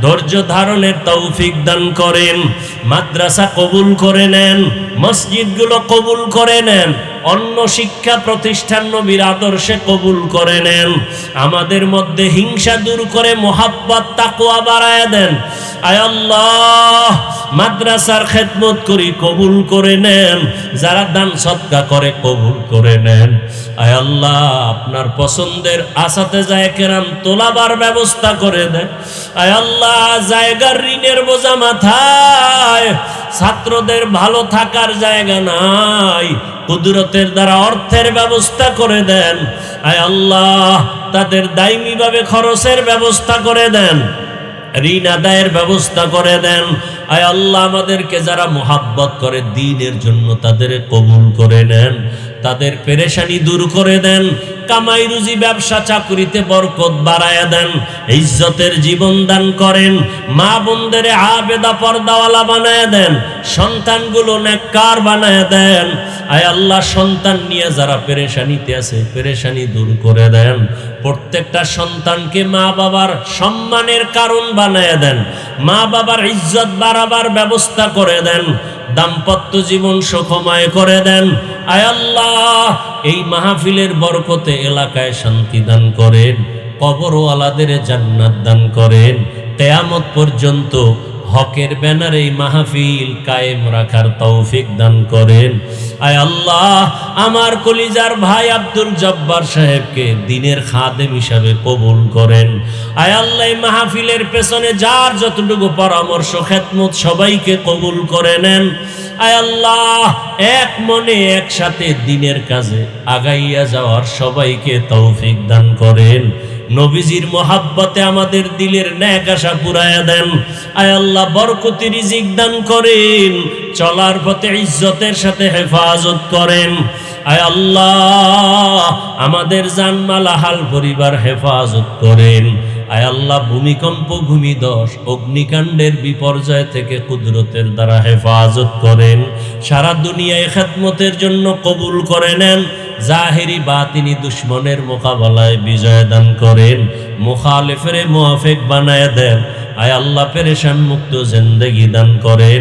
ধৈর্য ধারণের তৌফিক দান করেন। মাদ্রাসা কবুল করে নেন। মসজিদগুলো কবুল করে নেন। অন্য শিক্ষা প্রতিষ্ঠান নবীর আদর্শে কবুল করে নেন। আমাদের মধ্যে হিংসা দূর করে মোহাব্বত তাকওয়া বাড়ায় দেন। আয় আল্লাহ, মাদ্রাসার খেদমত করি কবুল করে নেন। যারা দান সদকা করে কবুল করে নেন। আয় আল্লাহ, আপনার পছন্দের আসাতেজায়ে কেরাম তোলাবার ব্যবস্থা করে দেন। আয় আল্লাহ, জায়গার ঋণের বোঝা মাথায়, ছাত্রদের ভালো থাকার জায়গা নাই, কুদরতের দ্বারা অর্থের ব্যবস্থা করে দেন। আয় আল্লাহ, তাদের দায়মিভাবে খরচের ব্যবস্থা করে দেন। ঋণ আদায়ের ব্যবস্থা করে দেন। আয় আল্লাহ, আমাদেরকে যারা মোহাব্বত করে দ্বীনের জন্য তাদের কবুল করে নেন। তাদের পেরেশানি দূর করে দেন। কামাই রুজি ব্যবসা চাকরিতে বরকত বাড়ায়া দেন। ইজ্জতের জীবন দান করেন। মা বোনদের আবেদা পর্দাওয়ালা বানায়া দেন। সন্তানগুলো নেককার বানায়া দেন। আয় আল্লাহ, সন্তান নিয়ে যারা পেরেশানিতে আছে পেরেশানি দূর করে দেন। প্রত্যেকটা সন্তানকে মা বাবার সম্মানের কারণ বানায়া দেন। মা বাবার ইজ্জত বাড়াবার ব্যবস্থা করে দেন। দাম্পত্য জীবন সুখময় করে দেন। আয় আল্লাহ, এই মাহফিলের বরকতে এলাকায় শান্তি দান করেন। কবরওয়ালাদের জান্নাত দান করেন। কিয়ামত পর্যন্ত হকের ব্যানারে এই মাহফিল কায়েম রাখার তৌফিক দান করেন। আয় আল্লাহ, আমার কলিজার ভাই আব্দুল জব্বার সাহেবকে দ্বীনের খাদেম হিসাবে কবুল করেন। আয় আল্লাহ, এই মাহফিলের পেছনে যার যতটুকু পরামর্শ খেদমত সবাইকে কবুল করে নেন। আয় আল্লাহ, এক মনে একসাথে দ্বীনের কাজে আগাইয়া যাওয়ার সবাইকে তৌফিক দান করেন। নবীজির মোহাব্বতে আমাদের দিলের নেক আশা পুরায়া দেন। আয় আল্লাহ, বরকতি রিজিক দান করেন। চলার পথে ইজ্জতের সাথে হেফাজত করেন। আয় আল্লাহ, আমাদের জানমাল আহাল পরিবার হেফাজত করেন। আয় আল্লাহ, ভূমিকম্প ভূমিধস অগ্নিকাণ্ডের বিপর্যয় থেকে কুদরতের দ্বারা হেফাজত করেন। সারা দুনিয়ায় খেদমতের জন্য কবুল করে নেন। জাহেরি বাতিনি দুশ্মনের মোকাবেলায় বিজয় দান করেন। মুখালিফের মুআফিক বানায় দেন। আয় আল্লাহ, পেরেশান মুক্ত জিন্দেগি দান করেন।